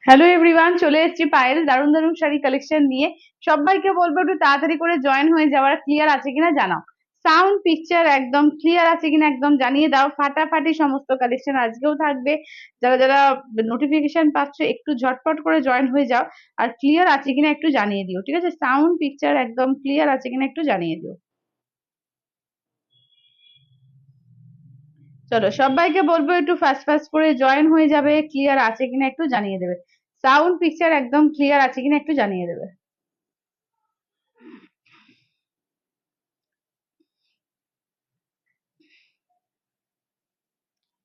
Hello everyone, চলে এসেছি পায়েল দারুণ দারুণ শাড়ি কালেকশন নিয়ে। সবাইকে বলবো একটু তাড়াতাড়ি করে জয়েন হয়ে যাওয়ার, ক্লিয়ার আছে কিনা জানাও। সাউন্ড পিকচার একদম ক্লিয়ার আছে কিনা একদম জানিয়ে দাও। ফাটাফাটি সমস্ত কালেকশন আজকেও থাকবে। যারা যারা নোটিফিকেশন পাচ্ছ একটু ঝটপট করে জয়েন হয়ে যাও। আর ক্লিয়ার আছে কিনা একটু জানিয়ে দিও, ঠিক আছে? সাউন্ড পিকচার একদম ক্লিয়ার আছে কিনা একটু জানিয়ে দিও। চলো সবাইকে বলবো একটু ফাস্ট ফাস্ট করে জয়েন হয়ে যাবে, ক্লিয়ার আছে কিনা একটু জানিয়ে দেবে। সাউন্ড পিকচার একদম ক্লিয়ার আছে কিনা একটু জানিয়ে দেবে।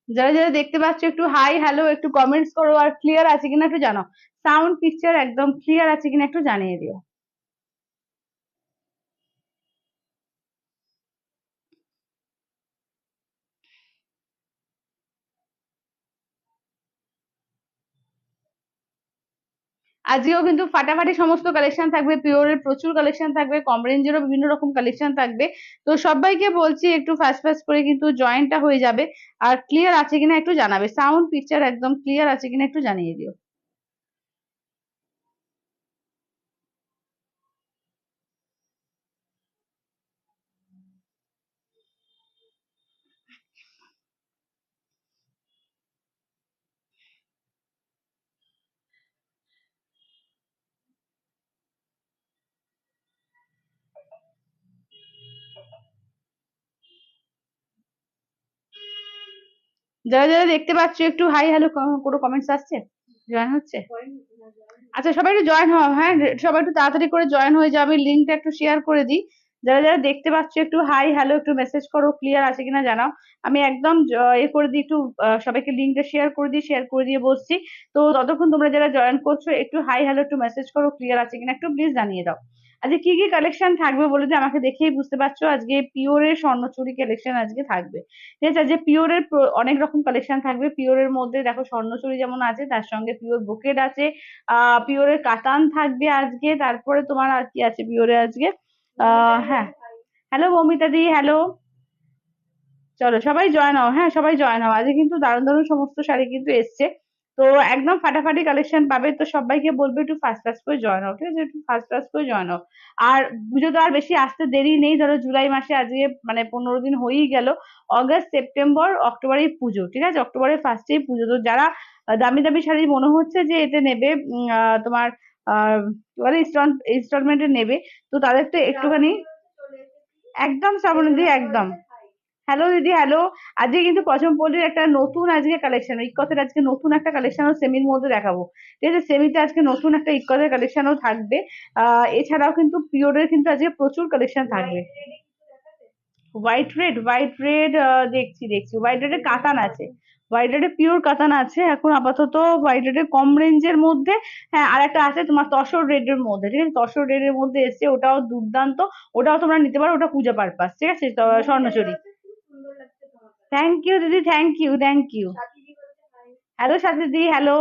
যারা যারা দেখতে পাচ্ছ একটু হাই হ্যালো একটু কমেন্টস করো, আর ক্লিয়ার আছে কিনা একটু জানাও। সাউন্ড পিকচার একদম ক্লিয়ার আছে কিনা একটু জানিয়ে দিও। আজকেও কিন্তু ফাটাফাটি সমস্ত কালেকশন থাকবে, পিওরের প্রচুর কালেকশন থাকবে, কম রেঞ্জেরও বিভিন্ন রকম কালেকশন থাকবে। তো সবাইকে বলছি একটু ফাস্ট ফাস্ট করে কিন্তু জয়েনটা হয়ে যাবে। আর ক্লিয়ার আছে কিনা একটু জানাবে, সাউন্ড পিকচার একদম ক্লিয়ার আছে কিনা একটু জানিয়ে দিও। যারা যারা দেখতে পাচ্ছ একটু হাই হ্যালো কোনো কমেন্টস আসছে? জয়েন হচ্ছে? আচ্ছা সবাই একটু জয়েন হও, হ্যাঁ সবাই একটু তাড়াতাড়ি করে জয়েন হয়ে যাও। আমি লিঙ্কটা একটু শেয়ার করে দিই। যারা যারা দেখতে পাচ্ছ একটু হাই হ্যালো একটু মেসেজ করো, ক্লিয়ার আছে কিনা জানাও। আমি একদম এ করে দিই একটু, সবাইকে লিঙ্কটা শেয়ার করে দিয়ে বসছি। তো ততক্ষণ তোমরা যারা জয়েন করছো একটু হাই হ্যালো একটু মেসেজ করো, ক্লিয়ার আছে কিনা একটু প্লিজ জানিয়ে দাও। আজকে কি কি কালেকশন থাকবে বলে দিয়ে আমাকে দেখেই বুঝতে পারছো, আজকে পিওরের স্বর্ণচুরি কালেকশন আজকে থাকবে। ঠিক আছে, যে পিওরের অনেক রকম কালেকশন থাকবে। পিওরের মধ্যে দেখো স্বর্ণচুরি যেমন আছে, তার সঙ্গে পিওর বুকেট আছে, পিওরের কাতান থাকবে আজকে। তারপরে তোমার আর কি আছে পিওরে আজকে? হ্যাঁ, হ্যালো মৌমিতা দি, হ্যালো। চলো সবাই জয়েন হও, হ্যাঁ সবাই জয়েন হও। আজকে কিন্তু দারুণ দারুণ সমস্ত শাড়ি কিন্তু এসছে। তো একদম ফাটাফাটি কালেকশন পাবে। তো সবাইকে বলবে একটু ফাস্ট ফাস্ট করে জয়েন হও, ঠিক আছে? একটু ফাস্ট ফাস্ট করে জয়েন হও। আর পুজো তো আর বেশি আসতে দেরি নেই, ধরো জুলাই মাসে আজকে মানে 15 দিন হয়েই গেল। অগস্ট সেপ্টেম্বর অক্টোবরেই পুজো, ঠিক আছে? অক্টোবরের ফার্স্টেই পুজো। তো যারা দামি দামি শাড়ি মনে হচ্ছে যে এতে নেবে, তোমার আহ কি বলে ইনস্টলমেন্টে নেবে, তো তাদের তো একটুখানি একদম শ্রাবণী দি একদম। হ্যালো দিদি, হ্যালো। আজকে কিন্তু পছমপল্লির একটা নতুন আজকে কালেকশন, ইকতের আজকে নতুন একটা কালেকশনও সেমির মধ্যে দেখাবো। ঠিক আছে, সেমিতে আজকে নতুন একটা ইকতের কালেকশনও থাকবে। এছাড়াও কিন্তু পিওরের কিন্তু আজকে প্রচুর কালেকশন থাকবে। হোয়াইট রেড দেখছি দেখছি, হোয়াইট রেডের কাতান আছে। হোয়াইট রেডের পিওর কাতান আছে এখন আপাতত, হোয়াইট রেডের কম রেঞ্জের মধ্যে। হ্যাঁ, আর একটা আছে তোমার তসর রেডের মধ্যে, ঠিক আছে? তসর রেডের মধ্যে এসছে, ওটাও দুর্দান্ত। ওটাও তোমরা নিতে পারো, ওটা পূজা পারপাস, ঠিক আছে? তো স্বর্ণচুরি। থ্যাংক ইউ দিদি, thank you, thank you. Hello Sathi দিদি, হ্যালো।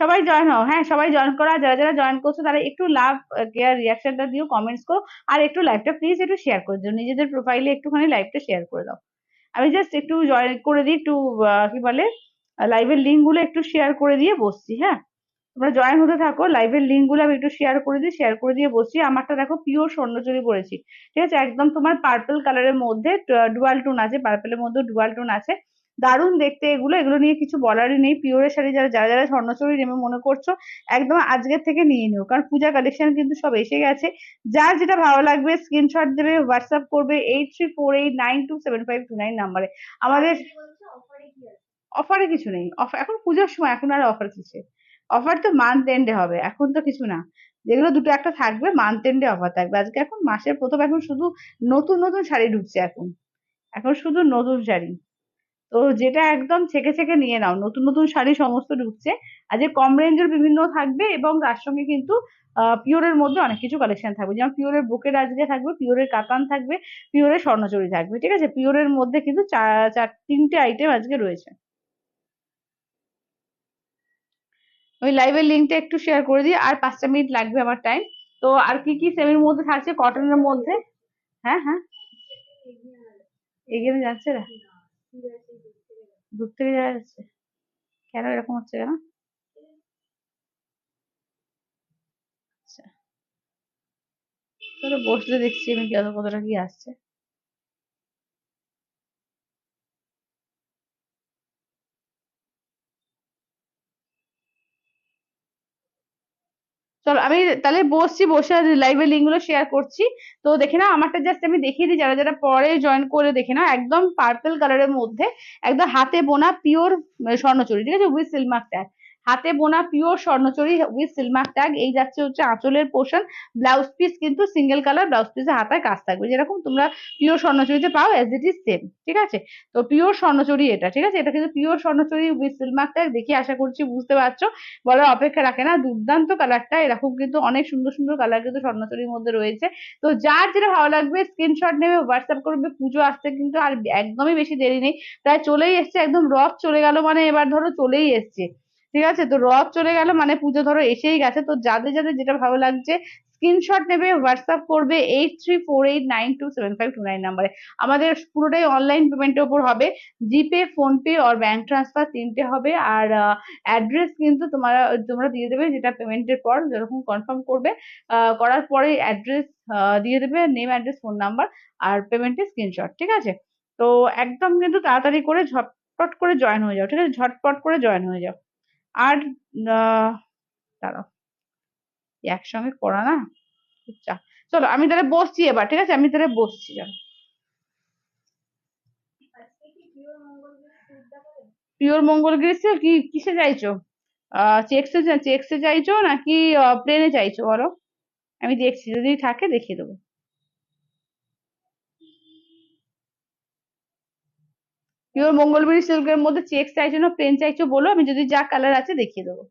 সবাই জয়েন হও, হ্যাঁ সবাই জয়েন করো। আর যারা যারা জয়েন করছো তারা একটু লাভ কেয়ার রিয়াকশনটা দিও, কমেন্টস করো। আর একটু লাইভটা প্লিজ একটু শেয়ার করে দিও, নিজেদের প্রোফাইলে একটুখানি লাইভটা শেয়ার করে দাও। আমি জাস্ট একটু জয়েন করে দিই, একটু কি বলে, লাইভের লিঙ্ক গুলো একটু শেয়ার করে দিয়ে বসছি, হ্যাঁ। তোমরা জয়েন হতে থাকো, লাইভের লিঙ্ক গুলো আমি একটু শেয়ার করে দিই, শেয়ার করে দিয়ে বসছি। আমারটা দেখো পিওর স্বর্ণচুরি পরেছি, ঠিক আছে? একদম তোমার পার্পল কালারের মধ্যে ডুয়াল টোন আছে, পার্পেলের মধ্যে ডুয়াল টোন আছে। দারুণ দেখতে এগুলো, এগুলো নিয়ে কিছু বলারই নেই। পিওরের শাড়ি যারা যারা যারা স্বর্ণচুরি নেবে মনে করছো, একদম আজকের থেকে নিয়ে নিও, কারণ পূজা কালেকশন কিন্তু সব এসে গেছে। যার যেটা ভালো লাগবে স্ক্রিনশট দেবে, হোয়াটসঅ্যাপ করবে 8348927529 নাম্বারে। আমাদের অফারে কিছু নেই, অফার এখন পুজোর সময়, এখন আর অফার কিছু? অফার তো মান্থ এন্ডে হবে, এখন তো কিছু না। যেগুলো দুটো একটা থাকবে মান্থ এন্ডে অফার থাকবে। আজকে এখন মাসের প্রথম, এখন শুধু নতুন নতুন শাড়ি ঢুকছে এখন। এখন শুধু নতুন শাড়ি। তো যেটা একদম ছেকে ছেকে নিয়ে নাও, নতুন নতুন শাড়ি সমস্ত ঢুকছে। আজকে কম রেঞ্জের বিভিন্ন থাকবে, এবং তার সঙ্গে কিন্তু পিওরের মধ্যে অনেক কিছু কালেকশন থাকবে। যেমন পিওরের বুকেট আজকে থাকবে, পিওরের কাতান থাকবে, পিওরের স্বর্ণচুরি থাকবে, ঠিক আছে? পিওরের মধ্যে কিন্তু তিনটে আইটেম আজকে রয়েছে। ওই লাইভের লিঙ্কটা একটু শেয়ার করে দিই, আর 5টা মিনিট লাগবে আমার টাইম। তো আর কি কি সেমির মধ্যে থাকছে, কটনের মধ্যে? হ্যাঁ হ্যাঁ, এগিয়ে যাচ্ছে না, দূর থেকে যাওয়া যাচ্ছে। কেন এরকম হচ্ছে কেন? চলো বসলে দেখছি আমি কতটা কি আসছে। চলো আমি তাহলে বসছি, বসে লাইভের লিঙ্ক গুলো শেয়ার করছি। তো দেখে নাও আমারটা, জাস্ট আমি দেখিয়ে দিই, যারা যারা পরে জয়েন করে দেখে নাও, একদম পার্পল কালারের মধ্যে একদম হাতে বোনা পিওর স্বর্ণচুরি, ঠিক আছে, উইথ সিলমার্ক ট্যাগ। হাতে বোনা pure Swarnachuri with silk mark tag. এই যাচ্ছে হচ্ছে আঁচলের পোর্শন। ব্লাউজ পিস কিন্তু সিঙ্গেল কালার ব্লাউজ পিসে হাতায় কাজ থাকবে, যেরকম তোমরা পিওর স্বর্ণচুরিতে পাও এজ ইট ইজ সেম, ঠিক আছে। তো পিওর স্বর্ণচুরি এটা, ঠিক আছে, এটা কিন্তু pure Swarnachuri with silk mark tag. দেখি আশা করছি বুঝতে পারছো, বলার অপেক্ষা রাখে না, দুর্দান্ত কালারটা। এরকম কিন্তু অনেক সুন্দর সুন্দর কালার কিন্তু স্বর্ণচুরির মধ্যে রয়েছে। তো যার যেটা ভালো লাগবে স্ক্রিনশট নেবে, হোয়াটসঅ্যাপ করবে। পুজো আসতে কিন্তু আর একদমই বেশি দেরি নেই, প্রায় চলেই এসছে, একদম রথ চলে গেল, মানে এবার ধরো চলেই এসছে, ঠিক আছে। তো রথ চলে গেল মানে পুজো ধরো এসেই গেছে। তো যাদের যাদের যেটা ভালো লাগছে স্ক্রিনশট নেবে, হোয়াটসঅ্যাপ করবে 8348927529 নাম্বারে। আমাদের পুরোটাই অনলাইন পেমেন্টের উপর হবে, জিপে, ফোনপে আর ব্যাংক ট্রান্সফার তিনটে হবে। আর অ্যাড্রেস কিন্তু তোমরা দিয়ে দেবে, যেটা পেমেন্টের পর যেরকম কনফার্ম করবে, করার পরে অ্যাড্রেস দিয়ে দেবে, নেম, অ্যাড্রেস, ফোন নাম্বার আর পেমেন্টের স্ক্রিনশট, ঠিক আছে। তো একদম কিন্তু তাড়াতাড়ি করে ঝটপট করে জয়েন হয়ে যাও, ঠিক আছে, ঝটপট করে জয়েন হয়ে যাও। আর দাঁড়াও, একসঙ্গে করা না, আচ্ছা। চলো আমি তাহলে বসছি এবার, ঠিক আছে, আমি তাহলে বসছি। চলো, পিওর মঙ্গলগিরি সিল্ক কি কিসে চাইছো? চেক্সে চাইছো নাকি প্লেনে চাইছো বলো, আমি দেখছি যদি থাকে দেখিয়ে দেবো। পিওর মঙ্গলগিরি সিল্কের মধ্যে চেক্স চাইছো না প্লেন চাইছো বলো, আমি যদি যা কালার আছে দেখিয়ে দেবো।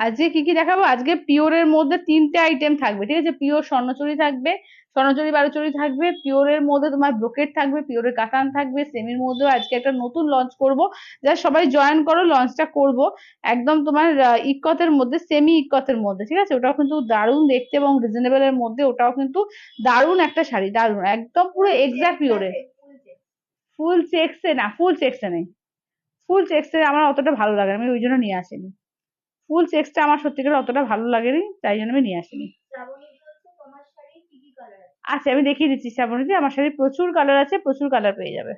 আজকে কি কি দেখাবো? আজকে পিওরের মধ্যে তিনটে আইটেম থাকবে, ঠিক আছে। পিওর স্বর্ণচুরি থাকবে, স্বর্ণচুরি বারোচুরি থাকবে, পিওরের মধ্যে তোমার ব্রোকেট থাকবে, পিওরের কাতান থাকবে, সেমির মধ্যেও আজকে একটা নতুন লঞ্চ করব, যা সবাই জয়েন করো, লঞ্চটা করব একদম তোমার ইকতের মধ্যে, সেমি ইকতের মধ্যে, ঠিক আছে। ওটাও কিন্তু দারুণ দেখতে এবং রিজনেবল এর মধ্যে, ওটাও কিন্তু দারুণ একটা শাড়ি, দারুণ একদম পুরো এক্সাক্ট পিওরের। ফুল চেক্সে না, ফুল চেক্সে নেই, ফুল চেক্সে আমার অতটা ভালো লাগে না, আমি ওই জন্য নিয়ে আসিনি। ফুল চেক্সটা আমার সত্যিকার অতটা ভালো লাগেনি, তাই জন্য আমি নিয়ে আসিনি। আচ্ছা আমি দেখিয়ে দিচ্ছি শ্রাবণীদি, আমার শাড়ি প্রচুর কালার আছে, প্রচুর কালার পেয়ে যাবে।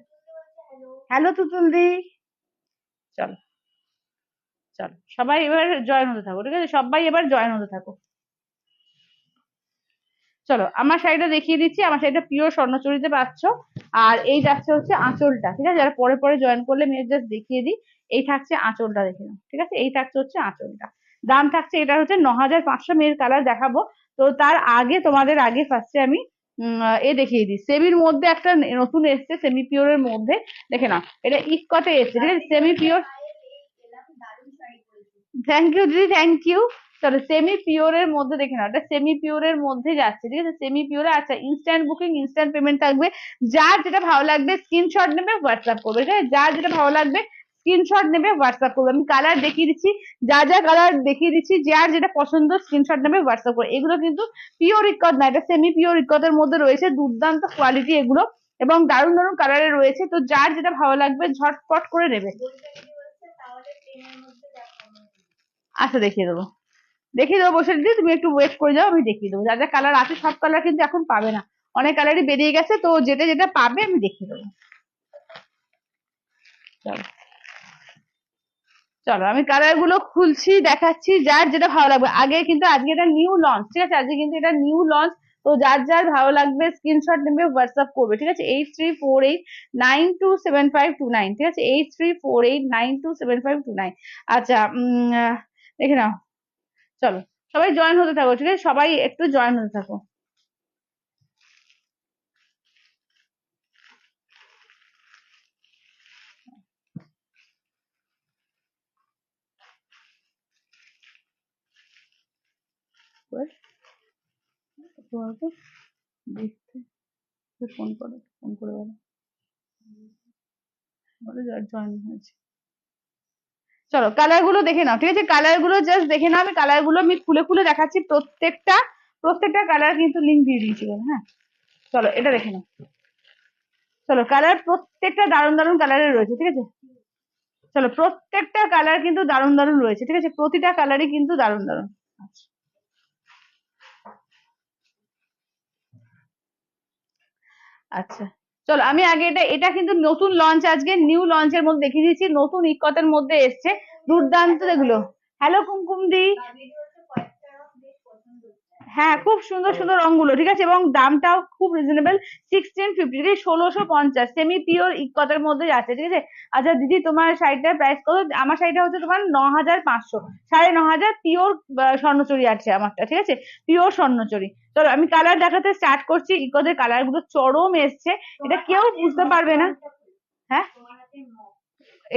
হ্যালো তুতুল দি, চলো, চলো সবাই এবার জয়েন হতে থাকো, ঠিক আছে, সবাই এবার জয়েন হতে থাকো। চলো আমার শাড়িটা দেখিয়ে দিচ্ছি, আমার শাড়িটা পিওর স্বর্ণচুরিতে পাচ্ছ। আর এই যাচ্ছে হচ্ছে আঁচলটা, ঠিক আছে, যারা পরে পরে জয়েন করলে আমি জাস্ট দেখিয়ে দিই। এই থাকছে আঁচলটা, দেখে নাও, ঠিক আছে, এই থাকছে হচ্ছে আঁচলটা। দাম থাকছে, এটা হচ্ছে 9500। মেয়ের কালার দেখাবো, তো তার আগে তোমাদের আগে ফার্স্টে আমি এ দেখিয়ে দিই। সেমির মধ্যে একটা নতুন এসছে, সেমি পিওরের মধ্যে, দেখে নাও, এটা ইকতে এসছে, ঠিক আছে, সেমি পিওর। থ্যাংক ইউ দিদি, থ্যাংক ইউ। চলো সেমি পিওরের মধ্যে দেখে নাও, এটা সেমি পিওরের মধ্যে যাচ্ছে, ঠিক আছে, সেমি পিওরে। আচ্ছা ইনস্ট্যান্ট বুকিং, ইনস্ট্যান্ট পেমেন্ট থাকবে। যার যেটা ভালো লাগবে স্ক্রিনশট নেবে, হোয়াটসঅ্যাপ করবে, ঠিক আছে, যার যেটা ভালো লাগবে স্ক্রিনশট নেবে, হোয়াটসঅ্যাপ করবে। আমি কালার দেখিয়ে দিচ্ছি, যা যা কালার দেখিয়ে দিচ্ছি, যার যেটা পছন্দ স্ক্রিনশট নেবে, হোয়াটসঅ্যাপ করবে। এগুলো কিন্তু পিওর ইকত না, এটা সেমি পিওর ইকতের মধ্যে রয়েছে, দুর্দান্ত কোয়ালিটি এগুলো এবং দারুণ দারুণ কালারে রয়েছে। তো যার যেটা ভালো লাগবে ঝটপট করে নেবে। আচ্ছা দেখিয়ে দেবো বসে দিদি, তুমি একটু ওয়েট করে যাও, আমি দেখিয়ে দেবো। যা যা কালার আছে সব কালার কিন্তু এখন পাবে না, অনেক কালারই বেরিয়ে গেছে, তো যেটা যেটা পাবে আমি দেখিয়ে দেবো। চলো, চলো আমি কালার গুলো খুলছি, দেখাচ্ছি, যার যেটা ভালো লাগবে। আগে কিন্তু আজকে এটা নিউ লঞ্চ, ঠিক আছে, আজকে কিন্তু এটা নিউ লঞ্চ। তো যার যার ভালো লাগবে স্ক্রিনশট নেবে, হোয়াটসঅ্যাপ করবে, ঠিক আছে, 8348927529, ঠিক আছে, 8348927529। আচ্ছা দেখে নাও। চলো সবাই জয়েন হতে থাকো, ঠিক আছে, সবাই একটু জয়েন হতে থাকো। বলতো দেখতে, ফোন করে বলো, বলো জয়েন হয়েছে। চলো কালার গুলো দেখে নাও, ঠিক আছে, কালার গুলো জাস্ট দেখে নাও। আমি কালার গুলো আমি খুলে খুলে দেখাচ্ছি, প্রত্যেকটা প্রত্যেকটা কালার কিন্তু লিঙ্ক দিয়ে দিয়েছিল, হ্যাঁ। চলো এটা দেখে নাও। চলো কালার প্রত্যেকটা দারুণ দারুণ কালারের রয়েছে, ঠিক আছে। চলো প্রত্যেকটা কালার কিন্তু দারুণ দারুণ রয়েছে, ঠিক আছে, প্রতিটা কালারই কিন্তু দারুণ দারুণ। আচ্ছা চলো আমি আগে এটা এটা কিন্তু নতুন লঞ্চ, আজকে নিউ লঞ্চের মধ্যে দেখিয়ে দিচ্ছি, নতুন ইকতের মধ্যে এসছে, দুর্দান্ত এগুলো। হ্যালো কুমকুম দি, হ্যাঁ খুব সুন্দর সুন্দর রংগুলো, ঠিক আছে, এবং দামটাও খুব রিজনেবল, 1650, 1650, সেমি পিওর ইকতের মধ্যে যাচ্ছে, ঠিক আছে। আচ্ছা দিদি তোমার শাড়িটার প্রাইস কত? আমার শাড়িটা হচ্ছে তোমার 9500, 9500 পিওর স্বর্ণচুরি আছে আমারটা, ঠিক আছে, পিওর স্বর্ণচুরি। চলো আমি কালার দেখাতে স্টার্ট করছি, ইকতের কালার গুলো চরম এসছে, এটা কেউ বুঝতে পারবে না। হ্যাঁ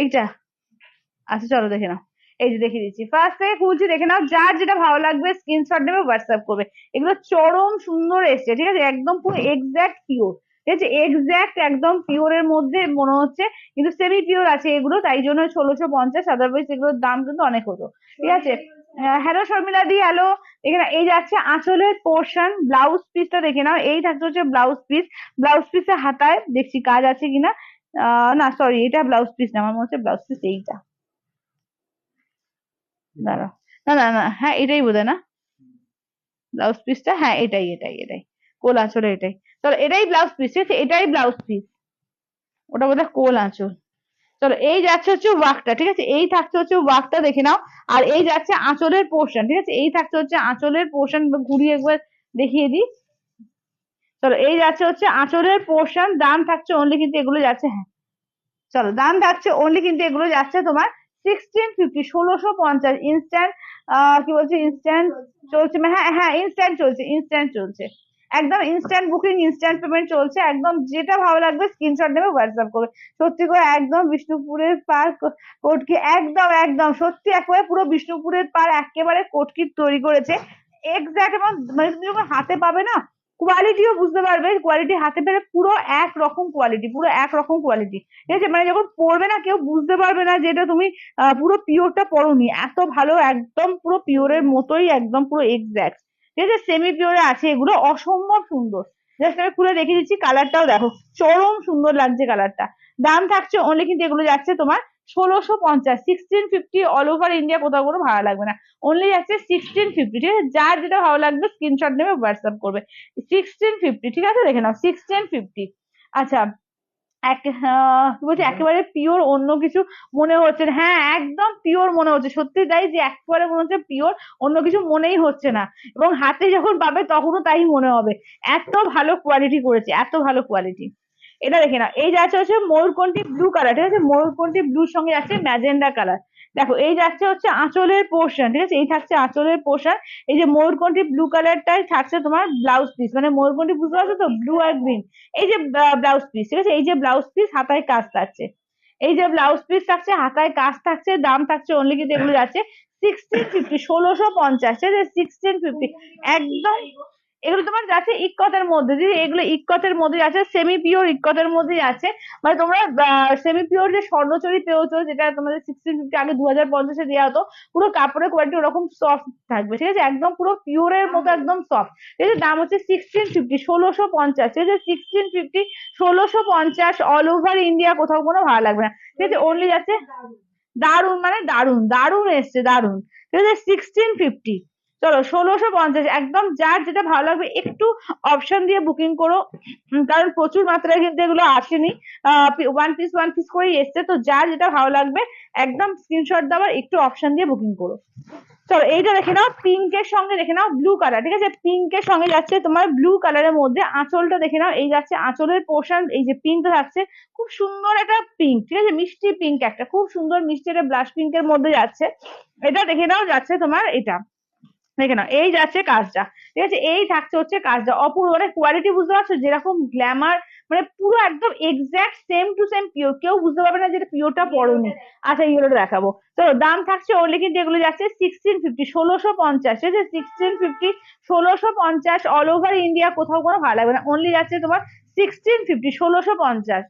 এইটা, আচ্ছা চলো দেখে নাও, এই যে দেখিয়ে দিচ্ছি, ফার্স্ট থেকে খুলছি, দেখে নাও, যার যেটা ভালো লাগবে স্ক্রিনশট নেবে, হোয়াটসঅ্যাপ করবে। এগুলো চরম সুন্দর এসছে, ঠিক আছে, একদম পুরো এক্সাক্ট পিওর, ঠিক আছে, এক্সাক্ট একদম পিওরের মধ্যে মনে হচ্ছে, কিন্তু সেমি পিওর আছে এগুলো, তাই জন্য 1650, আদারওয়াইজ এগুলোর দাম কিন্তু অনেক হতো, ঠিক আছে। হ্যালো শর্মিলা দি, হ্যালো। এখানে এই যাচ্ছে আঁচলের পোর্শন, ব্লাউজ পিসটা দেখে নাও, এই থাকছে হচ্ছে ব্লাউজ পিস, ব্লাউজ পিসের হাতায় দেখছি কাজ আছে কিনা, না সরি এটা ব্লাউজ পিস না, আমার মনে হচ্ছে ব্লাউজ পিস এইটা, দাঁড়াও, না না না, হ্যাঁ এটাই বোধহয় না ব্লাউজ পিসটা, হ্যাঁ এটাই এটাই এটাই, কোল আঁচলে এটাই, চলো এটাই ব্লাউজ পিস, ঠিক আছে, এটাই ব্লাউজ পিস, ওটা বোধহয় কোল আঁচল। চলো এই যাচ্ছে হচ্ছে ওয়ার্কটা, ঠিক আছে, এই থাকছে হচ্ছে ওয়ার্কটা দেখে নাও, আর এই যাচ্ছে আঁচলের পোর্শন, ঠিক আছে, এই থাকছে হচ্ছে আঁচলের পোর্শন, ঘুরিয়ে একবার দেখিয়ে দিই। চলো এই যাচ্ছে হচ্ছে আঁচলের পোর্শন, দাম থাকছে অনলি কিন্তু এগুলো যাচ্ছে, হ্যাঁ চলো দাম থাকছে অনলি কিন্তু এগুলো যাচ্ছে তোমার 1650, 1650 ইনস্ট্যান্ট, কি বলছে ইনস্ট্যান্ট চলছে, হ্যাঁ হ্যাঁ ইনস্ট্যান্ট চলছে, ইনস্ট্যান্ট চলছে, একদম ইনস্ট্যান্ট বুকিং, ইনস্ট্যান্ট পেমেন্ট চলছে, একদম যেটা ভালো লাগবে স্ক্রিনশট নেবে, হোয়াটসঅ্যাপ করবে। সত্যি করে একদম বিষ্ণুপুরের পার কোটকি, একদম একদম সত্যি একেবারে পুরো বিষ্ণুপুরের পার একেবারে কোটকি তৈরি করেছে, এক্সাক্ট, এবং মানে তুমি যখন হাতে পাবে না, কোয়ালিটিও বুঝতে পারবে, কোয়ালিটি হাতে পেলে পুরো একরকম কোয়ালিটি, পুরো একরকম কোয়ালিটি, ঠিক আছে, মানে যখন পরবে না কেউ বুঝতে পারবে না যে এটা তুমি পুরো পিওরটা পরোনি, এত ভালো, একদম পুরো পিওরের মতোই, একদম পুরো এক্সাক্ট, ঠিক আছে, সেমি পিওরে আছে এগুলো, অসম্ভব সুন্দর। জাস্ট আমি খুলে দেখিয়ে দিচ্ছি, কালারটাও দেখো চরম সুন্দর লাগছে কালারটা। দাম থাকছে অনলি কিন্তু এগুলো যাচ্ছে তোমার 1650, 1650, অল ওভার ইন্ডিয়া, কোথাও কোনো ভাড়া লাগবে না, অনলি যাচ্ছে 1650, ঠিক আছে, যার যেটা ভালো লাগবে স্ক্রিনশট নেবে, হোয়াটসঅ্যাপ করবে। 1650, ঠিক আছে, দেখে নাও 1650। আচ্ছা কি বলছি, একেবারে পিওর অন্য কিছু মনে হচ্ছে না, হ্যাঁ একদম পিওর মনে হচ্ছে, সত্যি তাই, যে একেবারে মনে হচ্ছে পিওর, অন্য কিছু মনেই হচ্ছে না, এবং হাতে যখন পাবে তখনও তাই মনে হবে, এত ভালো কোয়ালিটি করেছে, এত ভালো কোয়ালিটি। এটা দেখে না, এই যাচ্ছে হচ্ছে ময়ূরকণ্ঠী ব্লু কালার, ঠিক আছে, ময়ূরকণ্ঠী ব্লুর সঙ্গে যাচ্ছে ম্যাজেন্ডা কালার, দেখো এই যাচ্ছে হচ্ছে আঁচলের পোর্শন, ঠিক আছে, এই থাকছে আঁচলের পোর্শন, এই যে ময়ূরকণ্ঠী ব্লু কালারটাই থাকছে তোমার ব্লাউজ পিস, মানে ময়ূরকণ্ঠী বুঝতে পারছো তো, ব্লু আর গ্রিন, এই যে ব্লাউজ পিস, ঠিক আছে, এই যে ব্লাউজ পিস, হাতায় কাজ থাকছে, এই যে ব্লাউজ পিস থাকছে, হাতায় কাজ থাকছে, দাম থাকছে অনলি কিন্তু এগুলো যাচ্ছে 1650, 1650, ঠিক আছে, 1650, একদম এগুলো তোমার যাচ্ছে ইক্কতের মধ্যে, দিদি এগুলো ইক্কতের মধ্যে আছে, সেমি পিওর ইক্কতের মধ্যে আছে, মানে তোমরা সেমি পিওর যে স্বর্ণচুরি পেয়েছো, যেটা তোমাদের 1650 আগে 2050 দেওয়া হতো, পুরো কাপড়ের কোয়ালিটি ওরকম সফট থাকবে, ঠিক আছে, একদম পুরো পিওরের মতো একদম সফট, ঠিক আছে, দাম হচ্ছে 1650, 1650, ঠিক আছে, 1650, 1650, অল ওভার ইন্ডিয়া, কোথাও কোনো ভালো লাগবে না, ঠিক আছে, অনলি যাচ্ছে, দারুন মানে দারুন, দারুন এসছে দারুন, ঠিক আছে, 1650। চলো 1650, একদম যার যেটা ভালো লাগবে একটু অপশন দিয়ে বুকিং করো, কারণ প্রচুর মাত্রায় কিন্তু এগুলো আসেনি, ওয়ান পিস করেই এসছে, তো যার যেটা ভালো লাগবে একদম স্ক্রিনশট দাও, আর একটু অপশন দিয়ে বুকিং করো। চলো এইটা দেখে নাও, পিঙ্কের সঙ্গে দেখে নাও ব্লু কালার, ঠিক আছে, পিঙ্কের সঙ্গে যাচ্ছে তোমার ব্লু কালারের মধ্যে, আঁচলটা দেখে নাও, এই যাচ্ছে আঁচলের পোর্শন, এই যে পিঙ্কটা থাকছে, খুব সুন্দর একটা পিঙ্ক, ঠিক আছে, মিষ্টি পিঙ্ক, একটা খুব সুন্দর মিষ্টি একটা ব্লাশ পিঙ্কের মধ্যে যাচ্ছে, এটা দেখে নাও যাচ্ছে তোমার, এটা দেখে নাও এই যাচ্ছে কাজটা, ঠিক আছে, এই থাকছে হচ্ছে কাজটা, অপূর্ব, মানে কোয়ালিটি বুঝতে পারছো, যেরকম গ্ল্যামার, মানে পুরো একদম exact same to same pure, কেউ বুঝতে পারবে না যেটা পিওরটা পড়োনি। আচ্ছা এইগুলোটা দেখাবো, তো দাম থাকছে ওনলি কিন্তু এগুলো যাচ্ছে 1650, 1650, ঠিক আছে, 1650, 1650, অল ওভার ইন্ডিয়া, কোথাও কোনো ভালো লাগবে না, অনলি যাচ্ছে তোমার 1650, 1650।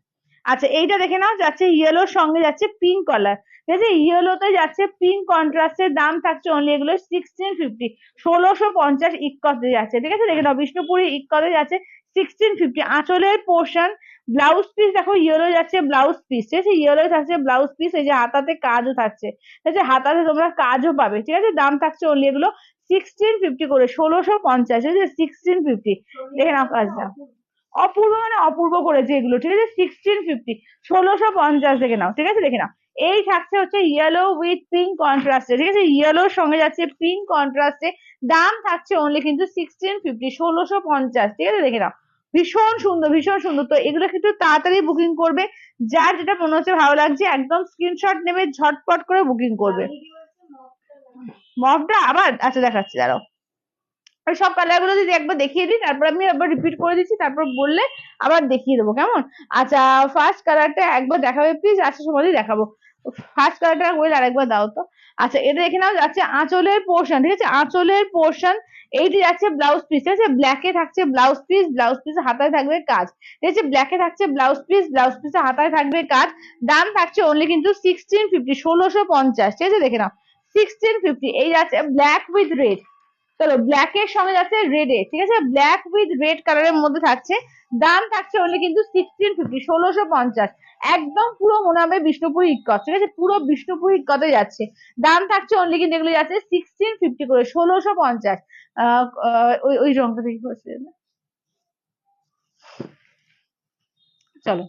আচ্ছা এইটা দেখে নাও, যাচ্ছে ইয়েলোর সঙ্গে যাচ্ছে পিঙ্ক কালার, ঠিক আছে, ইয়েলোতে যাচ্ছে পিঙ্ক কন্ট্রাস্টের, দাম থাকছে অনলি এগুলো 1650, 1650 ইক্কতে যাচ্ছে, ঠিক আছে, দেখে নাও বিষ্ণুপুরি ইক্কতে যাচ্ছে 1650, আঁচলের পোর্শন, ব্লাউজ পিস দেখো ইয়েলো যাচ্ছে ব্লাউজ পিস, ঠিক আছে, ইয়েলো থাকছে ব্লাউজ পিস, এই যে হাতাতে কাজও থাকছে, ঠিক আছে, হাতাতে তোমরা কাজও পাবে, ঠিক আছে, দাম থাকছে অনলি এগুলো 1650 করে, 1650, ঠিক আছে, 1650। দেখে নাও কাজটা, অপূর্ব মানে অপূর্ব করেছে এগুলো, ঠিক আছে, 1650, 1650 দেখে নাও, ঠিক আছে, দেখে নাও। এই থাকছে হচ্ছে ইয়েলো উইথ পিঙ্ক কন্ট্রাস্টে, ঠিক আছে, ইয়েলোর সঙ্গে যাচ্ছে পিঙ্ক কন্ট্রাস্টে, দাম থাকছে অনলি কিন্তু 1650, 1650, ঠিক আছে, দেখে নাও, ভীষণ সুন্দর ভীষণ সুন্দর। তো এগুলো কিন্তু তাড়াতাড়ি বুকিং করবে, যার যেটা মনে হচ্ছে ভালো লাগছে একদম স্ক্রিনশট নেবে, ঝটপট করে বুকিং করবে। মফটা আবার আচ্ছা দেখাচ্ছি, দাঁড়াও, আমি সব কালার গুলো যদি একবার দেখিয়ে দিই, তারপর আমি আবার রিপিট করে দিচ্ছি, তারপর বললে আবার দেখিয়ে দেবো, কেমন? আচ্ছা, ফার্স্ট কালারটা একবার দেখাবে প্লিজ, আচ্ছা সময়ই দেখাবো, ফার্স্ট কালারটা ওই আরেকবার দাও তো। আচ্ছা, এটা দেখে নাও, যাচ্ছে আঁচলের পোর্শন, ঠিক আছে, আঁচলের পোর্শন, এইটি যাচ্ছে ব্লাউজ পিস, ঠিক আছে, ব্ল্যাকে থাকছে ব্লাউজ পিস, ব্লাউজ পিসে হাতায় থাকবে কাজ, ঠিক আছে, ব্ল্যাকে থাকছে ব্লাউজ পিস, ব্লাউজ পিসে হাতায় থাকবে কাজ, দাম থাকছে অনলি কিন্তু 1650, 1650, ঠিক আছে, দেখে নাও 1650। এই যাচ্ছে ব্ল্যাক উইথ রেড, চলো ব্ল্যাক এর সঙ্গে যাচ্ছে রেড এ, ঠিক আছে, ব্ল্যাক উইথ রেড কালারের মধ্যে থাকছে, দাম থাকছে অনলি কিন্তু 1650, 1650, একদম পুরো মনে হবে বিষ্ণুপুর ইক্কত, ঠিক আছে, পুরো বিষ্ণুপুর ইক্কতে যাচ্ছে, দাম থাকছে অনলি কিন্তু এগুলো যাচ্ছে 1650 করে, 1650। ওই ওই রংটা দেখি করছে, চলো,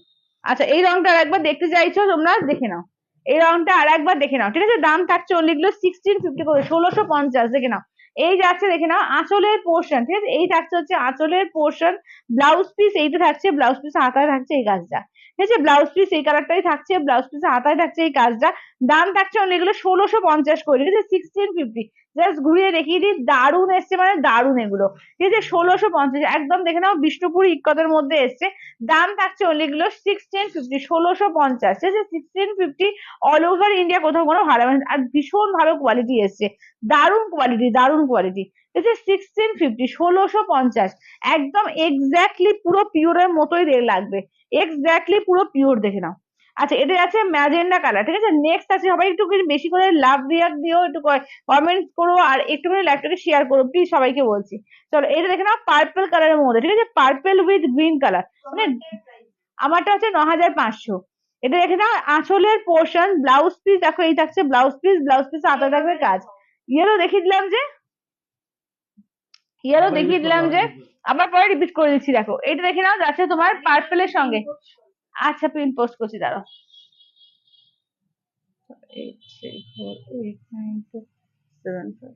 আচ্ছা এই রংটা আর একবার দেখতে চাইছো তোমরা, দেখে নাও, এই রংটা আর একবার দেখে নাও, ঠিক আছে, দাম থাকছে অনলি এগুলো 1650 করে, 1650, দেখে নাও। এই যাচ্ছে দেখে নাও আঁচলের পোর্শন, ঠিক আছে, এই থাকছে হচ্ছে আঁচলের পোর্শন, ব্লাউজ পিস এইটা থাকছে, ব্লাউজ পিস হাতায় থাকছে এই কাজটা, ঠিক আছে, ব্লাউজ পিস এই কালারটাই থাকছে, ব্লাউজ পিস হাতায় থাকছে এই কাজটা, দাম থাকছে অনলি এগুলো 1650 করে, ঠিক আছে, 1650। জাস্ট ঘুরিয়ে দেখিয়ে দিই, দারুণ এসছে মানে দারুণ এগুলো, ঠিক আছে, 1650 একদম দেখে নাও বিষ্ণুপুর ইক্কতের মধ্যে এসছে, দাম থাকছে অনলি এগুলো 1650, 1650, ঠিক আছে, 1650, অল ওভার ইন্ডিয়া কোথাও কোনো ভাড়া, আর ভীষণ ভালো কোয়ালিটি এসছে, দারুণ কোয়ালিটি দারুণ কোয়ালিটি, ঠিক আছে, 1650, 1650, একদম এক্স্যাক্টলি পুরো পিওরের মতোই লাগবে, এক্স্যাক্টলি পুরো পিওর, দেখে নাও। আচ্ছা, এটা আছে ম্যাজেন্ডা কালার, ঠিক আছে, নেক্সট আছে, সবাই একটু বেশি করে লাভ রিয়াক্ট দিও, একটু কমেন্ট করো, আর একটুখানি লাইভটাকে শেয়ার করো প্লিজ, সবাইকে বলছি। চলো, এটা দেখে নাও পার্পল কালারের মধ্যে, ঠিক আছে, পার্পল উইথ গ্রিন কালার, মানে আমারটা হচ্ছে 9500। এটা দেখে নাও আঁচলের পোর্শন, ব্লাউজ পিস দেখো এই থাকছে ব্লাউজ পিস, ব্লাউজ পিস হাতে থাকবে কাজ, ইয়েলো দেখিয়ে দিলাম যে, ইয়েলো দেখিয়ে দিলাম যে, আবার পরে রিপিট করে দিচ্ছি, দেখো এটা দেখে নাও যাচ্ছে তোমার পার্পলের সঙ্গে, আচ্ছা প্রিন্ট পোস্ট করছি, দাঁড়াও, 834827927।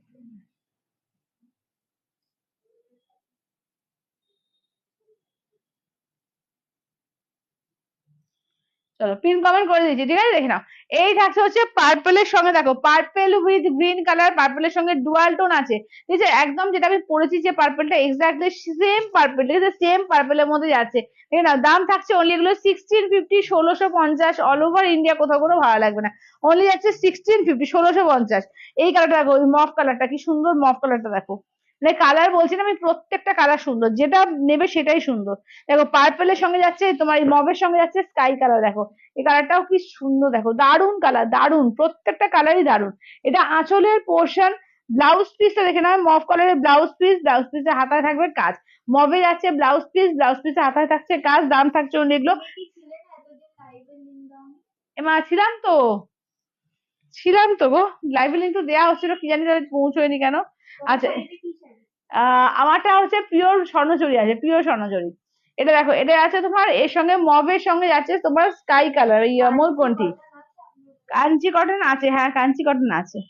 চলো পিন কমেন্ট করে দিচ্ছি, ঠিক আছে, দেখে নাও। এই থাকছে হচ্ছে পার্পলের সঙ্গে, দেখো পার্পল উইথ গ্রিন কালার, পার্পলের সঙ্গে ডুয়াল টোন আছে, ঠিক আছে, একদম যেটা আমি পড়েছি যে পার্পলটা এক্স্যাক্টলি সেম পার্পল, ঠিক আছে, সেম পার্পলের মধ্যে যাচ্ছে, ঠিক আছে, দাম থাকছে অনলি এগুলো 1650, 1650, অল ওভার ইন্ডিয়া কোথাও কোনো ভালো লাগবে না, অনলি যাচ্ছে 1650, 1650। এই কালারটা দেখো, ওই মফ কালারটা কি সুন্দর, মফ কালারটা দেখো, মানে কালার বলছি না আমি, প্রত্যেকটা কালার সুন্দর, যেটা নেবে সেটাই সুন্দর, দেখো পার্পলের সঙ্গে যাচ্ছে তোমার, এই মবের সঙ্গে যাচ্ছে স্কাই কালার, দেখো এই কালারটাও কি সুন্দর, দেখো দারুণ কালার, দারুণ, প্রত্যেকটা কালারই দারুণ। এটা আঁচলের পোর্শন, ব্লাউজ পিসটা দেখে নাও, মফ কালারের ব্লাউজ পিস, ব্লাউজ পিসে হাতায় থাকবে কাজ, মবে যাচ্ছে ব্লাউজ পিস, ব্লাউজ পিসে হাতায় থাকছে কাজ, দাম থাকছে অন্য এগুলো, এমা ছিলাম তো, ছিলাম তো গো, লাইভে লিঙ্ক তো দেওয়া হচ্ছিল, কি জানি তাহলে পৌঁছয়নি কেন। আচ্ছা, আমারটা হচ্ছে পিওর স্বর্ণচুরি আছে, পিওর স্বর্ণচুরি, এটা দেখো, এটা আছে তোমার এর সঙ্গে মবের সঙ্গে যাচ্ছে তোমার স্কাই কালার, এই ময়ূরপন্থী, কাঞ্চি কটন আছে, হ্যাঁ কাঞ্চি কটন আছে।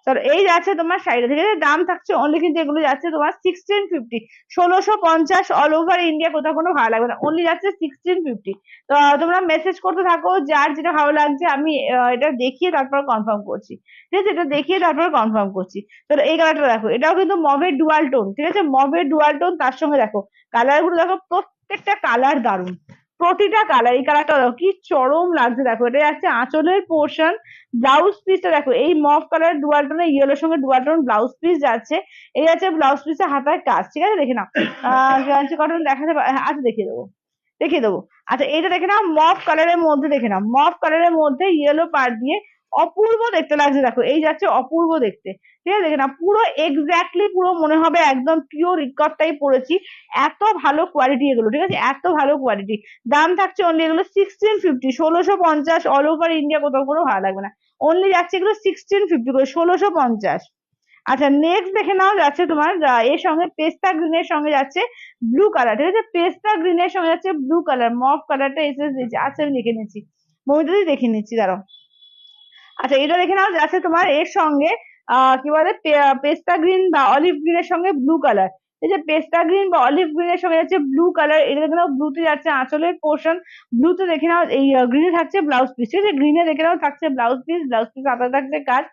চলো, এই যাচ্ছে তোমার শাড়িটা, ঠিক আছে, দাম থাকছে অনলি কিন্তু এগুলো যাচ্ছে তোমার 1650, 1650, অল ওভার ইন্ডিয়া কোথাও কোনো ভালো লাগবে না, অনলি যাচ্ছে 1650। তো তোমরা মেসেজ করতে থাকো, যার যেটা ভালো লাগছে, আমি এটা দেখিয়ে তারপর কনফার্ম করছি, ঠিক আছে, এটা দেখিয়ে তারপর কনফার্ম করছি। তো এই কালারটা দেখো, এটাও কিন্তু মবের ডুয়াল টোন, ঠিক আছে, মবের ডুয়াল টোন, তার সঙ্গে দেখো কালার গুলো দেখো, প্রত্যেকটা কালার দারুন, প্রতিটা কালার, এই কালারটা দেখো কি চরম লাগছে, দেখো এটা যাচ্ছে আঁচলের পোর্শন, ব্লাউজ পিসটা দেখো এই মফ কালার ডুয়াল টোনের ইয়েলোর সঙ্গে ডুয়াল টোন ব্লাউজ পিস যাচ্ছে, এই আছে ব্লাউজ পিসের হাতায় কাজ, ঠিক আছে, দেখে নাও, কাঞ্চি কটন দেখাতে আচ্ছা দেখিয়ে দেবো, দেখিয়ে দেবো। আচ্ছা, এইটা দেখে নাও মফ কালারের মধ্যে, দেখে নাও মফ কালারের মধ্যে ইয়েলো পার দিয়ে অপূর্ব দেখতে লাগছে। দেখো এই যাচ্ছে অপূর্ব দেখতে, ঠিক আছে দেখে না, পুরো এক্স্যাক্টলি পুরো মনে হবে একদম পিওর ইকটটাই পরেছি। এত ভালো কোয়ালিটি এগুলো, ঠিক আছে, এত ভালো কোয়ালিটি। দাম থাকছে অনলি এগুলো 1650, 1650, অল ওভার ইন্ডিয়া, কোথাও কোনো ভালো লাগবে না। অনলি যাচ্ছে এগুলো 1650 করে, 1650। আচ্ছা নেক্সট দেখে নাও, যাচ্ছে তোমার এর সঙ্গে পেস্তা গ্রিনের সঙ্গে যাচ্ছে ব্লু কালার, ঠিক আছে, পেস্তা গ্রিনের সঙ্গে যাচ্ছে ব্লু কালার, মফ কালারটা এসে দিয়েছে। আচ্ছা আমি দেখে নিচ্ছি, মমিতাদি দেখে নিচ্ছি, দাঁড়াও। আচ্ছা এটা দেখে নাও, যাচ্ছে তোমার এর সঙ্গে কি বলে পেস্তা গ্রিন বা অলিভ গ্রিনের সঙ্গে ব্লু কালার। এই যে পেস্তা গ্রিন বা অলিভ গ্রিনের সঙ্গে যাচ্ছে ব্লু কালার, এটা দেখে নাও ব্লুতে যাচ্ছে আঁচলের পোর্শন, ব্লুতে দেখে নাও এই গ্রিনে থাকছে ব্লাউজ পিস, ঠিক আছে, গ্রিনে দেখে নাও থাকছে ব্লাউজ পিস, ব্লাউজ পিস হাতে থাকছে কাজ।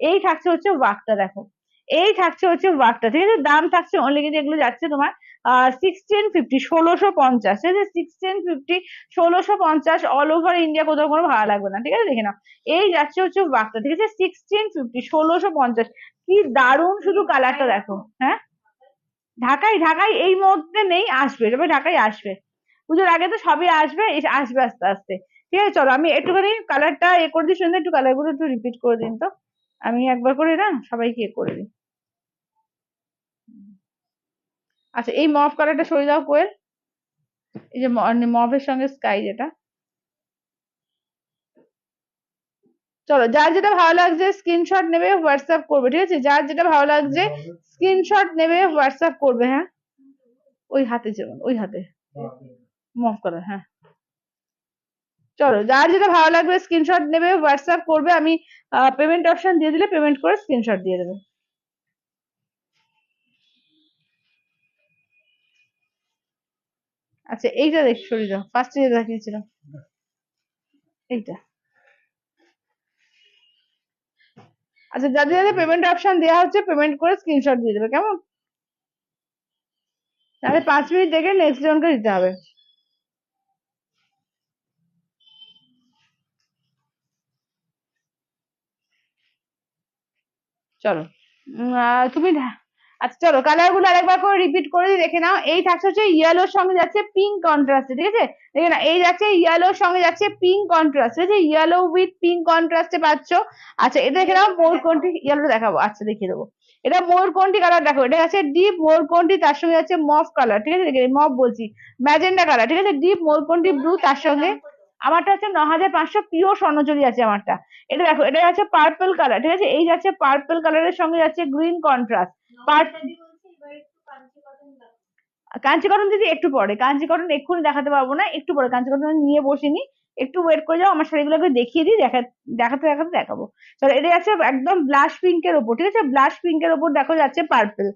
এই থাকছে হচ্ছে ওয়ার্কটা, দেখো এই থাকছে হচ্ছে ওয়ার্কটা, ঠিক আছে। দাম থাকছে অনলি কিন্তু এগুলো যাচ্ছে তোমার 1650, 1650, ঠিক আছে, 1650, 1650, অল ওভার ইন্ডিয়া, কোথাও কোনো ভালো লাগবে না, ঠিক আছে দেখে নাও। এই যাচ্ছে হচ্ছে ওয়ার্কটা, ঠিক আছে, 1650, 1650। কি দারুণ শুধু কালারটা দেখো। হ্যাঁ ঢাকায়, ঢাকায় এই মুহূর্তে নেই, আসবে, তবে ঢাকায় আসবে, পুজোর আগে তো সবই আসবে, আসবে আস্তে আস্তে। ঠিক আছে চলো আমি একটুখানি কালারটা এ করে দিই, শুনতে একটু কালার গুলো একটু রিপিট করে দিন তো, আমি একবার করে না সবাইকে এ করে দিই। আচ্ছা এই মফ কালারটা সরিয়ে দাও কোয়েল, এই যে মফের সঙ্গে স্কাই যেটা। চলো যার যেটা ভালো লাগছে স্ক্রিনশট নেবে, হোয়াটসঅ্যাপ করবে, ঠিক আছে, যার যেটা ভালো লাগছে স্ক্রিনশট নেবে, হোয়াটসঅ্যাপ করবে। হ্যাঁ ওই হাতে যেমন, ওই হাতে মফ কালার, হ্যাঁ। চলো যার যেটা ভালো লাগবে স্ক্রিনশট নেবে, হোয়াটসঅ্যাপ করবে, আমি পেমেন্ট অপশন দিয়ে দিলে পেমেন্ট করে স্ক্রিনশট দিয়ে দেবে। আচ্ছা এইটা দেখ সরিয়ে দাও, ফার্স্টে যেটা দেখিয়েছিলাম এইটা। আচ্ছা যাদের যাদের পেমেন্ট অপশন দেওয়া হচ্ছে পেমেন্ট করে স্ক্রিনশট দিয়ে দেবে, কেমন, তাহলে 5 মিনিট দেখে নেক্সট জনকে দিতে হবে। চলো তুমি আচ্ছা চলো কালার গুলো আরেকবার করে রিপিট করে দিই, দেখে নাও। এই থাকছে হচ্ছে ইয়েলোর সঙ্গে যাচ্ছে পিঙ্ক কন্ট্রাস্টে, ঠিক আছে, দেখে না এই যাচ্ছে ইয়েলোর সঙ্গে যাচ্ছে পিঙ্ক কন্ট্রাস্ট, ঠিক আছে, ইয়েলো উইথ পিঙ্ক কন্ট্রাস্টে পাচ্ছ। আচ্ছা এটা দেখে নাও মোরকন্ঠি, ইয়েলো দেখাবো, আচ্ছা দেখিয়ে দেবো। এটা মোরকন্ঠি কালার, দেখো এটা আছে ডিপ মোরকন্ঠি, তার সঙ্গে যাচ্ছে মফ কালার, ঠিক আছে, মফ বলছি ম্যাজেন্ডা কালার, ঠিক আছে, ডিপ মোরকন্ঠি ব্লু, তার সঙ্গে আমারটা হচ্ছে 9500 পিওর স্বর্ণচুরি আছে আমারটা। এটা দেখো এটা যাচ্ছে পার্পল কালার, ঠিক আছে, এই যাচ্ছে পার্পল কালারের সঙ্গে যাচ্ছে গ্রিন কন্ট্রাস্ট। কাঞ্চি কটন দিদি একটু পরে, কাঞ্চি কটন এক্ষুনি দেখাতে পারবো না, একটু পরে কাঞ্চি কটন নিয়ে বসিনি, একটু ওয়েট করে যাও, আমার শাড়িগুলোকে দেখিয়ে দিই, দেখাতে দেখাতে দেখাবো। চলো এটা যাচ্ছে একদম ব্লাশ পিঙ্কের ওপর, ঠিক আছে, ব্লাশ পিঙ্কের ওপর দেখো যাচ্ছে পার্পল।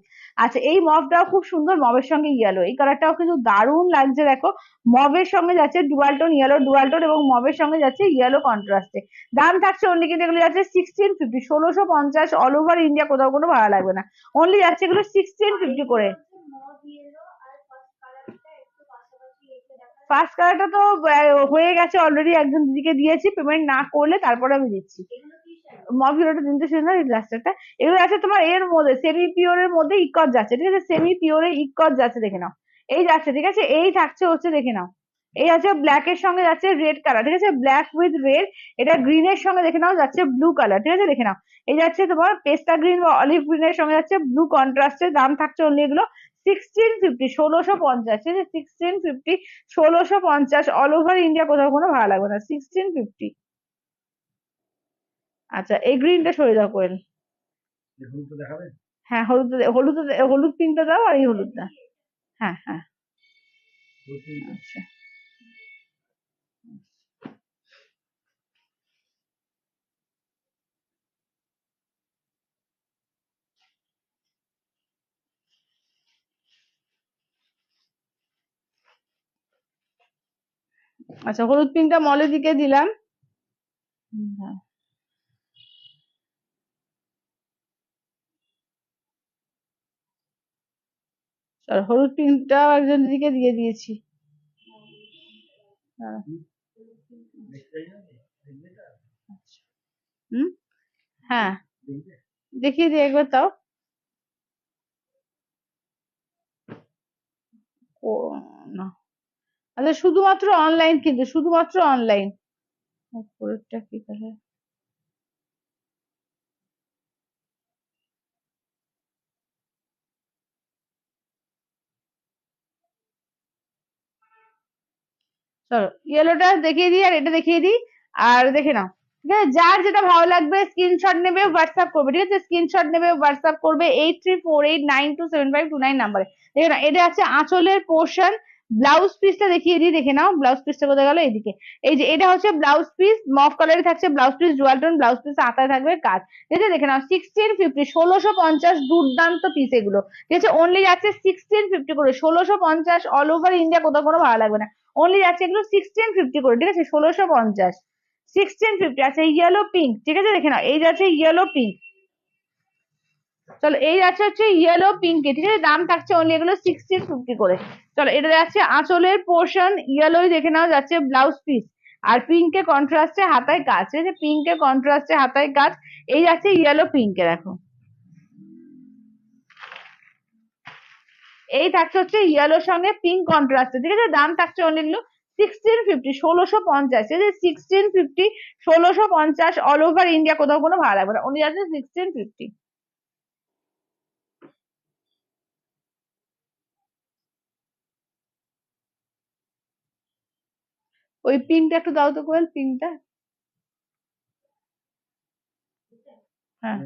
আচ্ছা এই মভটাও খুব সুন্দর, মভের সঙ্গে ইয়েলো, এই কালারটাও কিন্তু দারুণ লাগছে দেখো। মভের সঙ্গে যাচ্ছে ডুয়ালটোন ইয়েলো, ডুয়ালটোন এবং মভের সঙ্গে যাচ্ছে ইয়েলো কন্ট্রাস্টে। দাম থাকছে অনলি কিন্তু এগুলো যাচ্ছে 1650, 1650, অল ওভার ইন্ডিয়া, কোথাও কোনো ভালো লাগবে না, অনলি যাচ্ছে এগুলো 1650 করে। ফার্স্ট কালারটা তো হয়ে গেছে অলরেডি, একজন দিদিকে দিয়েছি, পেমেন্ট না করলে তারপরে আমি দিচ্ছি। মফিলোটা তিনটে সুন্দর, এই লাস্টারটা, এগুলো আছে তোমার এর মধ্যে সেমি পিওরের মধ্যে ইকট যাচ্ছে, ঠিক আছে, সেমি পিওরে ইকট যাচ্ছে, দেখে নাও এই যাচ্ছে, ঠিক আছে, এই থাকছে হচ্ছে দেখে নাও। এই আছে ব্ল্যাক এর সঙ্গে যাচ্ছে রেড কালার, ঠিক আছে, ব্ল্যাক উইথ রেড। এটা গ্রিনের সঙ্গে দেখে নাও যাচ্ছে ব্লু কালার, ঠিক আছে দেখে নাও। এই যাচ্ছে তোমার পেস্তা গ্রিন বা অলিভ গ্রিনের সঙ্গে যাচ্ছে ব্লু কন্ট্রাস্টের, দাম থাকছে অনলি এগুলো 1650, 1650, ঠিক আছে, 1650, 1650, অল ওভার ইন্ডিয়া, কোথাও কোনো ভালো লাগবে না, 1650। আচ্ছা এই গ্রিনটা সরিয়ে দাও কোয়েল। হ্যাঁ হলুদ, হলুদ, হলুদ পিঙ্কটা দাও, আর এই হলুদটা। হ্যাঁ হ্যাঁ আচ্ছা। আচ্ছা হলুদ পিঙ্কটা মলের দিকে দিলাম। হ্যাঁ চলো হলুদ পিঙ্কটাও একজন দিকে দিয়ে দিয়েছি। হ্যাঁ। আচ্ছা। হুম হ্যাঁ দেখিয়ে দিই একবার তাও। ও না, আচ্ছা শুধুমাত্র অনলাইন, কিন্তু শুধুমাত্র অনলাইন। উপরেরটা কি কালার, চলো ইয়েলোটা দেখিয়ে দিই আর এটা দেখিয়ে দিই আর দেখে নাও। ঠিক আছে, যার যেটা ভালো লাগবে স্ক্রিনশট নেবে হোয়াটসঅ্যাপ করবে। ঠিক আছে, স্ক্রিনশট নেবে হোয়াটসঅ্যাপ করবে 8348927529 নাম্বারে। দেখে নাও, এটা আছে আঁচলের পোর্শন। ব্লাউজ পিসটা দেখিয়ে দিই, দেখে নাও ব্লাউজ পিসটা কোথায় গেল, এইদিকে। এই যে এটা হচ্ছে ব্লাউজ পিস, মফ কালারে থাকছে blouse piece, dual tone blouse piece, হাতায় থাকবে কাজ। ঠিক আছে, দেখে নাও 1650, 1650, দুর্দান্ত পিস এগুলো। ঠিক আছে, অনলি যাচ্ছে 1650 করে, 1650 অল ওভার ইন্ডিয়া, কোথাও কোনো ভালো লাগবে না। অনলি যাচ্ছে এগুলো 1650 করে। ঠিক আছে, 1650, 1650। আচ্ছা ইয়েলো পিঙ্ক, ঠিক আছে দেখে নাও, এই যাচ্ছে ইয়েলো পিঙ্ক। চলো এই যাচ্ছে হচ্ছে ইয়েলো পিঙ্কে। ঠিক আছে, দাম থাকছে অনলি এগুলো 1650 করে। চলো এটা যাচ্ছে আঁচলের পোর্শন, ইয়েলোই দেখে নাও যাচ্ছে ব্লাউজ পিস, আর পিঙ্কে কন্ট্রাস্টে হাতায় কাজ। ঠিক আছে, পিঙ্কে কন্ট্রাস্টে হাতায় কাজ। এই যাচ্ছে ইয়েলো পিঙ্কে, দেখো এই থাকছে হচ্ছে ইয়েলোর সঙ্গে পিঙ্ক কন্ট্রাস্টে। ঠিক আছে, দাম থাকছে অনলি এগুলো 1650, 1650। ঠিক আছে, 1650, 1650 অল ওভার ইন্ডিয়া, কোথাও কোনো ভাড়া লাগবে না, উনি যাচ্ছে 1650। ওই পিঙ্কটা একটু দাও তো কোয়েল, পিঙ্কটা। হ্যাঁ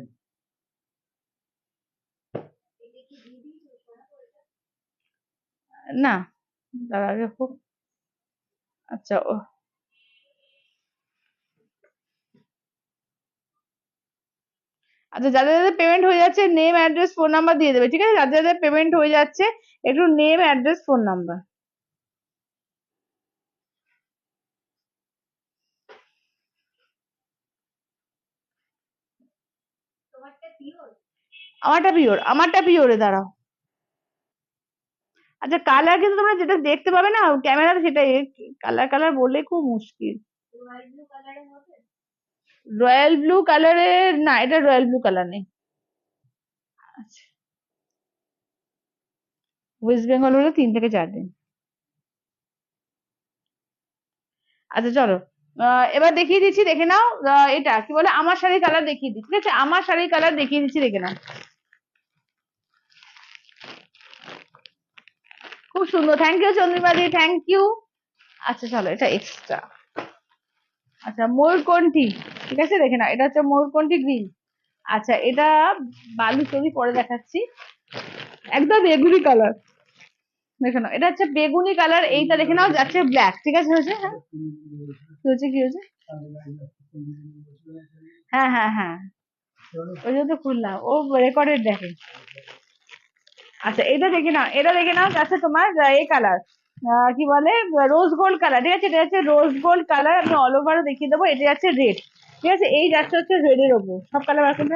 না, তার আগে হোক। আচ্ছা ও আচ্ছা, যাদের যাদের পেমেন্ট হয়ে যাচ্ছে নেম অ্যাড্রেস ফোন নাম্বার দিয়ে দেবে। ঠিক আছে, যাদের যাদের পেমেন্ট হয়ে যাচ্ছে একটু নেম অ্যাড্রেস ফোন নাম্বার। আমারটা পিওর, আমারটা পিওরে, দাঁড়াও। আচ্ছা কালার কিন্তু তোমরা যেটা দেখতে পাবে না ক্যামেরাতে, সেটাই। কালার কালার বললে খুব মুশকিল। রয়্যাল ব্লু কালারের না, এটা রয়্যাল ব্লু কালার নেই। আচ্ছা, ওয়েস্ট বেঙ্গল হলে 3 থেকে 4 দিন। আচ্ছা চলো, এবার দেখিয়ে দিচ্ছি, দেখে নাও। এটা কি বলে, আমার শাড়ির কালার দেখিয়ে দিচ্ছি। ঠিক আছে, আমার শাড়ির কালার দেখিয়ে দিচ্ছি, দেখে নাও। খুব সুন্দর, থ্যাংক ইউ চন্দ্রিমাদি, থ্যাংক ইউ। আচ্ছা চলো, এটা এক্সট্রা। আচ্ছা ময়ূরকণ্ঠী, ঠিক আছে দেখে নাও, এটা হচ্ছে ময়ূরকণ্ঠী গ্রিন। আচ্ছা এটা বালু চরি পরে দেখাচ্ছি, একদম বেগুনি কালার। দেখে নাও, এটা হচ্ছে বেগুনি কালার, এইটা দেখে নাও যাচ্ছে ব্ল্যাক। ঠিক আছে, হয়েছে। হ্যাঁ কি হয়েছে, কি হয়েছে? হ্যাঁ হ্যাঁ হ্যাঁ, ওই জন্য তো খুললাম, ও রেকর্ডেড দেখে। আচ্ছা এটা দেখে নাও, এটা দেখে নাও যাচ্ছে তোমার এই কালার, কি বলে, রোজ গোল্ড কালার। ঠিক আছে, এটা হচ্ছে রোজ গোল্ড কালার, আমি অল ওভারও দেখিয়ে দেবো। এটা যাচ্ছে রেড। ঠিক আছে, এই যাচ্ছে হচ্ছে রেড এর ওপর, সব কালার এখন।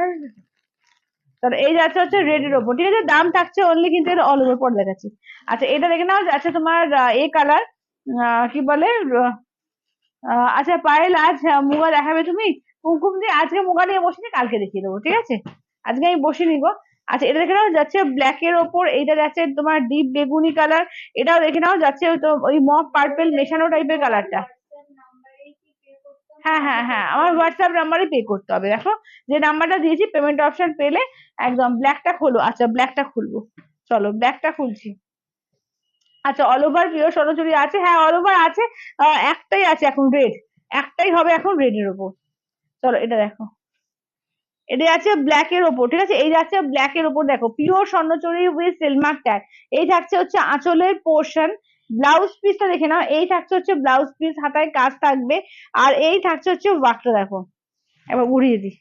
তাহলে এই যাচ্ছে হচ্ছে রেড এর ওপর। ঠিক আছে, দাম থাকছে অনলি কিন্তু এটা অল ওভার পরে দেখাচ্ছি। আচ্ছা এটা দেখে নাও যাচ্ছে তোমার এই কালার, কি বলে, আচ্ছা পায়েল আজ মুগা দেখাবে তুমি? কুমকুম দিয়ে আজকে মুগা নিয়ে বসিনি, কালকে দেখিয়ে দেবো। ঠিক আছে, আজকে আমি বসিনি গো। আচ্ছা এটা দেখে নাও যাচ্ছে ব্ল্যাক এর ওপর, এইটা যাচ্ছে তোমার ডিপ বেগুনি কালার। এটাও দেখে নাও যাচ্ছে তো ওই মফ পার্পেল মেশানো টাইপের কালারটা। হ্যাঁ হ্যাঁ হ্যাঁ, আমার হোয়াটসঅ্যাপ নাম্বারে পে করতে হবে। দেখো যে নাম্বারটা দিয়েছি, পেমেন্ট অপশন পেলে একদম ব্ল্যাকটা খোলো। আচ্ছা ব্ল্যাকটা খুলবো, চলো ব্ল্যাকটা খুলছি। আচ্ছা অল ওভার পিওর সোনাঝুরি আছে, হ্যাঁ অল ওভার আছে। একটাই আছে এখন রেড, একটাই হবে এখন রেড এর ওপর। চলো এটা দেখো, এটা আছে ব্ল্যাক এর ওপর। ঠিক আছে, এই যাচ্ছে ব্ল্যাক এর ওপর, দেখো pure Swarnachuri with silk mark tag. এই থাকছে হচ্ছে আঁচলের পোর্শন। ব্লাউজ পিসটা দেখে নাও, এই থাকছে হচ্ছে ব্লাউজ পিস, হাতায় কাজ থাকবে। আর এই থাকছে হচ্ছে ওয়ার্কটা, দেখো এবার উড়িয়ে দিই।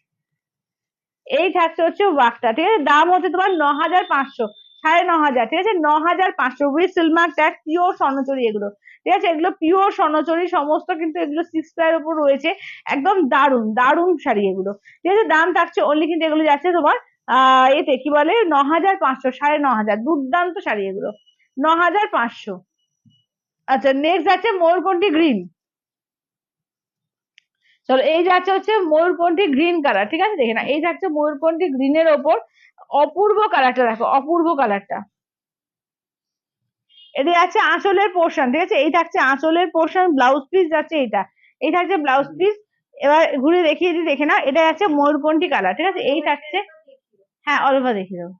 এই থাকছে হচ্ছে ওয়ার্কটা। ঠিক আছে, দাম হচ্ছে তোমার 9500, 9500। ঠিক আছে, 9500 with silk mark tag, pure Swarnachari এগুলো। ঠিক আছে, এগুলো পিওর স্বর্ণচুরি সমস্ত, কিন্তু এগুলো 6 প্লাই উপর রয়েছে। একদম দারুন দারুন শাড়ি এগুলো। ঠিক আছে, দাম থাকছে অনলি কিন্তু এগুলো যাচ্ছে তোমার এতে কি বলে 9500, 9500, দুর্দান্ত শাড়ি এগুলো, 9500। আচ্ছা নেক্সট আছে ময়ূরকণ্ঠী গ্রিন। চলো এই যাচ্ছে হচ্ছে ময়ূরকণ্ঠী গ্রিন কালার। ঠিক আছে, দেখে না, এই থাকছে ময়ূরকণ্ঠী গ্রিনের ওপর, অপূর্ব কালারটা, দেখো অপূর্ব কালারটা। এটা যাচ্ছে আঁচলের পোর্শন। ঠিক আছে, এই থাকছে আঁচলের পোর্শন, ব্লাউজ পিস যাচ্ছে এইটা, এই থাকছে ব্লাউজ পিস। এবার ঘুরে দেখিয়ে দিই, দেখে না, এটা যাচ্ছে ময়ূরকণ্ঠী কালার। ঠিক আছে, এই থাকছে, হ্যাঁ অল ওভার দেখিয়ে দেবো।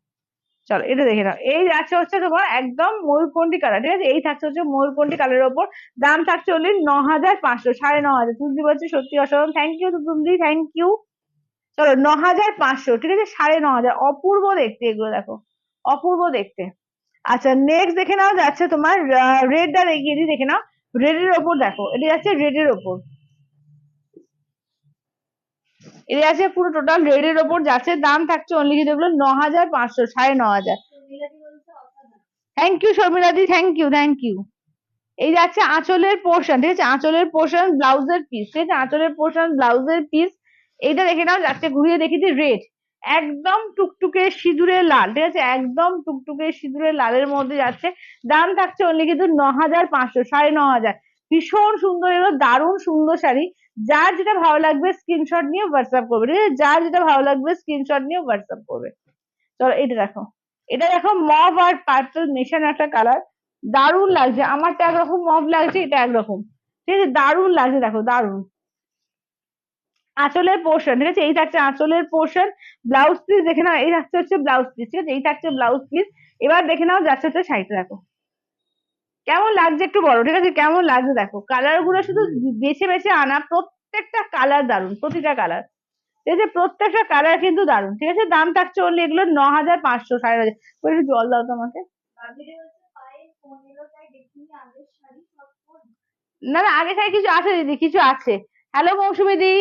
চলো এটা দেখে নাও, এই যাচ্ছে হচ্ছে তোমার একদম ময়ূরকণ্ঠী কালার, ঠিক আছে, এই থাকছে হচ্ছে ময়ূরকণ্ঠী কালারের ওপর, দাম থাকছে only 9,500, 9,500। তুলসী বলছে সত্যি অসাধারণ, thank you Tulsi, thank you. চলো 9,500, ঠিক আছে, 9,500, অপূর্ব দেখতে এগুলো, দেখো অপূর্ব দেখতে। আচ্ছা নেক্সট দেখে নাও যাচ্ছে তোমার রেডটা দেখিয়ে দিই, দেখে নাও রেড এর ওপর, দেখো এটা যাচ্ছে রেড এর ওপর, এটা আছে পুরো টোটাল রেড এর ওপর যাচ্ছে, দাম থাকছে অনলি কিন্তু এগুলো 9,500, 9,500। থ্যাংক ইউ শর্মিলা দি, থ্যাংক ইউ থ্যাংক ইউ। এই যাচ্ছে আঁচলের পোর্শন, ঠিক আছে, আঁচলের পোর্শন ব্লাউজের পিস, ঠিক আছে, আঁচলের পোর্শন ব্লাউজের পিস। এইটা দেখে নাও যাচ্ছে, ঘুরিয়ে দেখিয়েছি রেড, একদম টুকটুকে সিঁদুরে লাল, ঠিক আছে, একদম টুকটুকে সিঁদুরে লালের মধ্যে যাচ্ছে, দাম থাকছে অনলি কিন্তু 9,500, 9,500। ভীষণ সুন্দর, এগুলো দারুণ সুন্দর শাড়ি, যার যেটা ভালো লাগবে স্ক্রিনশট নিয়ে হোয়াটসঅ্যাপ করবে, ঠিক আছে, যার যেটা ভালো লাগবে স্ক্রিনশট নিয়ে হোয়াটসঅ্যাপ করবে। চলো এটা দেখো, এটা দেখো মভ আর পার্পল মেশানো একটা কালার, দারুণ লাগছে, আমারটা একরকম মভ লাগছে, এটা একরকম, ঠিক আছে, দারুণ লাগছে, দেখো দারুণ। আঁচলের পোর্শন, ঠিক আছে, এই থাকছে আঁচলের পোর্শন, ব্লাউজ পিস দেখে নাও, এই থাকছে হচ্ছে ব্লাউজ পিস, ঠিক আছে, এই থাকছে ব্লাউজ পিস। এবার দেখে নাও যাচ্ছে হচ্ছে শাড়িটা, দেখো কেমন লাগছে একটু বলো, ঠিক আছে, কেমন লাগছে দেখো, কালার গুলো শুধু বেছে বেছে আনা, প্রত্যেকটা কালার দারুণ, প্রতিটা কালার, ঠিক আছে, প্রত্যেকটা কালার কিন্তু দারুণ, ঠিক আছে, দাম থাকছে only এগুলো 9,500, 9,500। একটু জল দাও তো আমাকে। না না, আগে থেকে কিছু আছে দিদি, কিছু আছে। হ্যালো মৌসুমী দি।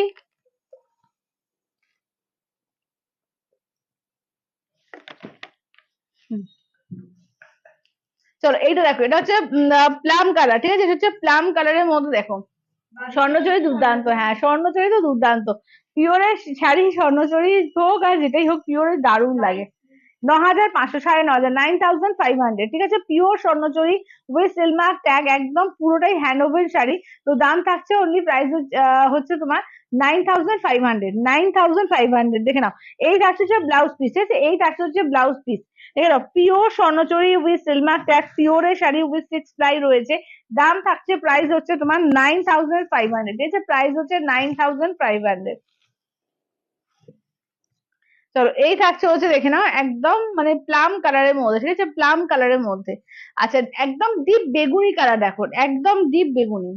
চলো এইটা দেখো, এটা হচ্ছে প্লাম কালার, ঠিক আছে, এটা হচ্ছে প্লাম কালারের মধ্যে, দেখো স্বর্ণচুরি দুর্দান্ত, হ্যাঁ স্বর্ণচুরি তো দুর্দান্ত, পিওরের শাড়ি স্বর্ণচুরি হোক আর যেটাই হোক, পিওরের দারুণ লাগে। 9,500, 9,500, 9,500, ঠিক আছে, pure Swarnachuri with silk mark tag, একদম পুরোটাই হ্যান্ড ওভেন শাড়ি। তো দাম থাকছে অনলি প্রাইস হচ্ছে তোমার 9,500, 9,500, দেখে নাও। এই থাকছে হচ্ছে ব্লাউজ পিস, ঠিক আছে, এই থাকছে হচ্ছে ব্লাউজ পিস, দেখে নাও, pure Swarnachuri with silk mark tag, পিওরের শাড়ি উইথ 6 প্লাই রয়েছে, দাম থাকছে প্রাইস হচ্ছে তোমার 9,500, ঠিক আছে, প্রাইস হচ্ছে 9,500। চলো এই থাকছে হচ্ছে, দেখে নাও একদম মানে প্লাম কালারের মধ্যে, ঠিক আছে, প্লাম কালারের মধ্যে। আচ্ছা একদম ডিপ বেগুনি কালার, দেখো একদম ডিপ বেগুনি।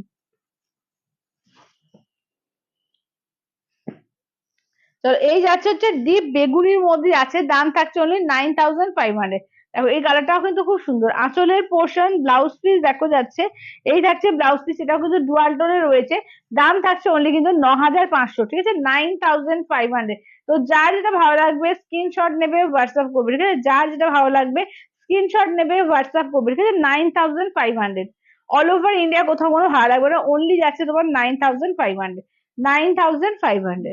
চলো এই যাচ্ছে হচ্ছে ডিপ বেগুনির মধ্যে আছে, দাম থাকছে অনলি 9,500। দেখো এই কালারটাও কিন্তু খুব সুন্দর, আঁচলের পোর্শন ব্লাউজ পিস দেখো যাচ্ছে, এই থাকছে ব্লাউজ পিস, এটাও কিন্তু ডুয়াল টোনে রয়েছে, দাম থাকছে অনলি কিন্তু 9,500, ঠিক আছে, 9,500। তো যার যেটা ভালো লাগবে স্ক্রিনশট নেবে হোয়াটসঅ্যাপ করবে, ঠিক আছে, যার যেটা ভালো লাগবে স্ক্রিনশট নেবে হোয়াটসঅ্যাপ করবে, ঠিক আছে, 9,500। অল ওভার ইন্ডিয়া কোথাও কোনো ভালো লাগবে না, অনলি যাচ্ছে তোমার 9,500, 9,500।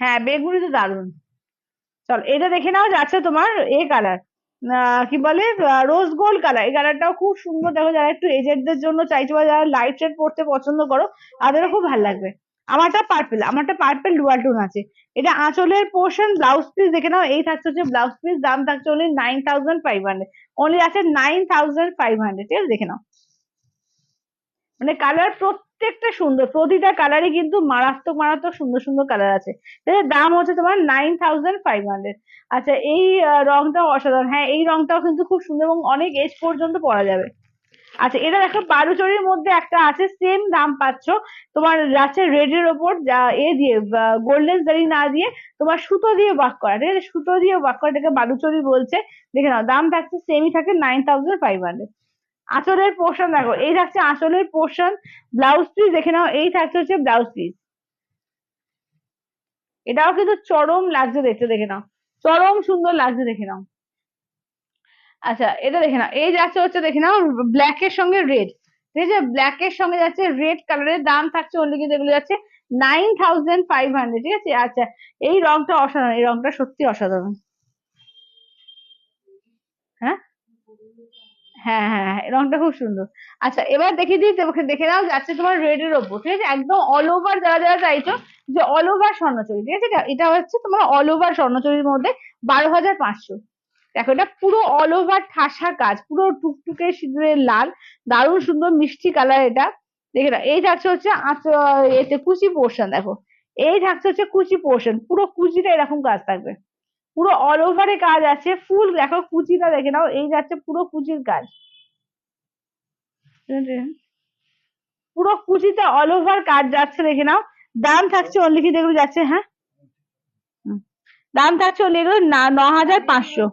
হ্যাঁ বেগুনি তো দারুন। চল এটা দেখে নাও যাচ্ছে তোমার এ কালার, কি বলে রোজ গোল্ড কালার, এই কালারটাও খুব সুন্দর, দেখো যারা একটু এজেডদের জন্য চাইছো বা যারা লাইট শেড পড়তে পছন্দ করো তাদেরও খুব ভালো লাগবে। আমারটা পার্পেল ডুয়াল টোন আছে। এটা আঁচলের পোর্শন ব্লাউজ পিস দেখে নাও, এই থাকছে হচ্ছে ব্লাউজ পিস, দাম থাকছে অনলি 9,500, অনলি আছে 9,500, ঠিক আছে, দেখে নাও। মানে কালার প্রত্যেকটা সুন্দর, প্রতিটা কালারই কিন্তু মারাত্মক মারাত্মক সুন্দর সুন্দর কালার আছে। দাম হচ্ছে তোমার 9,500। আচ্ছা এই রংটাও অসাধারণ, হ্যাঁ এই রংটাও কিন্তু খুব সুন্দর এবং অনেক এজ পর্যন্ত পরা যাবে। আচ্ছা এটা দেখো বালুচরির মধ্যে একটা আছে, সেম দাম পাচ্ছ তোমার, যাচ্ছে রেড এর ওপর এ দিয়ে গোল্ডেন জারি না দিয়ে তোমার সুতো দিয়ে ওয়ার্ক করা, ঠিক আছে, সুতো দিয়ে ওয়ার্ক করা, এটাকে বালুচরি বলছে, দেখে নাও, দাম থাকছে সেমই থাকে 9,500। আঁচলের পোর্শন দেখো, এই থাকছে আঁচলের পোর্শন, ব্লাউজ পিস দেখে নাও, এই থাকছে হচ্ছে ব্লাউজ পিস, এটাও কিন্তু চরম লাগছে দেখতে, দেখে নাও চরম সুন্দর লাগছে, দেখে নাও। আচ্ছা এটা দেখে নাও, এই যাচ্ছে হচ্ছে দেখে নাও ব্ল্যাক এর সঙ্গে রেড, ঠিক আছে, ব্ল্যাক এর সঙ্গে যাচ্ছে রেড কালারের, দাম থাকছে অনলি কিন্তু এগুলো যাচ্ছে 9,500, ঠিক আছে। আচ্ছা এই রংটা অসাধারণ, এই রংটা সত্যি অসাধারণ। হ্যাঁ হ্যাঁ হ্যাঁ হ্যাঁ, রংটা খুব সুন্দর। আচ্ছা এবার দেখিয়ে দিই, তোমাকে দেখে নাও যাচ্ছে তোমার রেড এর ওপর, ঠিক আছে, একদম অল ওভার, যারা যারা চাইছো যে অল ওভার স্বর্ণচুরি, ঠিক আছে, এটা হচ্ছে তোমার অল ওভার স্বর্ণচুরির মধ্যে 12,500। দেখো এটা পুরো অল ওভার ঠাসা কাজ, পুরো টুকটুকে সিঁদুরের লাল, দারুণ সুন্দর মিষ্টি কালার এটা, দেখে নাও। এই থাকছে হচ্ছে এতে কুচি পোর্শন, দেখো এই থাকছে হচ্ছে কুচি পোর্শন, পুরো কুচিটা এরকম কাজ থাকবে, পুরো অল ওভারে কাজ আছে, ফুল দেখো কুচিটা দেখে নাও, এই যাচ্ছে পুরো কুচির কাজ, পুরো কুচিতে অল ওভার কাজ যাচ্ছে দেখে নাও। দাম থাকছে অনলি কি দেখো যাচ্ছে, হ্যাঁ দাম থাকছে অনলি এগুলো 9,500।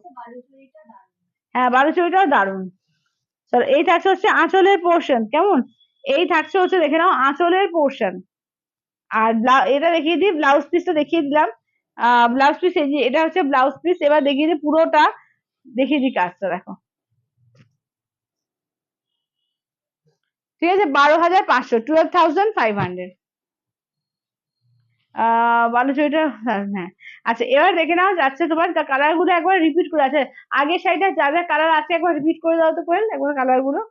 হ্যাঁ বালুচরিটাও দারুন। এই থাকছে হচ্ছে আঁচলের পোর্শন, কেমন, এই থাকছে হচ্ছে দেখে নাও আঁচলের পোর্শন। আর এটা দেখিয়ে দিই, ব্লাউজ পিসটা দেখিয়ে দিলাম। ব্লাউজ পিস এই যে এটা হচ্ছে ব্লাউজ পিস, এবার দেখিয়ে দিই পুরোটা, দেখিয়ে দিই কাজটা দেখো, ঠিক আছে, 12,500, 12,500। বালুচরিটা, হ্যাঁ। আচ্ছা এবার দেখে নাও যাচ্ছে তোমার কালার গুলো একবার রিপিট করে আছে, আগের শাড়িটা যা যা কালার আছে একবার রিপিট করে দাও তো কোয়েল, একবার কালার গুলো।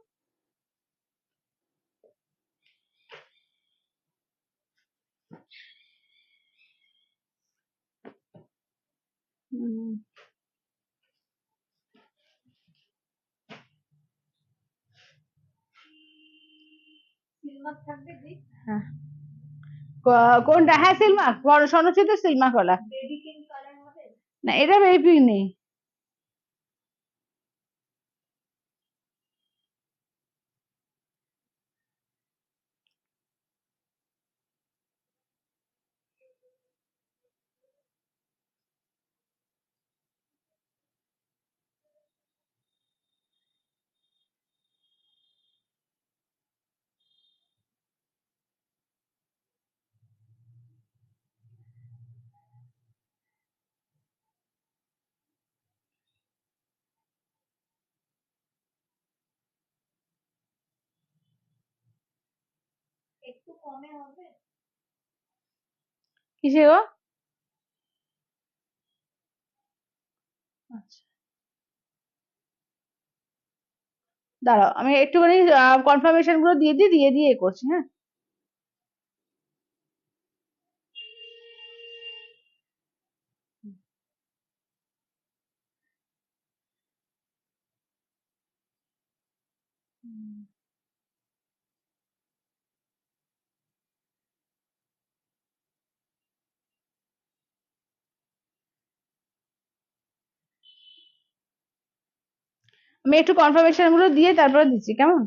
হ্যাঁ কোনটা, হ্যাঁ সিলমাক, স্বর্ণচিত্র সিলমাক ওলা, না এটা বেবি পিঙ্ক নেই। কিসে গো? আচ্ছা দাঁড়াও আমি একটুখানি কনফার্মেশন গুলো দিয়ে দিই, দিয়ে দিয়ে এ করছি, হ্যাঁ। আমি একটু কনফার্মেশন গুলো দিয়ে তারপরে দিচ্ছি, কেমন।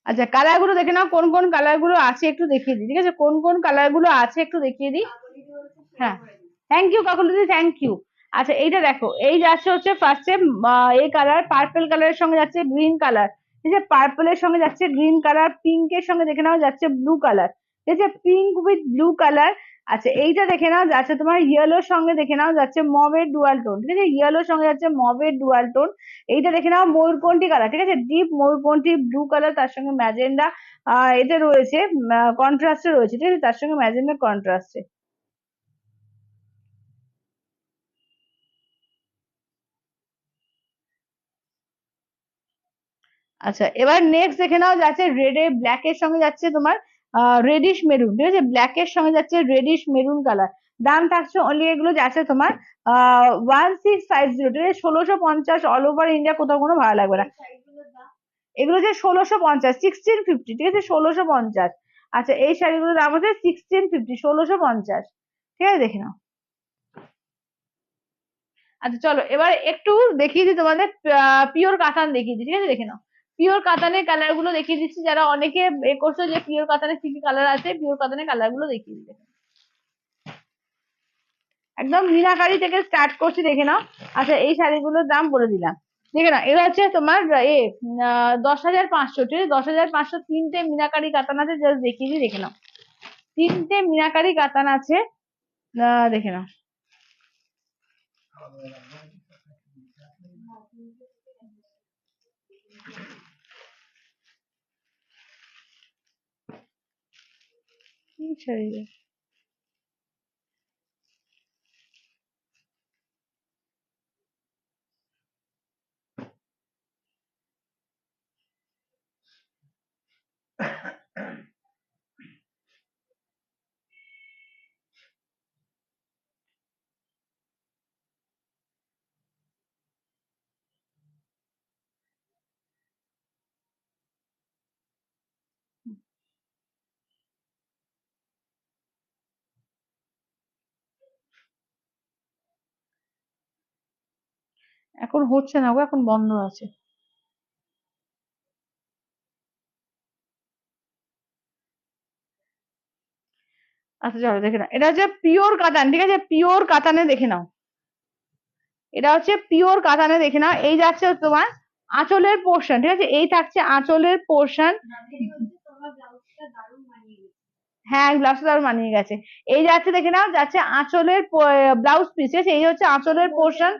আচ্ছা কালার গুলো দেখে নাও, কোন কোন কালার গুলো আছে একটু দেখিয়ে দিই, ঠিক আছে, কোন কোন কালার গুলো আছে একটু দেখিয়ে দিই। হ্যাঁ থ্যাংক ইউ কাকুলি দিদি, থ্যাংক ইউ। আচ্ছা এইটা দেখো, এই যাচ্ছে হচ্ছে ফার্স্টে এই কালার পার্পল কালারের সঙ্গে যাচ্ছে গ্রিন কালার, ঠিক আছে, পার্পলের সঙ্গে যাচ্ছে গ্রিন কালার, পিঙ্কের সঙ্গে দেখে নাও যাচ্ছে ব্লু কালার, ঠিক আছে, পিঙ্ক উইথ ব্লু কালার। আচ্ছা এইটা দেখে নাও যাচ্ছে তোমার ইয়েলোর সঙ্গে দেখে নাও যাচ্ছে মবের ডুয়াল টোন, ঠিক আছে, ইয়েলোর সঙ্গে যাচ্ছে মবের ডুয়াল টোন। এইটা দেখে নাও ময়ূরকণ্ঠী কালার, ঠিক আছে, ডিপ ময়ূরকণ্ঠী ব্লু কালার, তার সঙ্গে ম্যাজেন্ডা এটা রয়েছে, কন্ট্রাস্টে রয়েছে, ঠিক আছে, তার সঙ্গে ম্যাজেন্ডা কন্ট্রাস্টে। আচ্ছা এবার নেক্সট দেখে নাও যাচ্ছে রেডে ব্ল্যাক এর সঙ্গে যাচ্ছে তোমার রেডিশ মেরুন, ঠিক আছে, ব্ল্যাক এর সঙ্গে যাচ্ছে রেডিশ মেরুন কালার। দাম থাকছে অনলি এগুলো যাচ্ছে তোমার 1650, ঠিক আছে, 1650, অল ওভার ইন্ডিয়া কোথাও কোনো ভালো লাগবে না। এগুলো যে 1650, 1650, ঠিক আছে, 1650। আচ্ছা এই শাড়িগুলোর দাম হচ্ছে 1650, 1650, ঠিক আছে, দেখে নাও। আচ্ছা চলো এবার একটু দেখিয়ে দিই তোমাদের, পিওর কাতান দেখিয়ে দিই, ঠিক আছে, দেখে নাও। পিওর কাতানের কালার গুলো দেখিয়ে দিচ্ছি, যারা অনেকে এ করছো যে পিওর কাতানের কি কি কালার আছে, পিওর কাতানের কালার গুলো দেখিয়ে দিই। একদম মিনাকারি থেকে স্টার্ট করছি, দেখে নাও। আচ্ছা এই শাড়িগুলোর দাম বলে দিলাম, দেখে নাও, এগুলো হচ্ছে তোমার 10,500, ঠিক আছে, 10,500, তিনটে মিনাকারি কাতান আছে, জাস্ট দেখিয়ে দিই, দেখে নাও, তিনটে মিনাকারি কাতান আছে, দেখে নাও। কি শাড়ি রে? এখন হচ্ছে না গো, এখন বন্ধ আছে। আচ্ছা চলো দেখে নাও, এটা হচ্ছে পিওর কাতান, ঠিক আছে, পিওর কাতানে দেখে নাও, এটা হচ্ছে পিওর কাতানে দেখে নাও। এই যাচ্ছে তোমার আঁচলের পোর্শন, ঠিক আছে, এই থাকছে আঁচলের পোর্শন। হ্যাঁ ব্লাউজটা দারুণ মানিয়ে গেছে। এই যাচ্ছে দেখে নাও, যাচ্ছে আঁচলের ব্লাউজ পিস, ঠিক আছে, এই হচ্ছে আঁচলের পোর্শন।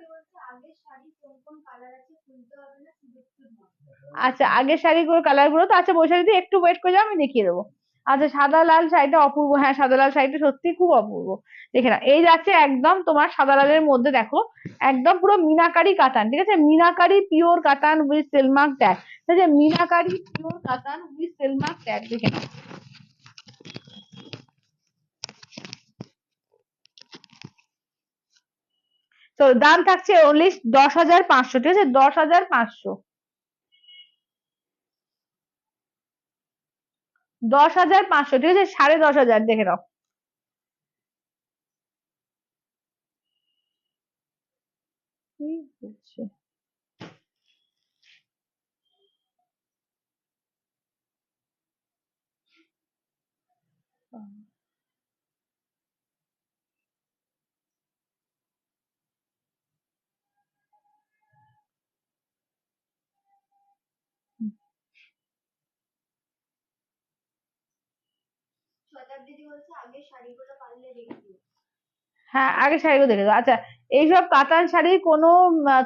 আচ্ছা আগের শাড়িগুলো কালার গুলো তো, আচ্ছা বৈশাখী একটু ওয়েট করে যাও, আমি দেখিয়ে দেবো। আচ্ছা সাদা লাল শাড়িটা অপূর্ব, হ্যাঁ সাদা লাল শাড়িটা সত্যি খুব অপূর্ব। দেখে না, এই যাচ্ছে একদম তোমার সাদা লালের মধ্যে দেখো, একদম পুরো মিনাকারি কাতান, ঠিক আছে, মিনাকারি পিওর কাতান উইথ সিলমার্ক ট্যাগ, ঠিক আছে, মিনাকারি পিওর কাতান উইথ সিলমার্ক ট্যাগ, দেখে নাও। তো দাম থাকছে অনলি 10,500, ঠিক আছে, 10,500, 10,500, ঠিক আছে, 10,500 দেখে নাও। কি হচ্ছে? হ্যাঁ আগে শাড়িগুলো দেখে দাও। আচ্ছা এইসব কাতান শাড়ির কোনো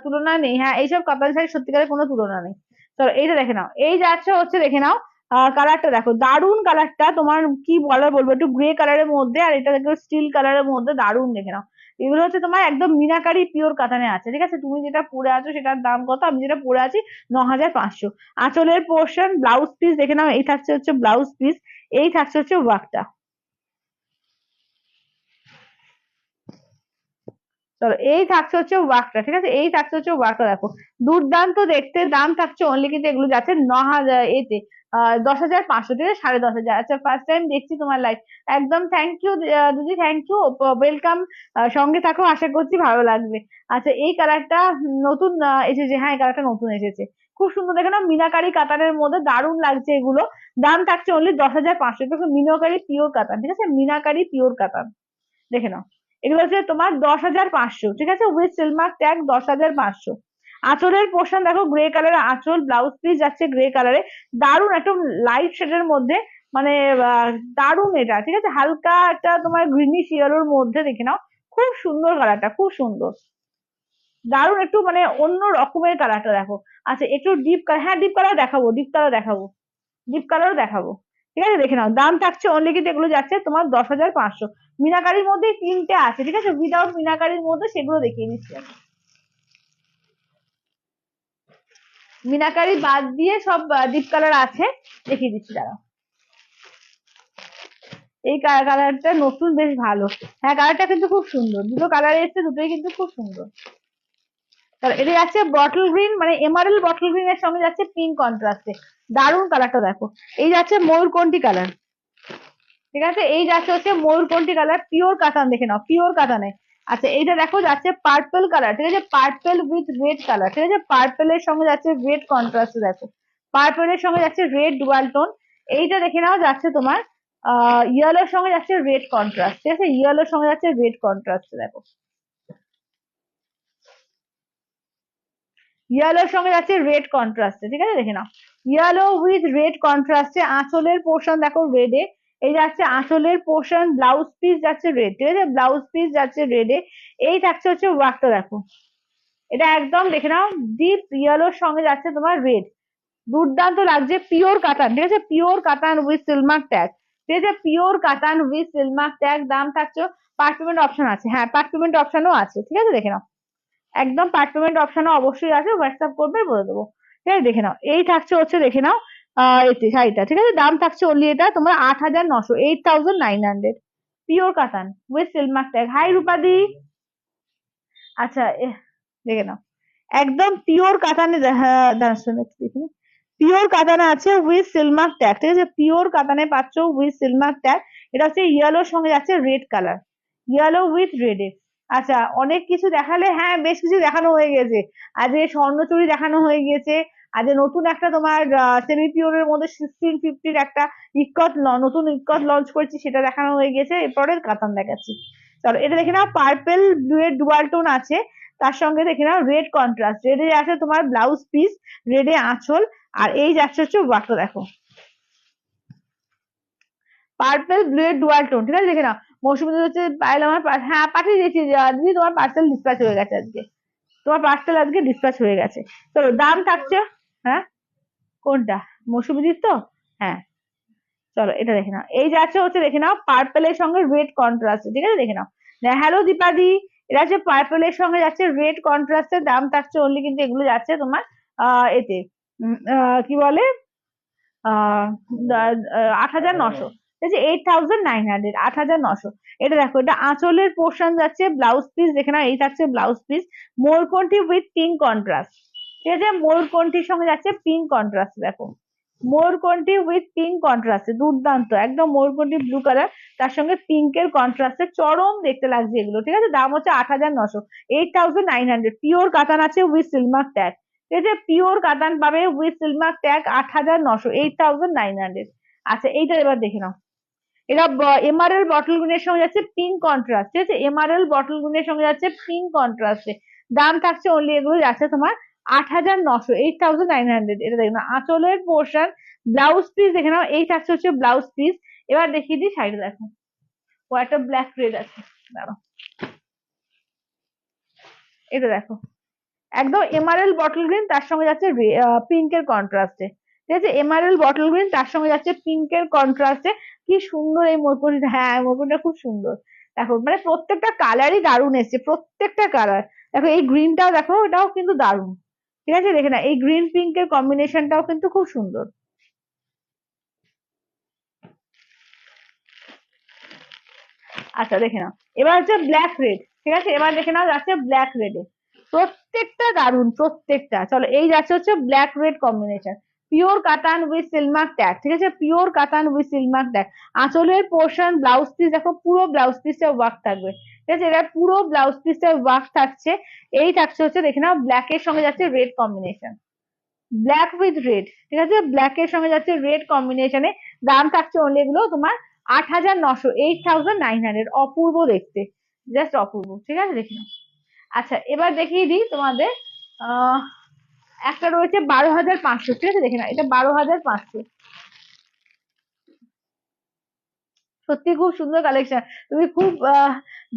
তুলনা নেই, হ্যাঁ এইসব কাতান শাড়ির সত্যিকারের কোনো তুলনা নেই। চলো এইটা দেখে নাও, এই যাচ্ছে হচ্ছে দেখে নাও, কালারটা দেখো দারুন কালারটা, তোমার কি বলার বলবো, একটু গ্রে কালারের মধ্যে, আর এটা দেখো স্টিল কালারের মধ্যে, দারুন দেখে নাও। এগুলো হচ্ছে তোমার একদম মিনাকারি পিওর কাতানে আছে, ঠিক আছে, তুমি যেটা পরে আছো সেটার দাম কত, আমি যেটা পরে আছি 9,500। আঁচলের পোর্শন ব্লাউজ পিস দেখে নাও, এই থাকছে হচ্ছে ব্লাউজ পিস, এই থাকছে হচ্ছে ওয়ার্কটা। চলো এই থাকছে হচ্ছে ওয়ার্কটা, ঠিক আছে, এই থাকছে হচ্ছে ওয়ার্কটা দেখো, দুর্দান্ত দেখতে। দাম থাকছে অনলি কিন্তু এগুলো যাচ্ছে 9,000 এতে 10,500, ঠিক আছে, 10,500। আচ্ছা ফার্স্ট টাইম দেখছি তোমার লাইভ, একদম থ্যাংক ইউ দিদি, থ্যাংক ইউ, ওয়েলকাম। সঙ্গে থাকো, আশা করছি ভালো লাগবে। আচ্ছা এই কালারটা নতুন এসেছে, হ্যাঁ এই কালারটা নতুন এসেছে, খুব সুন্দর দেখে না, মিনাকারি কাতানের মধ্যে দারুণ লাগছে এগুলো। দাম থাকছে অনলি 10,500, দেখো মিনাকারি পিওর কাতান, ঠিক আছে, মিনাকারি পিওর কাতান, দেখে নাও। এগুলো হচ্ছে তোমার 10,500, ঠিক আছে, উইথ সিলমার্ক ট্যাগ 10,500। আঁচলের পোর্শন দেখো গ্রে কালারের আঁচল, ব্লাউজ পিস যাচ্ছে গ্রে কালারে, দারুণ একদম লাইট শেডের মধ্যে, মানে দারুণ এটা, ঠিক আছে, হালকা একটা তোমার গ্রিনিশ ইয়েলোর মধ্যে, দেখে নাও, খুব সুন্দর কালারটা, খুব সুন্দর, দারুণ একটু মানে অন্য রকমের কালারটা দেখো। আচ্ছা একটু ডিপ কালার, হ্যাঁ ডিপ কালার দেখাবো, ডিপ কালার দেখাবো, ডিপ কালারও দেখাবো, ঠিক আছে, দেখে নাও। দাম থাকছে অনলি কিন্তু এগুলো যাচ্ছে তোমার 10,500। মিনাকারির মধ্যে তিনটে আছে, ঠিক আছে, উইদাউট মিনাকারির মধ্যে সেগুলো দেখিয়ে দিচ্ছি আমি। মিনাকারি বাদ দিয়ে সব ডিপ কালার আছে, দেখিয়ে দিচ্ছি দাঁড়াও। এই কালারটা নতুন, বেশ ভালো, হ্যাঁ কালারটা কিন্তু খুব সুন্দর, দুটো কালার এসছে, দুটোই কিন্তু খুব সুন্দর। এটা যাচ্ছে বটল গ্রিন, মানে এমারেল বটল গ্রিন এর সঙ্গে যাচ্ছে পিঙ্ক কন্ট্রাস্টে, দারুণ কালারটা দেখো। এই যাচ্ছে ময়ূরকণ্ঠী কালার, ঠিক আছে, এই যাচ্ছে হচ্ছে ময়ূরকণ্ঠী কালার, পিওর কাতান, দেখে নাও পিওর কাতানে। আচ্ছা এইটা দেখো যাচ্ছে পার্পল কালার, ঠিক আছে, পার্পল উইথ রেড কালার, ঠিক আছে, পার্পলের সঙ্গে যাচ্ছে রেড কন্ট্রাস্ট দেখো, পার্পলের সঙ্গে যাচ্ছে রেড ডুয়াল টোন। এইটা দেখে নাও যাচ্ছে তোমার ইয়েলোর সঙ্গে যাচ্ছে রেড কন্ট্রাস্ট, ঠিক আছে, ইয়েলোর সঙ্গে যাচ্ছে রেড কন্ট্রাস্ট দেখো, ইয়েলোর সঙ্গে যাচ্ছে রেড কন্ট্রাস্টে, ঠিক আছে, দেখে নাও, ইয়েলো উইথ রেড কন্ট্রাস্টে। আঁচলের পোর্শন দেখো রেডে, এই যাচ্ছে আঁচলের পোর্শন, ব্লাউজ পিস যাচ্ছে রেড, ঠিক আছে, ব্লাউজ পিস যাচ্ছে রেডে। এই থাকছে হচ্ছে ওয়ার্কটা দেখো, এটা একদম দেখে নাও ডিপ ইয়েলোর সঙ্গে যাচ্ছে তোমার রেড, দুর্দান্ত লাগছে, পিওর কাতান, ঠিক আছে, পিওর কাতান উইথ সিলমার্ক ট্যাগ, ঠিক আছে, পিওর কাতান উইথ সিলমার্ক ট্যাগ। দাম থাকছে, পার্ট পেমেন্ট অপশন আছে, হ্যাঁ পার্ট পেমেন্ট অপশনও আছে, ঠিক আছে, দেখে নাও, একদম পার্ট পেমেন্ট অপশনও অবশ্যই আছে, হোয়াটসঅ্যাপ করবে বলে দেবো, ঠিক আছে, দেখে নাও। এই থাকছে হচ্ছে দেখে নাও এটি শাড়িটা, ঠিক আছে, দাম থাকছে অনলি এটা তোমার 8,900, 8,900, পিওর কাতান উইথ সিলমার্ক ট্যাগ। হাই রূপাদি। আচ্ছা দেখে নাও, একদম পিওর কাতানে, হ্যাঁ দাঁড়া শোনো একটু দেখে নিই। পিওর কাতানে আছে উইথ সিলমার্ক ট্যাগ, ঠিক আছে, পিওর কাতানে পাচ্ছ উইথ সিলমার্ক ট্যাগ। এটা হচ্ছে ইয়েলোর সঙ্গে যাচ্ছে red colour, yellow with red, আচ্ছা, অনেক কিছু দেখালে, হ্যাঁ বেশ কিছু দেখানো হয়ে গেছে। আজকে স্বর্ণচুরি দেখানো হয়ে গেছে। আজকে নতুন একটা তোমার সেমি পিওরের মধ্যে 1650 একটা ইক্কত নতুন ইক্কত লঞ্চ করেছি, সেটা দেখানো হয়ে গেছে। এরপরের কাতান দেখাচ্ছি। চলো এটা দেখে নাও, পার্পেল ব্লু এর ডুয়াল টোন আছে, তার সঙ্গে দেখে নাও রেড কন্ট্রাস্ট, রেডে আছে তোমার ব্লাউজ পিস, রেডে আঁচল, আর এই যাচ্ছে হচ্ছে ওয়ার্কটা দেখো, পার্পেল ব্লু এর ডুয়াল টোন, ঠিক আছে দেখে নাও। মৌসুমী হচ্ছে পাইল আমার হ্যাঁ পাঠিয়ে দিয়েছি দিদি, তোমার পার্সেল ডিসপ্যাচ হয়ে গেছে আজকে, তোমার পার্সেল আজকে ডিসপ্যাচ হয়ে গেছে। চলো দাম থাকছে, হ্যাঁ কোনটা, মৌসুমীদির তো, হ্যাঁ চলো এটা দেখে নাও, এই যাচ্ছে হচ্ছে দেখে নাও পার্পেলের সঙ্গে রেড কন্ট্রাস্ট, ঠিক আছে দেখে নাও। হ্যালো দীপাদি, এটা হচ্ছে পার্পেলের সঙ্গে যাচ্ছে রেড কন্ট্রাস্টের, দাম থাকছে অনলি কিন্তু এগুলো যাচ্ছে তোমার এতে কি বলে 8,900, ঠিক আছে 8,900, 8,900। এটা দেখো, এটা আঁচলের পোর্শন যাচ্ছে, ব্লাউজ পিস দেখে নাও, এই থাকছে ব্লাউজ পিস, মোরকন্ঠি উইথ পিঙ্ক কন্ট্রাস্ট, ঠিক আছে মোরকন্ঠির সঙ্গে যাচ্ছে পিঙ্ক কন্ট্রাস্ট, দেখো মোরকন্ঠি উইথ পিঙ্ক কন্ট্রাস্টে, দুর্দান্ত একদম মোরকন্ঠি ব্লু কালার, তার সঙ্গে পিঙ্কের কন্ট্রাস্টে চরম দেখতে লাগছে এগুলো, ঠিক আছে দাম হচ্ছে 8,900, 8,900। পিওর কাতান আছে উইথ সিলমার্ক ট্যাগ, ঠিক আছে পিওর কাতান পাবে উইথ সিলমার্ক ট্যাগ, 8,900, 8,900। আচ্ছা এইটা এবার দেখে নাও, এটা এমআরএল বটল গ্রিনের সঙ্গে যাচ্ছে পিঙ্ক কন্ট্রাস্ট, ঠিক আছে এমআরএল বটল গ্রিনের সঙ্গে যাচ্ছে পিঙ্ক কন্ট্রাস্টে, দাম থাকছে অনলি এগুলো যাচ্ছে তোমার 8,900, 8,900। এটা দেখো না, আঁচলের পোর্শন, ব্লাউজ পিস দেখে নাও, এই থাকছে হচ্ছে ব্লাউজ পিস। এবার দেখিয়ে দিই সাইডে দেখো, ও একটা ব্ল্যাক রেড আছে, দাঁড়াও এটা দেখো, একদম এমআরএল বটল গ্রিন, তার সঙ্গে যাচ্ছে পিঙ্কের কন্ট্রাস্টে, ঠিক আছে এমআরএল বটল গ্রিন, তার সঙ্গে যাচ্ছে পিঙ্কের কন্ট্রাস্টে। কি সুন্দর এই মরকুরিটা, হ্যাঁ মরকুরিটা খুব সুন্দর। দেখো মানে প্রত্যেকটা কালারই দারুণ এসছে, প্রত্যেকটা কালার। দেখো এই গ্রিনটাও দেখো, এটাও কিন্তু দারুণ, ঠিক আছে দেখে না, এই গ্রিন পিঙ্কের কম্বিনেশনটাও কিন্তু খুব সুন্দর। আচ্ছা দেখে নাও, এবার হচ্ছে ব্ল্যাক রেড, ঠিক আছে এবার দেখে নাও যাচ্ছে ব্ল্যাক রেডে, প্রত্যেকটা দারুন প্রত্যেকটা। চলো এই যাচ্ছে হচ্ছে ব্ল্যাক রেড কম্বিনেশন, পিওর কাতান উইথ সিলমার্ক ট্যাগ, ঠিক আছে পিওর কাতান উইথ সিলমার্ক ট্যাগ। আঁচলের পোর্শন ব্লাউজ পিস দেখো, পুরো ব্লাউজ পিসটা ওয়ার্ক থাকবে, ঠিক আছে এটা পুরো ব্লাউজ পিসটা ওয়ার্ক থাকছে। এই থাকছে হচ্ছে দেখে নাও ব্ল্যাক এর সঙ্গে যাচ্ছে red combination, black with red, ঠিক আছে ব্ল্যাক এর সঙ্গে যাচ্ছে রেড কম্বিনেশনে, দাম থাকছে অনলি এগুলো তোমার 8,900, 8,900, অপূর্ব দেখতে, জাস্ট অপূর্ব, ঠিক আছে দেখে নাও। আচ্ছা এবার দেখিয়ে দিই তোমাদের, আহ একটা রয়েছে 12,500, ঠিক আছে দেখে নাও, এটা 12,500, সত্যি খুব সুন্দর কালেকশন, তুমি খুব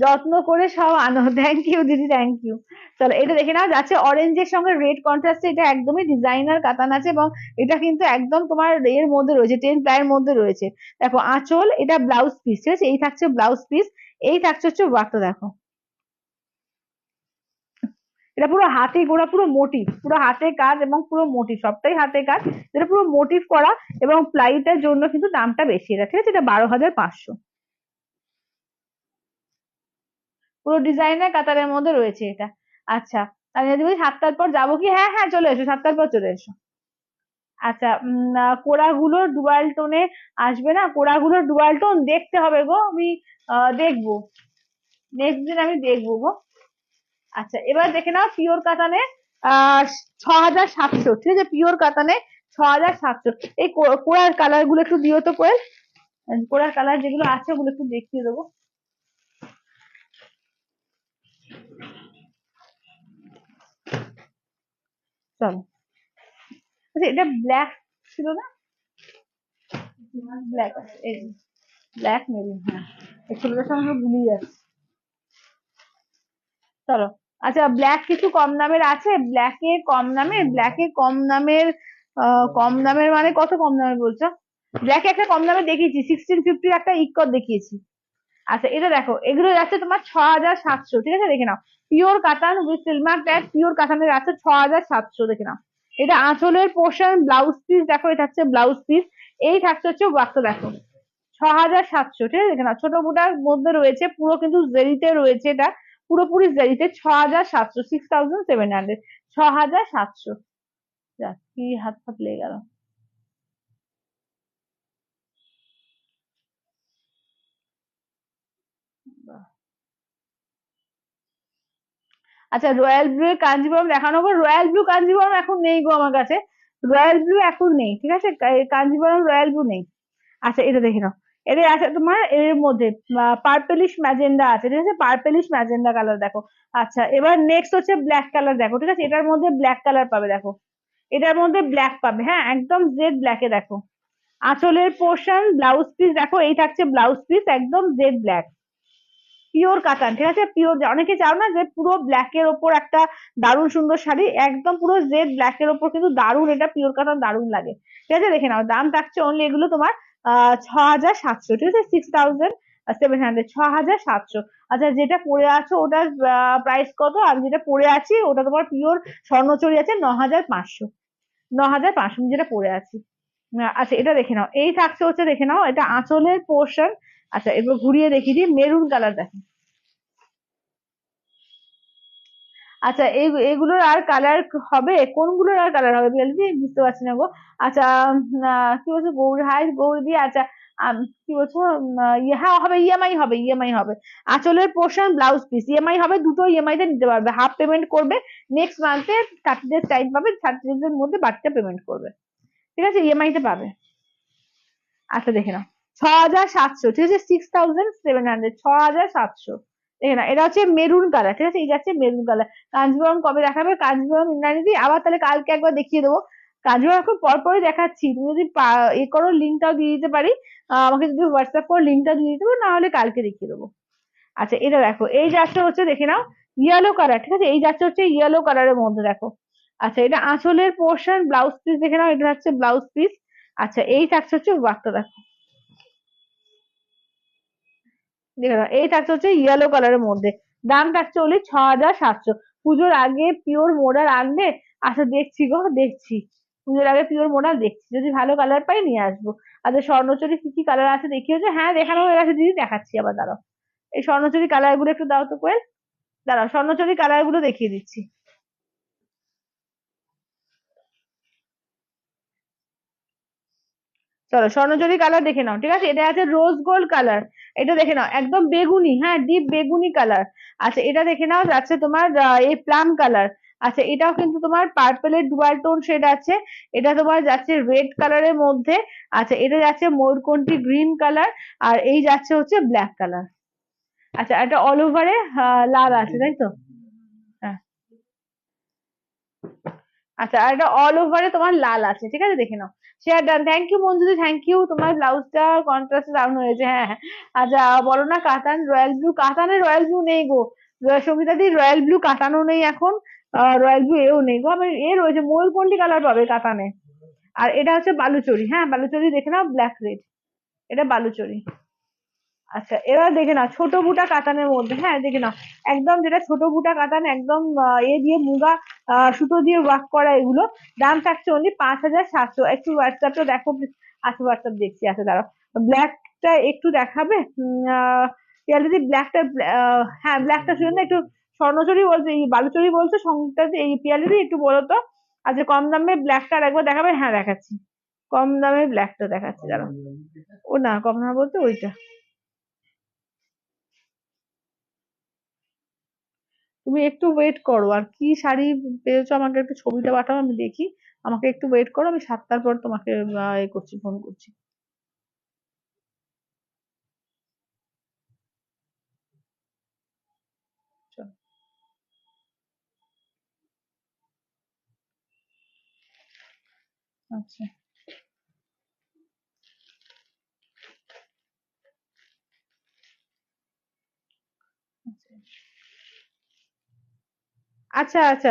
যত্ন করে সব আনো, থ্যাংক ইউ দিদি, থ্যাংক ইউ। চলো এটা দেখে নাও যাচ্ছে অরেঞ্জের সঙ্গে রেড কন্ট্রাস্টে, এটা একদমই ডিজাইনার কাতান আছে, এবং এটা কিন্তু একদম তোমার এর মধ্যে রয়েছে, 10 প্লাইয়ের মধ্যে রয়েছে। দেখো আঁচল, এটা ব্লাউজ পিস, ঠিক আছে এই থাকছে ব্লাউজ পিস, এই থাকছে হচ্ছে ওয়ার্কটা দেখো, এটা পুরো হাতে গোড়া, পুরো মোটিভ, পুরো হাতে কাজ এবং পুরো মোটিভ, সবটাই হাতে কাজ, এটা পুরো মোটিভ করা, এবং প্লাইটার জন্য কিন্তু দামটা বেশি, এটা ঠিক আছে, এটা 12,500, পুরো ডিজাইনার কাতারের মধ্যে রয়েছে এটা। আচ্ছা তাহলে যদি বলি 7টার পর যাবো কি, হ্যাঁ হ্যাঁ চলে এসো, 7টার পর চলে এসো। আচ্ছা কোড়াগুলো ডুয়াল টোনে আসবে না, কোড়াগুলো ডুয়াল টোন দেখতে হবে গো, আমি দেখবো, নেক্সট দিন আমি দেখবো গো। আচ্ছা এবার দেখে নাও পিওর কাতানে 6,700, ঠিক আছে পিওর কাতানে 6,700। এই কোড়ার কালার গুলো একটু দিও তো কোয়েল, কোড়ার কালার যেগুলো আছে ওগুলো একটু দেখিয়ে দেবো। চলো, আচ্ছা এটা ব্ল্যাক ছিল না, ব্ল্যাক আছে এই ব্ল্যাক মেরুন, হ্যাঁ এই ছোটটার সঙ্গে ভুলিয়ে যাচ্ছে। চলো আচ্ছা ব্ল্যাক কিছু কম দামের আছে, ব্ল্যাকে কম দামের, ব্ল্যাকে কম দামের, কম দামের মানে কত কম দামের বলছো, ব্ল্যাকে একটা কম দামে দেখিয়েছি, 1650 একটা ইকত দেখিয়েছি। আচ্ছা এটা দেখো, এগুলো যাচ্ছে তোমার 6,700, ঠিক আছে দেখে নাও, পিওর কাতান উইথ সিলমার ট্যাগ, পিওর কাতানের আছে 6,700, দেখে নাও। এটা আঁচলের পোর্শন, ব্লাউজ পিস দেখো, এটা হচ্ছে ব্লাউজ পিস, এই থাকছে হচ্ছে ওয়ার্কটা দেখো, 6,700, ঠিক আছে দেখে নাও, ছোট মোটার মধ্যে রয়েছে, পুরো কিন্তু জেরিতে রয়েছে, এটা পুরোপুরি জেরিতে, 6,700, 6,700, 6,700। যাক কি হাত ফাত লেগে গেল। আচ্ছা রয়্যাল ব্লু এর কাঞ্জিবরম দেখানো গো। রয়্যাল ব্লু কাঞ্জিবরম এখন নেই গো আমার কাছে, রয়্যাল ব্লু এখন নেই, ঠিক আছে, কাঞ্জিবরম রয়্যাল ব্লু নেই। আচ্ছা এটা দেখে নাও, এর আছে তোমার এর মধ্যে পার্পেলিশ ম্যাজেন্ডা আছে, ঠিক আছে, পার্পেলিশ ম্যাজেন্ডা কালার দেখো। আচ্ছা এবার নেক্সট হচ্ছে ব্ল্যাক কালার দেখো, ঠিক আছে, এটার মধ্যে ব্ল্যাক কালার পাবে দেখো, এটার মধ্যে ব্ল্যাক পাবে, হ্যাঁ একদম জেড ব্ল্যাকে দেখো। আঁচলের পোর্শন ব্লাউজ পিস দেখো, এই থাকছে ব্লাউজ পিস একদম জেড ব্ল্যাক, পিওর কাতান, ঠিক আছে, পিওর। অনেকে চাও না যে পুরো ব্ল্যাক এর ওপর একটা দারুণ সুন্দর শাড়ি, একদম পুরো জেড ব্ল্যাক এর ওপর কিন্তু দারুণ, এটা পিওর কাতান দারুণ লাগে, ঠিক আছে। দেখে নাও দাম থাকছে অনলি এগুলো তোমার 6,700, ঠিক আছে, 6,700, 6,700। আচ্ছা যেটা পরে আছো ওটার প্রাইস কত? আর যেটা পরে আছি ওটা তোমার পিওর স্বর্ণচুরি আছে 9,500, 9,500 যেটা পরে আছি। আচ্ছা এটা দেখে নাও, এই থাকছে হচ্ছে দেখে নাও এটা আঁচলের পোর্শন। আচ্ছা এবার ঘুরিয়ে দেখিয়ে দিই, মেরুন কালার দেখো। আচ্ছা এগুলোর আর কালার হবে? কোনগুলোর আর কালার হবে বিয়ালিদি বুঝতে পারছি না গো। আচ্ছা কি বলছো গৌর, হাই গৌরদি। আচ্ছা কি বলছো হ্যাঁ হবে, ইএমআই হবে, ইএমআই হবে। আঁচলের পোর্শন ব্লাউজ পিস ইএমআই হবে, দুটো ইএমআই তে নিতে পারবে, হাফ পেমেন্ট করবে, নেক্সট মান্থে 30 ডেজ টাইম পাবে, 30 ডেজ এর মধ্যে বাকিটা পেমেন্ট করবে, ঠিক আছে, ইএমআই তে পাবে। আচ্ছা দেখে নাও 6,700, ঠিক আছে, 6,700, 6,700। দেখে না এটা হচ্ছে মেরুন কালার, ঠিক আছে, এই যাচ্ছে মেরুন কালার। কাঞ্জিবরম কবে দেখাবে? কাঞ্জিবরম ইন্দ্রাণীদি আবার তাহলে কালকে একবার দেখিয়ে দেবো। কাঞ্জিবরম এখন পরপরই দেখাচ্ছি, তুমি যদি এ করো লিঙ্কটাও দিয়ে দিতে পারি, আমাকে যদি হোয়াটসঅ্যাপ করো লিঙ্কটা দিয়ে দিতে পারো, না হলে কালকে দেখিয়ে দেবো। আচ্ছা এটা দেখো, এই যাচ্ছে হচ্ছে দেখে নাও ইয়েলো কালার, ঠিক আছে, এই যাচ্ছে হচ্ছে ইয়েলো কালারের মধ্যে দেখো। আচ্ছা এটা আঁচলের পোর্শন ব্লাউজ পিস দেখে নাও, এটা হচ্ছে ব্লাউজ পিস। আচ্ছা এই থাকছে হচ্ছে ওয়ার্কটা দেখো, দেখে নাও এই থাকছে হচ্ছে ইয়েলো কালারের মধ্যে, দাম থাকছে হলে 6,700। পুজোর আগে পিওর মোডাল আনবে? আচ্ছা দেখছি গো, দেখছি, পুজোর আগে পিওর মোডাল দেখছি, যদি ভালো কালার পাই নিয়ে আসবো। আচ্ছা স্বর্ণচুরি কি কি কালার আছে দেখিয়েছো? হ্যাঁ দেখানো হয়ে গেছে দিদি, দেখাচ্ছি আবার দাঁড়াও, এই স্বর্ণচুরি কালার গুলো একটু দাও তো কোয়েল, দাঁড়াও স্বর্ণচুরি কালার গুলো দেখিয়ে দিচ্ছি। চলো স্বর্ণচুরি কালার দেখে নাও, ঠিক আছে, এটা আছে রোজ গোল্ড কালার, এটা দেখে নাও একদম বেগুনি, হ্যাঁ ডিপ বেগুনি কালার। আচ্ছা এটা দেখে নাও যাচ্ছে তোমার এই প্লাম কালার। আচ্ছা এটাও কিন্তু তোমার পার্পেলের ডুয়াল টোন শেড আছে, এটা তোমার যাচ্ছে রেড কালারের মধ্যে। আচ্ছা এটা যাচ্ছে ময়ূরকণ্ঠী গ্রিন কালার, আর এই যাচ্ছে হচ্ছে ব্ল্যাক কালার। আচ্ছা এটা অল ওভারে লাল আছে তাই তো? হ্যাঁ আচ্ছা আর এটা অল ওভারে তোমার লাল আছে, ঠিক আছে, দেখে নাও। Share done, thank you Manjuri, thank you, তোমার ব্লাউজটা কন্ট্রাস্ট দারুণ হয়েছে, হ্যাঁ হ্যাঁ। আচ্ছা বলো না কাতান রয়্যাল ব্লু, কাতানে রয়্যাল ব্লু নেই গো, সঙ্গীতা দি রয়্যাল ব্লু কাতানও নেই এখন, রয়্যাল ব্লু এও নেই গো, আমার এ রয়েছে ময়ূরকণ্ঠী কালার পাবে কাতানে। আর এটা হচ্ছে বালুচরি, হ্যাঁ বালুচরি দেখে নাও ব্ল্যাক রেড, এটা বালুচরি। আচ্ছা এবার দেখে নাও ছোট বুটা কাতানের মধ্যে, হ্যাঁ দেখে নাও একদম যেটা ছোট বুটা কাতান, একদম এ দিয়ে মুগা সুতো দিয়ে ওয়ার্ক করা, এগুলো দাম থাকছে অনলি 5,700। একটু হোয়াটসঅ্যাপটা দেখো please। আচ্ছা হোয়াটসঅ্যাপ দেখছি, আচ্ছা দাঁড়াও, ব্ল্যাকটা একটু দেখাবে, যদি ব্ল্যাকটা, হ্যাঁ ব্ল্যাকটা শুনে না একটু, স্বর্ণচুরি বলছে এই বালুচরি বলছে সঙ্গীতা এই পিয়ালিদি একটু বলো তো। আচ্ছা কম দামে ব্ল্যাকটা একবার দেখাবে? হ্যাঁ দেখাচ্ছি, কম দামে ব্ল্যাকটা দেখাচ্ছি দাঁড়াও। ও না কম দামে বলতে ওইটা, তুমি একটু ওয়েট করো, আর কি শাড়ি পেয়েছো আমাকে একটু ছবিটা পাঠাও আমি দেখি, আমাকে একটু ওয়েট করো, আমি 7টার পর তোমাকে এ করছি, ফোন করছি। চলো, আচ্ছা আচ্ছা আচ্ছা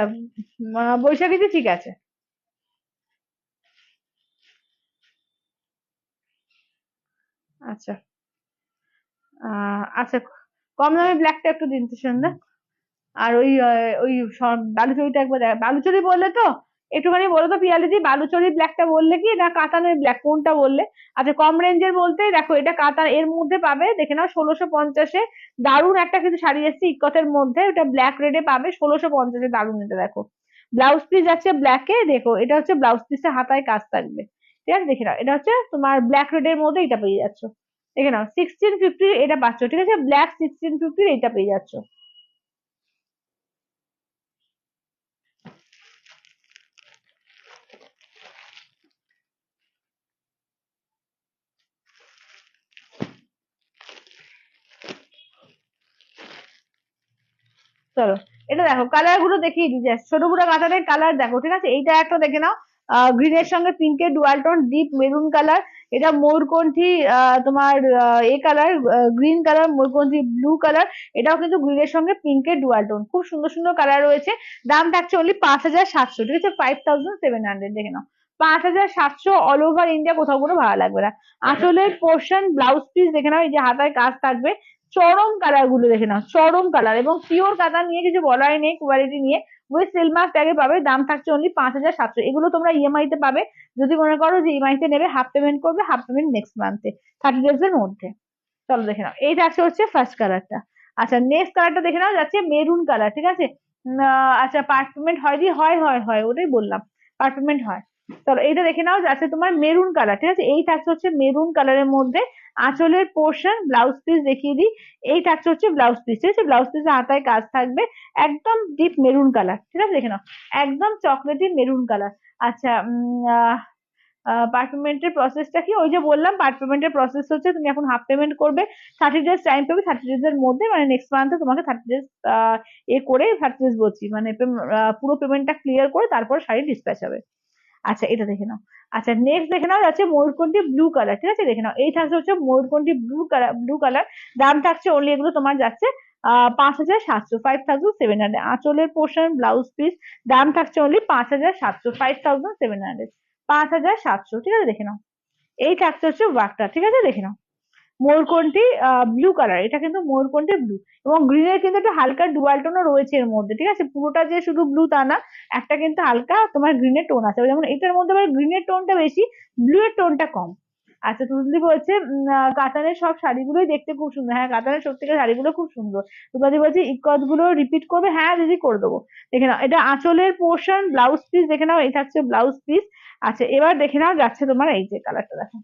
বৈশাখীতে ঠিক আছে। আচ্ছা আচ্ছা কম দামে ব্ল্যাকটা একটু দিন তো সন্ধ্যা। আর ওই বালুচরিটা একবার বালুচরি বললে তো, একটুখানি বলো তো পিয়ালিদি, বালুচরি ব্ল্যাকটা বললে কি না কাতানের ব্ল্যাক কোনটা বললে? আচ্ছা কম রেঞ্জের বলতে দেখো এটা কাতান এর মধ্যে পাবে, দেখে নাও 1650-এ, দারুণ একটা কিন্তু শাড়ি এসছে ইকতের মধ্যে, ওটা ব্ল্যাক রেডে পাবে 1650-এ, দারুণ এটা দেখো। ব্লাউজ পিস আছে ব্ল্যাকে, দেখো এটা হচ্ছে ব্লাউজ পিসে হাতায় কাজ থাকবে, ঠিক আছে, দেখে নাও এটা হচ্ছে তোমার ব্ল্যাক রেডের মধ্যে এটা পেয়ে যাচ্ছ, দেখে নাও 1650 এটা পাচ্ছ, ঠিক আছে, ব্ল্যাক 1650 এটা পেয়ে যাচ্ছ। চলো এটা দেখো, কালার গুলো দেখিয়ে দিই, ছোট বড় কাতানের কালার দেখো, ঠিক আছে। এইটা একটা দেখে নাও, গ্রিনের সঙ্গে পিঙ্কের dual tone, deep maroon colour. এটা ময়ূরকণ্ঠী তোমার এ কালার, গ্রিন কালার, ময়ূরকণ্ঠী ব্লু কালার। এটাও কিন্তু গ্রিনের সঙ্গে পিঙ্কের ডুয়াল টোন, খুব সুন্দর সুন্দর কালার রয়েছে। দাম থাকছে অনলি 5,700, ঠিক আছে, 5,700 দেখে নাও। 5,700, অল ওভার ইন্ডিয়া, কোথাও কোনো ভাড়া লাগবে না। আঁচলের পোর্শন, ব্লাউজ পিস দেখে নাও, এই যে হাতায় কাজ থাকবে, চরম কালার গুলো দেখে নাও, চরম কালার, এবং পিওর কাতান নিয়ে কিছু বলাই নেই, কোয়ালিটি নিয়ে উইথ সিলমার্ক ট্যাগে পাবে। দাম থাকছে অনলি 5,700। এগুলো তোমরা ইএমআই তে পাবে, যদি মনে করো যে ইএমআই তে নেবে, হাফ পেমেন্ট করবে, হাফ পেমেন্ট নেক্সট মান্থে, 30 days এর মধ্যে। চলো দেখে নাও, এই থাকছে হচ্ছে ফার্স্ট কালারটা। আচ্ছা নেক্সট কালারটা দেখে নাও, যাচ্ছে মেরুন কালার, ঠিক আছে। আচ্ছা পার্ট পেমেন্ট হয় দি, হয় ওটাই বললাম, পার্ট পেমেন্ট হয়। চলো এইটা দেখে নাও, যাচ্ছে তোমার মেরুন কালার, ঠিক আছে। এই থাকছে হচ্ছে মেরুন কালারের মধ্যে আঁচলের পোর্শন, ব্লাউজ পিস দেখিয়ে দিই। এই থাকছে হচ্ছে ব্লাউজ পিস, ঠিক আছে। ব্লাউজ পিসে হাতায় কাজ থাকবে, একদম ডিপ মেরুন কালার, ঠিক আছে, দেখে নাও, একদম চকলেটি মেরুন কালার। আচ্ছা পার্ট পেমেন্টের প্রসেসটা কি, ওই যে বললাম, পার্ট পেমেন্টের প্রসেস হচ্ছে তুমি এখন হাফ পেমেন্ট করবে, 30 days টাইম পাবে, 30 days এর মধ্যে, মানে নেক্সট মান্থে তোমাকে 30 days এ করে, 30 days বলছি মানে পুরো পেমেন্টটা ক্লিয়ার করে তারপর শাড়ি ডিসপ্যাচ হবে। আচ্ছা এটা দেখে নাও। আচ্ছা নেক্সট দেখে নাও, যাচ্ছে ময়ূরকণ্ঠী ব্লু কালার, ঠিক আছে, দেখে নাও, এই থাকছে হচ্ছে ময়ূরকণ্ঠী ব্লু কালার। দাম থাকছে অনলি, এগুলো তোমার যাচ্ছে 5,700, 5,700। আঁচলের পোর্শন, ব্লাউজ পিস, দাম থাকছে অনলি 5,700, 5,700, 5,700, ঠিক আছে, দেখে নাও। এই থাকছে হচ্ছে ওয়ার্কটা, ঠিক আছে, দেখে নাও। ময়ূরকণ্ঠী ব্লু কালার, এটা কিন্তু ময়ূরকণ্ঠী ব্লু, এবং গ্রিনের কিন্তু একটা হালকা ডুয়াল টোনও রয়েছে এর মধ্যে, ঠিক আছে। পুরোটা যে শুধু ব্লু তা না, একটা কিন্তু হালকা তোমার গ্রিনের টোন আছে, যেমন এটার মধ্যে আবার গ্রিনের টোনটা বেশি, ব্লু এর টোনটা কম। আচ্ছা তুলসী বলছে কাতানের সব শাড়িগুলোই দেখতে খুব সুন্দর। হ্যাঁ কাতানের সত্যিকার শাড়িগুলো খুব সুন্দর। তুলসী বলছে ইকত গুলো রিপিট করবে, হ্যাঁ দিদি করে দেবো। দেখে নাও, এটা আঁচলের পোর্শন, ব্লাউজ পিস দেখে নাও, এই থাকছে ব্লাউজ পিস। আচ্ছা এবার দেখে নাও, যাচ্ছে তোমার এই যে কালারটা দেখো,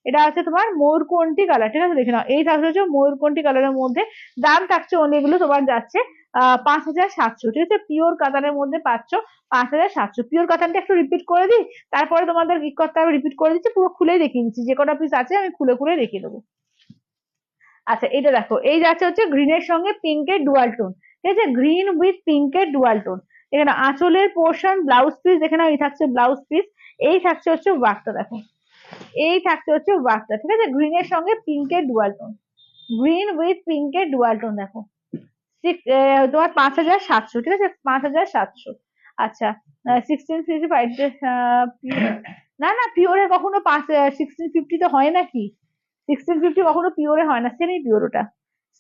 এটা আছে তোমার ময়ূরকণ্ঠী কালার, ঠিক আছে, দেখে নাও। এই থাকছে হচ্ছে ময়ূরকণ্ঠী কালারের মধ্যে। দাম থাকছে অনেকগুলো তোমার যাচ্ছে 5,700, ঠিক আছে। পিওর কাতানের মধ্যে পাচ্ছ 5,700। পিওর কাতানটা একটু রিপিট করে দিই, তারপরে তোমাদের কি করতে হবে রিপিট করে দিচ্ছি, পুরো খুলে দেখিয়ে দিচ্ছি, যে কটা পিস আছে আমি খুলে খুলে দেখিয়ে দেবো। আচ্ছা এটা দেখো, এই যাচ্ছে হচ্ছে গ্রিনের সঙ্গে পিঙ্কের ডুয়াল টোন, ঠিক আছে, গ্রিন উইথ পিঙ্কের ডুয়াল টোন। এখানে আঁচলের পোর্শন, ব্লাউজ পিস দেখে নাও, এই থাকছে ব্লাউজ পিস। এই থাকছে হচ্ছে ওয়ার্কটা দেখো, এই থাকছে হচ্ছে ওয়ার্কটা, ঠিক আছে, গ্রিনের সঙ্গে পিঙ্কের ডুয়াল টোন, গ্রিন উইথ পিঙ্কের ডুয়াল টোন দেখো। তোমার 5,700, ঠিক আছে, 5,700। আচ্ছা 1655, না না পিওরে কখনো 1650 তো হয় নাকি, 1650 কখনো পিওরে হয় না, সেমি পিওর ওটা,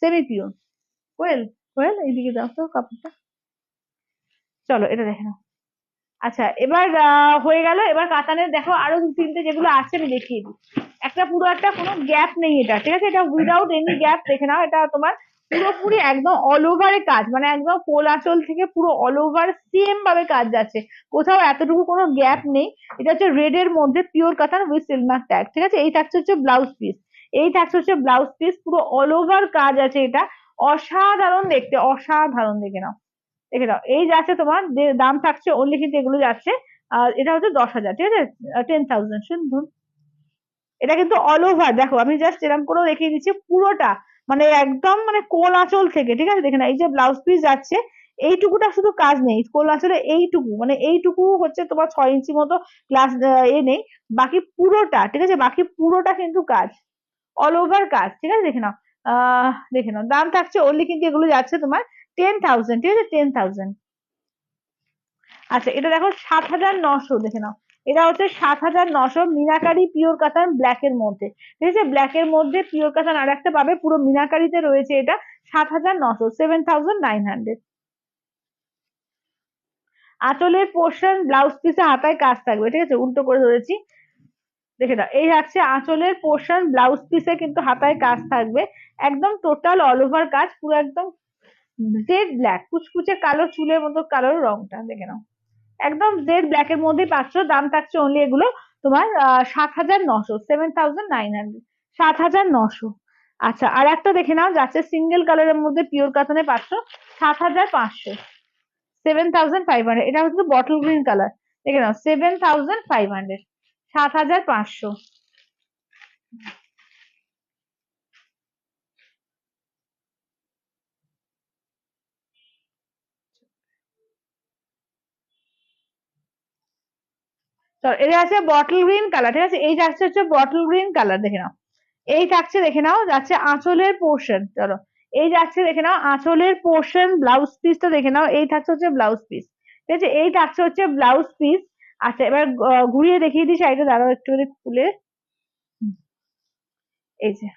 সেমি পিওর। কোয়েল, কোয়েল এইদিকে দাও তো কাপড়টা। চলো এটা দেখে নাও। আচ্ছা এবার হয়ে গেল। এবার কাতানের দেখো আরো দু তিনটে যেগুলো আছে আমি দেখিয়ে দিই। একটা পুরো একটা কোনো গ্যাপ নেই এটা, ঠিক আছে, এটা উইদাউট এনি গ্যাপ, দেখে নাও। এটা তোমার পুরোপুরি একদম অল ওভারে কাজ, মানে একদম কোল আঁচল থেকে পুরো অল ওভার সেম ভাবে কাজ যাচ্ছে, কোথাও এতটুকু কোনো গ্যাপ নেই। এটা হচ্ছে রেড এর মধ্যে পিওর কাতান উইথ সিলমার ট্যাগ, ঠিক আছে। এই থাকছে হচ্ছে ব্লাউজ পিস, এই থাকছে হচ্ছে ব্লাউজ পিস, পুরো অল ওভার কাজ আছে এটা, অসাধারণ দেখতে, অসাধারণ, দেখে নাও, দেখে নাও। এই যাচ্ছে তোমার দাম থাকছে অনলি, কিন্তু এগুলো যাচ্ছে এটা হচ্ছে 10,000, ঠিক আছে, 10,000 শুনুন। এটা কিন্তু অল ওভার দেখো, আমি জাস্ট এরকম করেও দেখিয়ে দিচ্ছি পুরোটা, মানে একদম মানে কোল আঁচল থেকে, ঠিক আছে, দেখে না, এই যে ব্লাউজ পিস যাচ্ছে, এইটুকুটা শুধু কাজ নেই, কোল আঁচলে এইটুকু, মানে এইটুকু হচ্ছে তোমার 6 ইঞ্চি মতো ক্লাস নেই, বাকি পুরোটা, ঠিক আছে, বাকি পুরোটা কিন্তু কাজ, অল ওভার কাজ, ঠিক আছে, দেখে নাও। দেখে নাও, দাম থাকছে অনলি, কিন্তু এগুলো যাচ্ছে তোমার 10,000, ঠিক আছে, 10,000। আচ্ছা এটা দেখো 7,900, দেখে নাও, এটা হচ্ছে 7,900, মিনাকারি পিওর কাতান ব্ল্যাক এর মধ্যে, ঠিক আছে, ব্ল্যাক এর মধ্যে পিওর কাতান আর একটা পাবে, পুরো মিনাকারিতে রয়েছে এটা, 7,900, 7,900। আঁচলের পোর্শন, ব্লাউজ পিসে হাতায় কাজ থাকবে, ঠিক আছে, উল্টো করে ধরেছি, দেখে নাও। এই হচ্ছে আঁচলের পোর্শন, ব্লাউজ পিসে কিন্তু হাতায় কাজ থাকবে, একদম টোটাল অল ওভার কাজ, পুরো একদম জেড ব্ল্যাক, কুচকুচে কালো চুলের মতো কালোর রংটা, দেখে নাও, একদম জেড ব্ল্যাক এর মধ্যেই পাচ্ছ। দাম থাকছে অনলি এগুলো তোমার 7,900, 7,900, 7,900। আচ্ছা আর একটা দেখে নাও, যাচ্ছে সিঙ্গেল কালারের মধ্যে পিওর কাতানে পাচ্ছ 7,500, 7,500। এটা হচ্ছে বটল গ্রিন কালার, দেখে নাও, 7,500, 7,500। চলো এটা আছে বটল গ্রিন কালার, ঠিক আছে, এই থাকছে হচ্ছে বটল গ্রিন কালার, দেখে নাও। এই থাকছে দেখে নাও যাচ্ছে আঁচলের পোর্শন, চলো এই যাচ্ছে দেখে নাও আঁচলের পোর্শন, ব্লাউজ পিসটা দেখে নাও, এই থাকছে হচ্ছে ব্লাউজ পিস, ঠিক আছে, এই থাকছে হচ্ছে ব্লাউজ পিস। আচ্ছা এবার ঘুরিয়ে দেখিয়ে দিই শাড়িটা, দাঁড়াও একটু খুলে, এই যে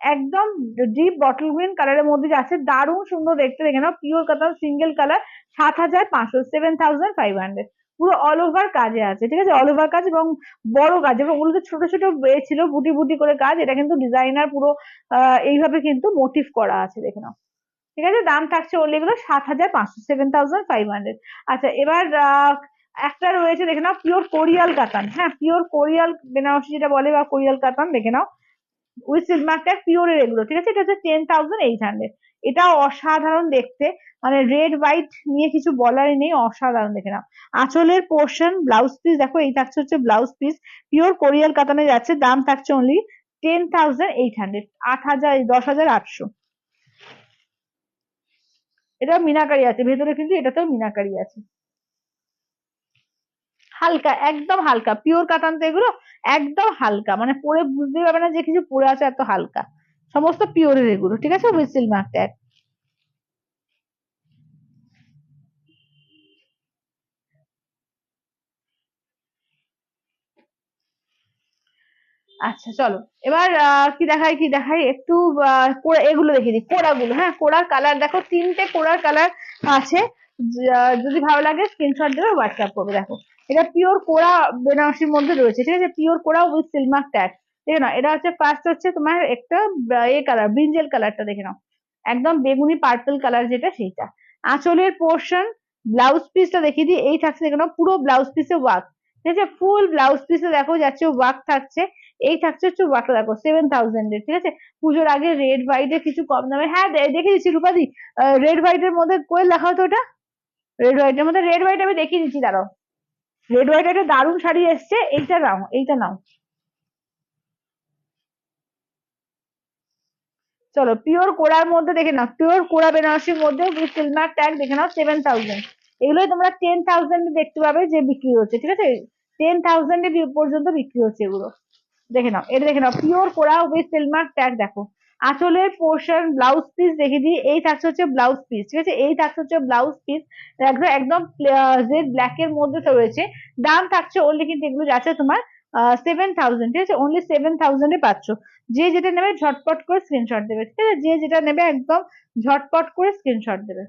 একদম ডিপ বটল গ্রিন কালারের মধ্যে যাচ্ছে, দারুণ সুন্দর দেখতে, দেখে নাও, পিওর কটন সিঙ্গেল কালার, 7,500, 7,500, পুরো অল ওভার কাজে আছে, ঠিক আছে, অল ওভার কাজ এবং বড় কাজ, এবং ওগুলোতে ছোট ছোট ছিল বুটি বুটি করে কাজ, এটা কিন্তু ডিজাইনার পুরো এইভাবে কিন্তু মোটিভ করা আছে, দেখে নাও, ঠিক আছে, দাম থাকছে ওগুলো এগুলো 7,500, 7,500। আচ্ছা এবার একটা রয়েছে দেখে নাও পিওর কোরিয়াল কাতান, হ্যাঁ পিওর কোরিয়াল বেনারসি যেটা বলে বা কোরিয়াল কাতান, দেখে নাও উইথ সিল্ক মার্কটা পিওরের এগুলো, ঠিক আছে, এটা হচ্ছে 10,800, এটাও অসাধারণ দেখতে, মানে রেড হোয়াইট নিয়ে কিছু বলারই নেই, অসাধারণ, দেখে নাও আঁচলের পোর্শন, ব্লাউজ পিস দেখো, এই থাকছে হচ্ছে ব্লাউজ পিস, পিওর কোরিয়াল কাতানে যাচ্ছে, দাম থাকছে অনলি 10,800, 8,000, 10,800। এটা মিনাকারি আছে ভেতরে, কিন্তু এটাতেও মিনাকারি আছে, হালকা একদম হালকা, পিওর কাতান তো এগুলো, একদম হালকা, মানে পরে বুঝতে পারবে না যে কিছু পরে আছে, এত হালকা, সমস্ত পিওরের এগুলো, ঠিক আছে, হুইসেল মার্ক ট্যাগ। আচ্ছা চলো এবার কি দেখাই কি দেখাই একটু, এগুলো দেখিয়ে দিই, কোড়াগুলো, হ্যাঁ কোড়ার কালার দেখো, 3টে কোড়ার কালার আছে, যদি ভালো লাগে স্ক্রিনশট দেবে, হোয়াটসঅ্যাপ করবে, দেখো এটা পিওর কোড়া বেনারসির মধ্যে রয়েছে, ঠিক আছে, pure Koda with silk mark tag, দেখে নাও, এটা হচ্ছে ফার্স্ট হচ্ছে তোমার একটা এ কালার, ব্রিঞ্জেল কালারটা দেখে নাও, একদম বেগুনি পার্পল কালার যেটা সেইটা, আঁচলের পোর্শন, ব্লাউজ পিসটা দেখিয়ে দিই, এই থাকছে দেখে নাও পুরো ব্লাউজ পিসে ওয়ার্ক, ঠিক আছে, ফুল ব্লাউজ পিসে দেখো যাচ্ছে ওয়ার্ক থাকছে, এই থাকছে হচ্ছে ওয়ার্কটা দেখো 7,000 এর, ঠিক আছে, পুজোর আগে রেড হোয়াইট এর কিছু কম দামে, হ্যাঁ দেখে দিচ্ছি রূপাদি, রেড হোয়াইট এর মধ্যে কোয়েল দেখাও তো ওটা, রেড হোয়াইট এর মধ্যে, রেড হোয়াইট আমি দেখিয়ে দিচ্ছি, দাঁড়াও, রেড হোয়াইট একটা দারুণ শাড়ি এসছে, এইটা নাও, এইটা নাও, চলো পিওর কোড়ার মধ্যে দেখে নাও, পিওর কোড়া বেনারসির মধ্যে উইথ সিলমার ট্যাগ, দেখে নাও 7,000, এগুলোই তোমরা 10,000 দেখতে পাবে যে বিক্রি হচ্ছে, ঠিক আছে, 10,000 পর্যন্ত বিক্রি হচ্ছে এগুলো, দেখে নাও, এটা দেখে নাও pure Koda with silk mark tag, দেখো আঁচলের পোর্শন, ব্লাউজ পিস দেখে দিই, এই থাকছে হচ্ছে ব্লাউজ পিস, ঠিক আছে, এই থাকছে হচ্ছে ব্লাউজ পিস, একদম একদম জেড ব্ল্যাক এর মধ্যে তো রয়েছে, দাম থাকছে অনলি কিন্তু এগুলো যাচ্ছে তোমার 7,000, ঠিক আছে, অনলি 7,000 এ পাচ্ছ, যে যেটা নেবে ঝটপট করে স্ক্রিনশট দেবে, ঠিক আছে, যে যেটা নেবে একদম ঝটপট করে স্ক্রিনশট দেবে,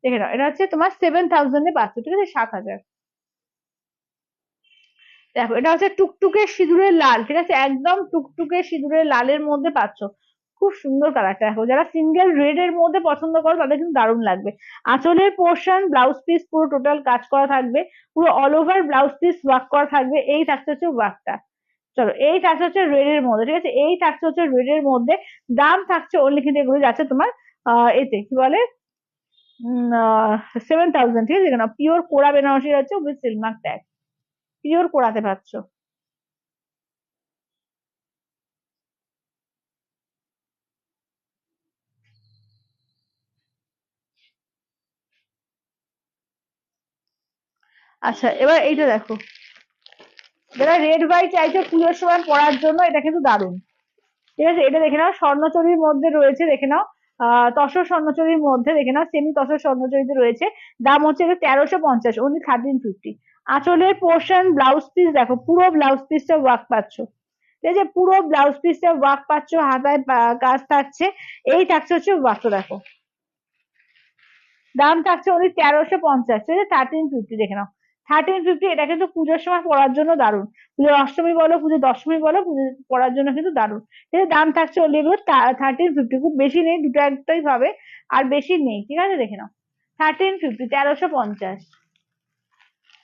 দেখে নাও এটা হচ্ছে তোমার 7,000 এ পাচ্ছ, ঠিক আছে, 7,000। দেখো এটা হচ্ছে টুকটুকে সিঁদুরের লাল, ঠিক আছে, একদম টুকটুকে সিঁদুরের লালের মধ্যে পাচ্ছ, খুব সুন্দর কালারটা, দেখো যারা সিঙ্গেল রেড এর মধ্যে পছন্দ করো তাদের কিন্তু দারুণ লাগবে, আঁচলের পোর্শন, ব্লাউজ পিস পুরো টোটাল কাজ করা থাকবে, পুরো all over blouse piece work করা থাকবে, এই থাকছে হচ্ছে ওয়ার্কটা, চলো এই থাকছে হচ্ছে রেড এর মধ্যে, ঠিক আছে, এই থাকছে হচ্ছে রেড এর মধ্যে, দাম থাকছে অনলি কিন্তু এগুলো যাচ্ছে তোমার এতে কি বলে 7,000, ঠিক আছে, না পিওর কোড়া বেনারসি যাচ্ছে উইথ সিলমার্ক ট্যাগ, পিওর কোড়াতে পাচ্ছ। আচ্ছা এবার এইটা দেখো, যারা রেড হোয়াইট চাইছে পুজোর সময় পরার জন্য, এটা কিন্তু দারুণ, ঠিক আছে, এটা দেখে নাও স্বর্ণচরীর মধ্যে রয়েছে, দেখে নাও তসর স্বর্ণচরীর মধ্যে, দেখে নাও সেমি তসর স্বর্ণচরীতে রয়েছে, দাম হচ্ছে 1,350, অনলি 1,350, আঁচলের পোর্শন, ব্লাউজ পিস দেখো পুরো ব্লাউজ পিসটা ওয়ার্ক পাচ্ছ, ঠিক আছে, পুরো ব্লাউজ পিসটা ওয়ার্ক পাচ্ছ, হাতায় কাজ থাকছে, এই থাকছে হচ্ছে ওয়ার্কটা দেখো, দাম থাকছে অনলি 1,350, ঠিক আছে, 1,350, দেখে নাও 1,350, এটা কিন্তু পুজোর সময় পরার জন্য দারুণ, পুজোর অষ্টমী বলো পুজো দশমী বলো, পুজো পরার জন্য কিন্তু দারুণ, ঠিক আছে, দাম থাকছে অনলি এগুলো 1,350, খুব বেশি নেই, দুটো একটাই পাবে, আর বেশি নেই, ঠিক আছে, দেখে নাও 1,350, 1,350।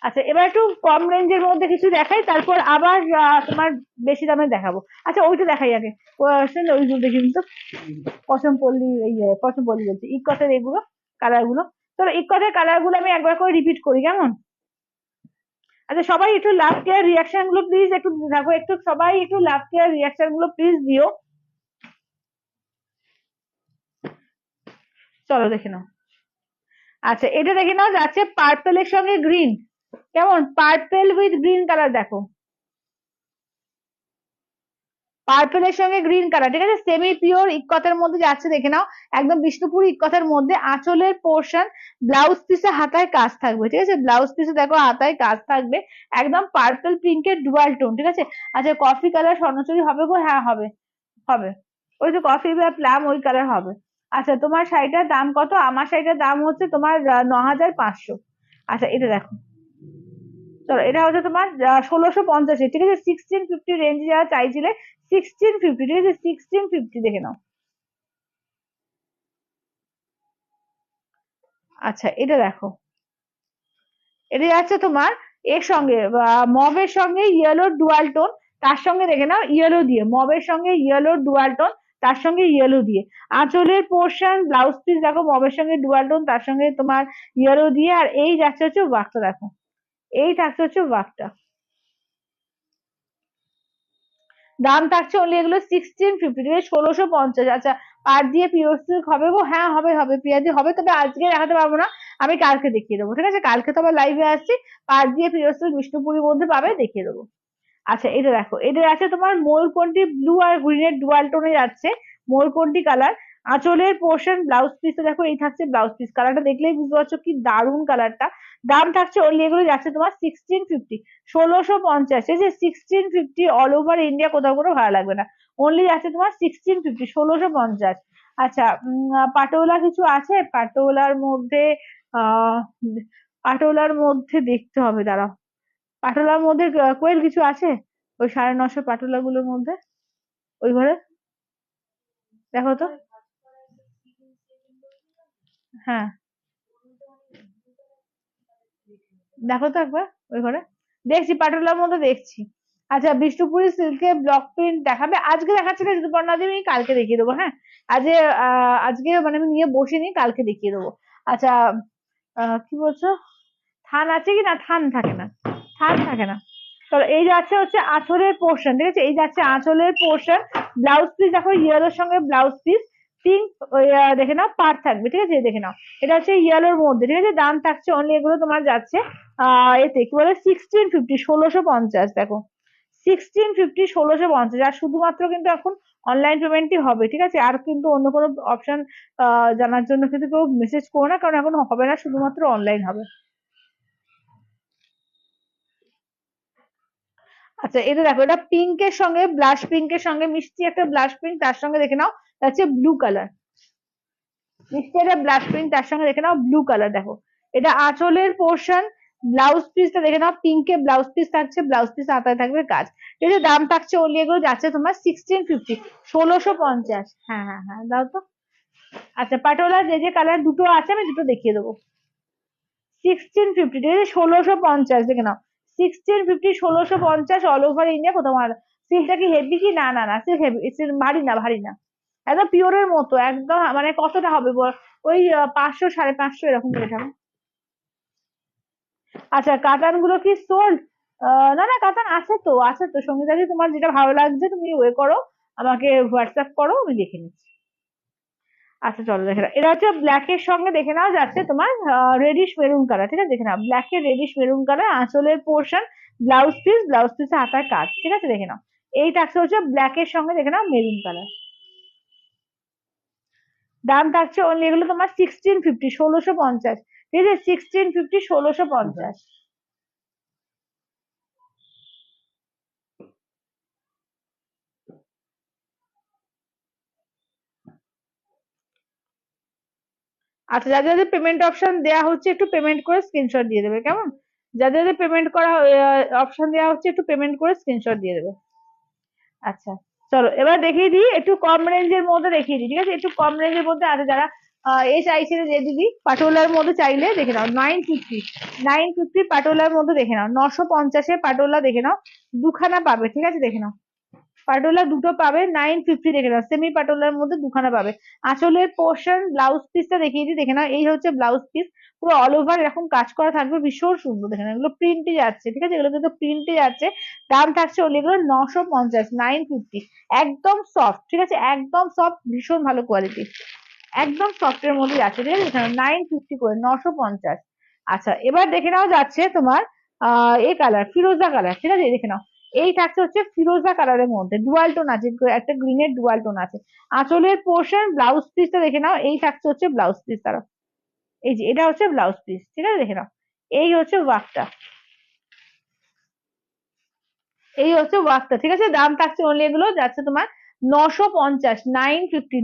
আচ্ছা এবার একটু কম রেঞ্জের মধ্যে কিছু দেখাই, তারপর আবার তোমার বেশি দামে দেখাবো, আচ্ছা ওইটা দেখাই আগে, ওইগুলো দেখি তো, পশম পল্লী, এই পশম পল্লী বলছি, ইকসের এগুলো কালার গুলো, চলো ইকসের কালার গুলো আমি একবার করে রিপিট করি, কেমন? আচ্ছা সবাই একটু লাভ কেয়ার রিয়াকশন গুলো প্লিজ একটু দেখো, একটু সবাই একটু লাভ কেয়ার রিয়াকশন গুলো প্লিজ দিও, চলো দেখে নাও, আচ্ছা এটা দেখে নাও যাচ্ছে পার্পল এর সঙ্গে গ্রিন, কেমন পার্পেল উইথ গ্রিন কালার, দেখো পার্পেলের সঙ্গে গ্রিন কালার, ঠিক আছে, সেমি পিওর ইকতের মধ্যে যাচ্ছে, দেখে নাও একদম বিষ্ণুপুরি ইকতের মধ্যে। আঁচলের পোর্শন, ব্লাউজ পিসে হাতায় কাজ থাকবে, ঠিক আছে, ব্লাউজ পিসে দেখো হাতায় কাজ থাকবে, একদম পার্পল পিঙ্কের ডুয়াল টোন, ঠিক আছে। আচ্ছা কফি কালার স্বর্ণচুরি হবে গো? হ্যাঁ হবে, হবে, ওই যে কফি বা প্লাম ওই কালার হবে। আচ্ছা তোমার শাড়িটার দাম কত? আমার শাড়িটার দাম হচ্ছে তোমার 9,500। আচ্ছা এটা দেখো, চলো এটা হচ্ছে তোমার 1650, ঠিক আছে, 1650 রেঞ্জে যারা চাইছিলে, 1650, ঠিক আছে, 1650 দেখে নাও। আচ্ছা এটা দেখো, এটা যাচ্ছে তোমার এর সঙ্গে মবের সঙ্গে ইয়েলো ডুয়াল টোন, তার সঙ্গে দেখে নাও ইয়েলো দিয়ে, মবের সঙ্গে ইয়েলো ডুয়াল টোন, তার সঙ্গে ইয়েলো দিয়ে। আঁচলের পোর্শন ব্লাউজ পিস দেখো মবের সঙ্গে ডুয়াল টোন, তার সঙ্গে তোমার ইয়েলো দিয়ে, আর এই যাচ্ছে হচ্ছে ওয়ার্কটা দেখো, এই থাকছে হচ্ছে ওয়ার্কটা। দাম থাকছে অনলি এগুলো 1650, 1650। আচ্ছা পার দিয়ে পিওর সিল্ক হবে গো? হ্যাঁ হবে, হবে প্রিয়াদি হবে, তবে আজকে দেখাতে পারবো না, আমি কালকে দেখিয়ে দেবো, ঠিক আছে, কালকে তো আবার লাইভে আসছি, পার দিয়ে পিওর সিল্ক বিষ্ণুপুরির মধ্যে পাবে, দেখিয়ে দেবো। আচ্ছা এটা দেখো, এটা আছে তোমার ময়ূরকণ্ঠী ব্লু আর গ্রিনের ডুয়াল টোনে যাচ্ছে, ময়ূরকণ্ঠী কালার। আঁচলের পোর্শন ব্লাউজ পিস দেখো এই থাকছে ব্লাউজ পিস, কালারটা দেখলেই বুঝতে পারছো কি দারুণ কালারটা। দাম থাকছে অনলি এগুলো যাচ্ছে তোমার 1650, 1650, এই যে 1650 অল ওভার ইন্ডিয়া, কোথাও কোনো ভালো লাগবে না, অনলি যাচ্ছে তোমার 1650, 1650। আচ্ছা পাটোলা কিছু আছে? পাটোলার মধ্যে আহ পাটোলার মধ্যে দেখতে হবে, দাঁড়াও, পাটোলার মধ্যে কোয়েল কিছু আছে ওই 950 পাটোলা গুলোর মধ্যে? ওই ঘরে দেখো তো, হ্যাঁ দেখো তো একবার ওই ঘরে, দেখছি পাটোলার মধ্যে দেখছি। আচ্ছা বিষ্ণুপুরি সিল্কে ব্লক প্রিন্ট দেখাবে? আজকে দেখাচ্ছে না, যদি পড়া দিবি কালকে দেখিয়ে দেবো, হ্যাঁ আজকে আজকে মানে আমি নিয়ে বসিনি, কালকে দেখিয়ে দেবো। আচ্ছা কি বলছো, থান আছে কি না? থান থাকে না, থান থাকে না। চলো এই যাচ্ছে হচ্ছে আঁচলের পোর্শন, ঠিক আছে, এই যাচ্ছে আঁচলের পোর্শন, ব্লাউজ পিস দেখো ইয়েলোর সঙ্গে ব্লাউজ পিস পিঙ্ক, দেখে নাও পার থাকবে, ঠিক আছে, দেখে নাও এটা হচ্ছে ইয়েলোর মধ্যে, ঠিক আছে, দাম থাকছে অনলি এগুলো তোমার যাচ্ছে এতে কি বলে 1650, 1650 দেখো, 1650, 1650। আর শুধুমাত্র কিন্তু এখন অনলাইন পেমেন্টই হবে, ঠিক আছে, আর কিন্তু অন্য কোনো অপশন জানার জন্য কিন্তু কেউ মেসেজ করো না, কারণ এখন হবে না, শুধুমাত্র অনলাইন হবে। আচ্ছা এটা দেখো, এটা পিঙ্কের সঙ্গে ব্লাশ পিঙ্কের সঙ্গে মিষ্টি একটা ব্লাশ পিঙ্ক, তার সঙ্গে দেখে নাও হচ্ছে ব্লু কালার, মিষ্টি একটা ব্লাশ পিঙ্ক, তার সঙ্গে দেখে নাও ব্লু কালার, দেখো এটা আঁচলের পোর্শন, ব্লাউজ পিসটা দেখে নাও পিঙ্কে ব্লাউজ পিস থাকছে, ব্লাউজ পিস হাতায় থাকবে কাজ। এই যে দাম থাকছে ওলি এগুলো যাচ্ছে তোমার 1650, 1650, হ্যাঁ হ্যাঁ হ্যাঁ দাও তো। আচ্ছা পাটোলা যে যে কালার দুটো আছে আমি দুটো দেখিয়ে দেবো। 1650, ঠিক আছে, 1650 দেখে নাও, 1650, 1650 অল ওভার ইন্ডিয়া, কোথাও আর সিলটা কি হেভি কি? না না না সিল্ক হেভি, সিল্ক ভারী না, ভারী না, একদম পিওরের মতো একদম, মানে কতটা হবে বল, ওই 500, 550 এরকম রেট হবে। আচ্ছা কাতান গুলো কি সোল্ড? না না কাতান আছে তো, আছে তো সঙ্গীতাদি, তোমার যেটা ভালো লাগছে তুমি ওয়ে করো, আমাকে হোয়াটসঅ্যাপ করো, আমি দেখে নিচ্ছি। আচ্ছা চলো দেখে নাও, এটা হচ্ছে ব্ল্যাক এর সঙ্গে দেখে নাও যাচ্ছে তোমার রেডিশ মেরুন কালার, ঠিক আছে, দেখে নাও ব্ল্যাক এর রেডিশ মেরুন কালার, আঁচলের পোর্শন ব্লাউজ পিস, ব্লাউজ পিসে হাতার কাজ, ঠিক আছে, দেখে নাও এই থাকছে হচ্ছে ব্ল্যাক এর সঙ্গে দেখে নাও মেরুন কালার। দাম থাকছে অনলি এগুলো তোমার 1650, 1650, ঠিক আছে, 1650, 1650। আচ্ছা যাদের যাদের পেমেন্ট অপশন দেওয়া হচ্ছে একটু পেমেন্ট করে স্ক্রিনশট দিয়ে দেবে, কেমন, যাদের যাদের পেমেন্ট করা অপশন দেওয়া হচ্ছে একটু পেমেন্ট করে স্ক্রিনশট দিয়ে দেবে। আচ্ছা চলো এবার দেখিয়ে দিই, একটু কম রেঞ্জের মধ্যে দেখিয়ে দিই, ঠিক আছে, একটু কম রেঞ্জের মধ্যে আছে যারা এ চাইছে যে দিদি পাটোলার মধ্যে চাইলে দেখে নাও 950, 950 পাটোলার মধ্যে দেখে নাও, 950-এ পাটোলা দেখে নাও, দুখানা পাবে, ঠিক আছে, দেখে নাও পাটোলা দুটো পাবে 950, দেখে নাও সেমি পাটোলার মধ্যে দুখানা পাবে। আঁচলের পোর্শন ব্লাউজ পিসটা দেখিয়ে দিই, দেখে নাও এই হচ্ছে ব্লাউজ পিস, পুরো অল ওভার এরকম কাজ করা থাকবে, ভীষণ সুন্দর, দেখে নাও এগুলো প্রিন্টে যাচ্ছে, ঠিক আছে, এগুলো কিন্তু প্রিন্টে যাচ্ছে। দাম থাকছে ওগুলো এগুলো 950, 950, একদম সফট, ঠিক আছে, একদম সফট, ভীষণ ভালো কোয়ালিটি, একদম সফট এর মধ্যে যাচ্ছে, ঠিক আছে, 950 করে 950। আচ্ছা এবার দেখে নাও যাচ্ছে তোমার এ কালার ফিরোজা কালার, ঠিক আছে দেখে নাও। এই থাকছে হচ্ছে ফিরোজা কালারের মধ্যে ডুয়াল টোন আছে, একটা গ্রিনের ডুয়াল টোন আছে। আঁচলের পোর্শন ব্লাউজ পিসটা দেখে নাও, এই থাকছে হচ্ছে ব্লাউজ পিস তারা, এই যে এটা হচ্ছে ব্লাউজ পিস, ঠিক আছে দেখে নাও। এই হচ্ছে ওয়ার্কটা, এই হচ্ছে ওয়ার্কটা, ঠিক আছে। দাম থাকছে অনলি এগুলো যাচ্ছে তোমার 950,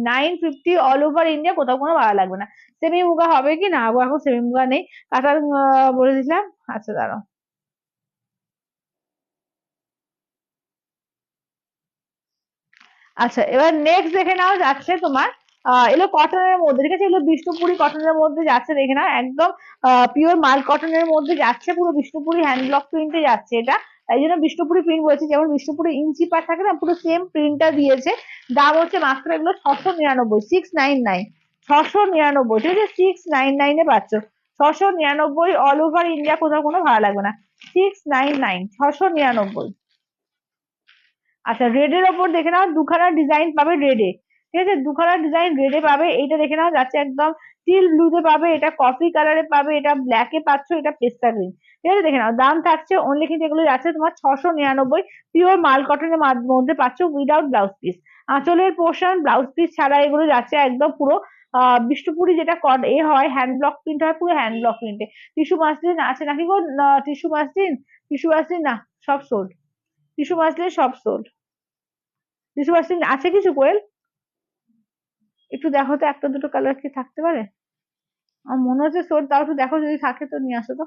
950 অল ওভার ইন্ডিয়া, কোথাও কোনো ভাড়া লাগবে না। সেমি মুগা হবে কি না, এখন সেমি মুগা নেই, কাতার বলে দিলাম। আচ্ছা দাঁড়াও, আচ্ছা এবার নেক্সট দেখে নাও যাচ্ছে তোমার এগুলো কটনের মধ্যে, ঠিক আছে, এগুলো বিষ্ণুপুরি কটনের মধ্যে যাচ্ছে, দেখে নাও একদম পিওর মাল কটনের মধ্যে যাচ্ছে, পুরো বিষ্ণুপুরি হ্যান্ড ব্লক প্রিন্টে যাচ্ছে এটা, এই জন্য বিষ্ণুপুরি প্রিন্ট বলেছে, যেমন বিষ্ণুপুরি ইঞ্চি পার থাকে না, পুরো সেম প্রিন্টটা দিয়েছে। দাম হচ্ছে মাত্র এগুলো 699, 699, 699, ঠিক আছে, 699 পাচ্ছ, 699 অল ওভার ইন্ডিয়া, কোথাও কোনো ভাড়া লাগবে না, 699, 699। আচ্ছা রেড এর ওপর দেখে নাও দুখানা ডিজাইন পাবে রেডে, ঠিক আছে, দুখানা ডিজাইন রেডে পাবে, এইটা দেখে নাও যাচ্ছে একদম টিল ব্লুতে পাবে, এটা কফি কালারে পাবে, এটা ব্ল্যাকে পাচ্ছ, এটা পেস্তা গ্রিন, ঠিক আছে দেখে নাও। দাম থাকছে অনলি কিন্তু এগুলো যাচ্ছে তোমার 699, পিওর মাল কটনের মধ্যে পাচ্ছ উইদাউট ব্লাউজ পিস। আঁচলের পোর্শন ব্লাউজ পিস ছাড়া এগুলো যাচ্ছে একদম পুরো বিষ্ণুপুরি যেটা এ হয় হ্যান্ড ব্লক প্রিন্ট হয়, পুরো হ্যান্ড ব্লক প্রিন্টে। টিস্যু মাসলিন আছে নাকি গো, টিস্যু মাসলিন, টিস্যু মাসলিন না, সব সোল্ড, টিস্যু মাসলিন সব সোল্ড। টিস্যু মাসলিন আছে কিছু কোয়েল, একটু দেখো তো একটা দুটো কালার কি থাকতে পারে, আমার মনে হচ্ছে সোর, তাও একটু দেখো যদি থাকে তো নিয়ে আসো তো।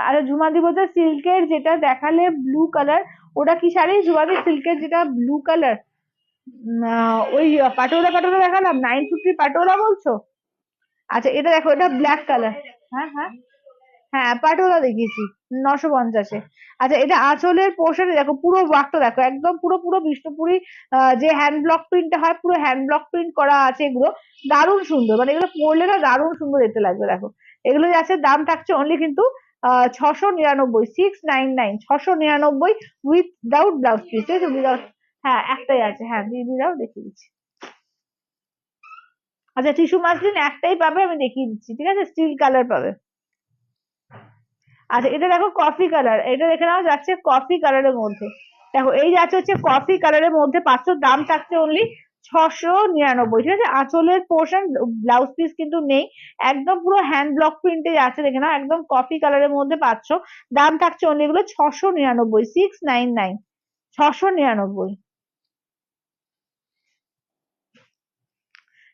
আরে ঝুমাদি বলতে সিল্কের যেটা দেখালে ব্লু কালার, ওটা কি শাড়ি ঝুমাদি, সিল্কের যেটা ব্লু কালার, ওই পাটোলা পাটোলা দেখালাম 950 পাটোলা বলছো? আচ্ছা এটা দেখো, এটা ব্ল্যাক কালার, হ্যাঁ হ্যাঁ হ্যাঁ পাটোলা দেখিয়েছি 950-এ। আচ্ছা এটা আঁচলের পোর্শনে দেখো, পুরো ওয়ার্কটা দেখো একদম পুরো পুরো বিষ্ণুপুরি যে হ্যান্ড ব্লক প্রিন্টটা হয়, পুরো হ্যান্ড ব্লক প্রিন্ট করা আছে এগুলো, দারুণ সুন্দর, মানে এগুলো পরলে না দারুণ সুন্দর দেখতে লাগবে দেখো। এগুলো যাচ্ছে দাম থাকছে অনলি কিন্তু 699, 699, 699 উইদাউট ব্লাউজ পিস, ঠিক আছে, উইদাউট, হ্যাঁ একটাই আছে, হ্যাঁ দিয়ে দাও দেখিয়ে দিচ্ছি। আচ্ছা টিস্যু মাসলিন একটাই পাবে, আমি দেখিয়ে দিচ্ছি, ঠিক আছে, স্টিল কালার পাবে। আচ্ছা এটা দেখো কফি কালার, এটা দেখে নাও যাচ্ছে কফি কালারের মধ্যে, দেখো এই যাচ্ছে হচ্ছে কফি কালারের মধ্যে পাচ্ছ, দাম থাকছে অনলি 699, ঠিক আছে। আঁচলের পোর্শন ব্লাউজ পিস কিন্তু নেই, একদম পুরো হ্যান্ড ব্লক প্রিন্টে যাচ্ছে, দেখে নাও একদম কফি কালারের মধ্যে পাচ্ছ, দাম থাকছে অনলি এগুলো 699, 699, 699।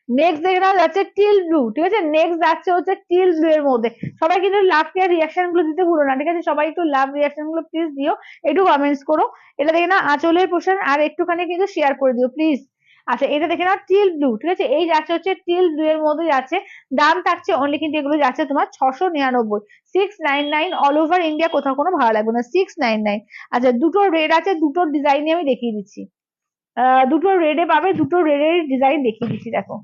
নেক্সট দেখে নাও যাচ্ছে টিল ব্লু, ঠিক আছে, নেক্সট যাচ্ছে হচ্ছে টিল ব্লু এর মধ্যে। সবাই কিন্তু লাভ কেয়ার রিয়াকশন গুলো দিতে ভুলো না, ঠিক আছে, সবাই একটু লাভ রিয়াকশন গুলো প্লিজ দিও, একটু কমেন্টস করো। এটা দেখে না আঁচলের পোর্শন, আর একটুখানি কিন্তু শেয়ার করে দিও প্লিজ। আচ্ছা এটা দেখে নাও টিল ব্লু, ঠিক আছে, এই যাচ্ছে হচ্ছে টিল ব্লু এর মধ্যে যাচ্ছে, দাম থাকছে অনলি কিন্তু এগুলো যাচ্ছে তোমার 699, 699 অল ওভার ইন্ডিয়া, কোথাও কোনো ভাড়া লাগবে না, 699। আচ্ছা দুটো রেড আছে, দুটো ডিজাইনই আমি দেখিয়ে দিচ্ছি, দুটো রেডে পাবে, দুটো রেডের ডিজাইন দেখিয়ে দিচ্ছি দেখো।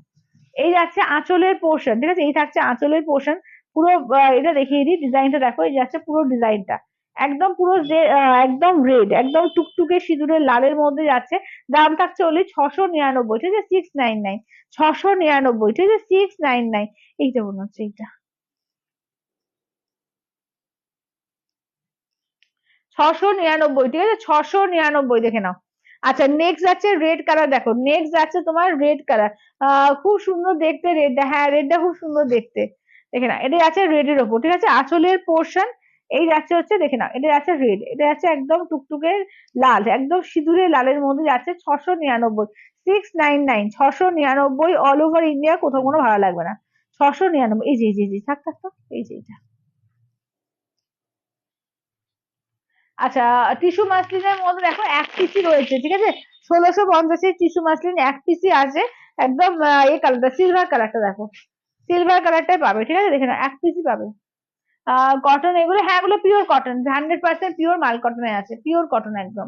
এই যাচ্ছে আঁচলের পোর্শন, ঠিক আছে, এই থাকছে আঁচলের পোর্শন পুরো, এটা দেখিয়ে দিই ডিজাইনটা দেখো, এই যাচ্ছে পুরো ডিজাইনটা একদম পুরো যে একদম রেড, একদম টুকটুকে সিঁদুরের লালের মধ্যে যাচ্ছে, দাম থাকছে ওনলি 699, ঠিক আছে, 699, 699, ঠিক আছে, 699। এইটা মনে হচ্ছে এইটা 699, ঠিক আছে, 699 দেখে নাও। আচ্ছা নেক্সট যাচ্ছে রেড কালার, দেখো নেক্সট যাচ্ছে তোমার রেড কালার, খুব সুন্দর দেখতে রেডটা, হ্যাঁ রেডটা খুব সুন্দর দেখতে, দেখে নাও এটা যাচ্ছে রেড এর ওপর, ঠিক আছে, আঁচলের পোর্শন এই যাচ্ছে হচ্ছে, দেখে নাও এটা যাচ্ছে রেড, এটা যাচ্ছে একদম টুকটুকে লাল, একদম সিঁদুরে লালের মধ্যে যাচ্ছে 699, 699, 699 অল ওভার ইন্ডিয়া, কোথাও কোনো ভাড়া লাগবে না, 699। এই যে এই যে এই যে, থাক থাক থাক, এই যে এটা। আচ্ছা টিস্যু মাসলিনের মধ্যে দেখো এক পিসি রয়েছে, ঠিক আছে, 1650-এর টিস্যু মাসলিন এক পিসি আছে, একদম এই কালারটা সিলভার কালারটা দেখো, সিলভার কালারটাই পাবে, ঠিক আছে দেখে নাও এক পিসি পাবে। কটন এগুলো, হ্যাঁ এগুলো পিওর কটন, 100% পিওর মাল কটনে আছে, পিওর কটন একদম,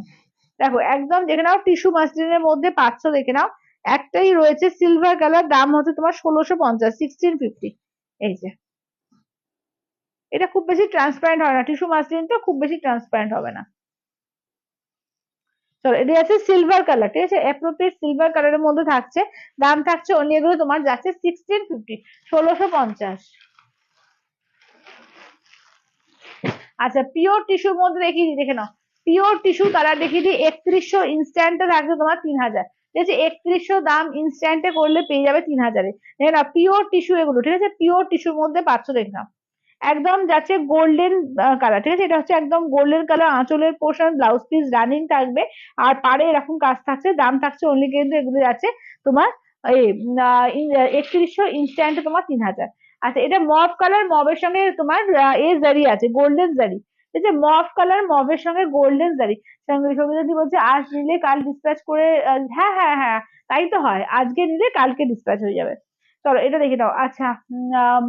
দেখো একদম দেখে নাও টিস্যু মাসলিনের মধ্যে পাচ্ছ, দেখে নাও একটাই রয়েছে সিলভার কালার, দাম হচ্ছে তোমার 1650, 1650। এই যে এটা খুব বেশি ট্রান্সপারেন্ট হয় না, টিস্যু মাসলিন তো খুব বেশি ট্রান্সপারেন্ট হবে না। চলো এটা আছে সিলভার কালার, ঠিক আছে, অ্যাপ্রোপ্রিয়েট সিলভার কালারের মধ্যে থাকছে, দাম থাকছে অন্য এগুলো তোমার যাচ্ছে 1650, 1650। আচ্ছা পিওর টিস্যুর মধ্যে দেখিয়ে দিই, দেখে নাও পিওর টিস্যু কালার দেখিয়ে দিই। 3100 ইনস্ট্যান্টে থাকবে তোমার 3000, ঠিক আছে 3100 দাম ইনস্ট্যান্টে করলে পেয়ে যাবে 3000-এ। দেখে নাও পিওর টিস্যু এগুলো, ঠিক আছে পিওর টিস্যুর মধ্যে পাচ্ছ, দেখে নাও একদম যাচ্ছে গোল্ডেন কালার, ঠিক আছে এটা হচ্ছে একদম গোল্ডেন কালার। আঁচলের পোর্শন ব্লাউজ পিস রানিং থাকবে, আর পাড়ে এরকম কাজ থাকছে, দাম থাকছে অনলি কিন্তু এগুলো যাচ্ছে তোমার এই 3100 ইনস্ট্যান্টে তোমার 3000। আচ্ছা এটা মভ কালার, মবের সঙ্গে তোমার এ জারি আছে, গোল্ডেন জারি, ঠিক আছে মভ কালার মবের সঙ্গে গোল্ডেন জারি। সঙ্গীতা বলছে আজ নিলে কাল ডিসপ্যাচ করে, হ্যাঁ হ্যাঁ হ্যাঁ তাই তো হয়, আজকে নিলে কালকে ডিসপ্যাচ হয়ে যাবে। চলো এটা দেখে দাও। আচ্ছা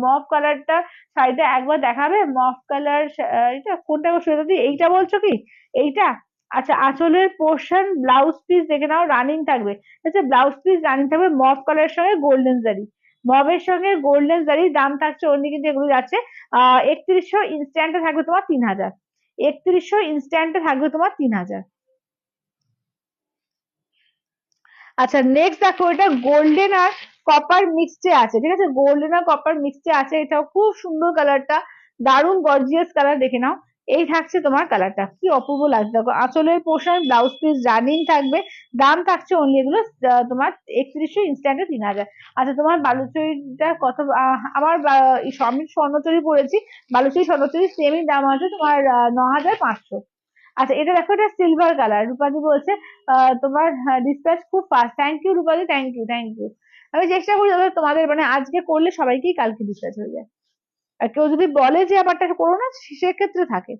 মভ কালারটা শাড়িটা একবার দেখাবে, মফ কালার এটা কোনটা গো শ্বেতাদি, এইটা বলছো কি এইটা? আচ্ছা আঁচলের পোর্শন ব্লাউজ পিস দেখে নাও রানিং থাকবে, আচ্ছা ব্লাউজ পিস রানিং থাকবে মফ কালারের সঙ্গে গোল্ডেন জারি, মবের সঙ্গে গোল্ডেন জারি, দাম থাকছে অনলি কিন্তু এগুলো যাচ্ছে 3100 ইনস্ট্যান্টে থাকবে তোমার 3000, 3100 ইনস্ট্যান্টে থাকবে তোমার 3000। আচ্ছা নেক্সট দেখো এটা গোল্ডেন আর কপার মিক্সডে আছে, ঠিক আছে গোল্ডেন আর কপার মিক্সডে আছে, এটাও খুব সুন্দর কালারটা, দারুণ গর্জিয়াস কালার, দেখে নাও এই থাকছে তোমার কালারটা, কি অপূর্ব লাগছে দেখো। আঁচলের পোর্শন ব্লাউজ পিস রানিং থাকবে, দাম থাকছে অনলি এগুলো তোমার 3100 ইনস্ট্যান্টে 3000। আচ্ছা তোমার বালুচরিটা কত? আমার আমি স্বর্ণচুরি পরেছি, বালুচরি স্বর্ণচুরি সেমই দাম আছে তোমার 9500। আচ্ছা এটা দেখো এটা সিলভার কালার, রূপাদি বলছে তোমার ডিসপ্যাচ খুব ফাস্ট, থ্যাংক ইউ রূপাদি, থ্যাংক ইউ থ্যাংক ইউ। আমি চেষ্টা করি যাতে তোমাদের মানে আজকে করলে সবাইকেই কালকে ডিসপ্যাচ হয়ে যায়, আর কেউ যদি বলে যে ব্যাপারটা করো না সেক্ষেত্রে থাকে।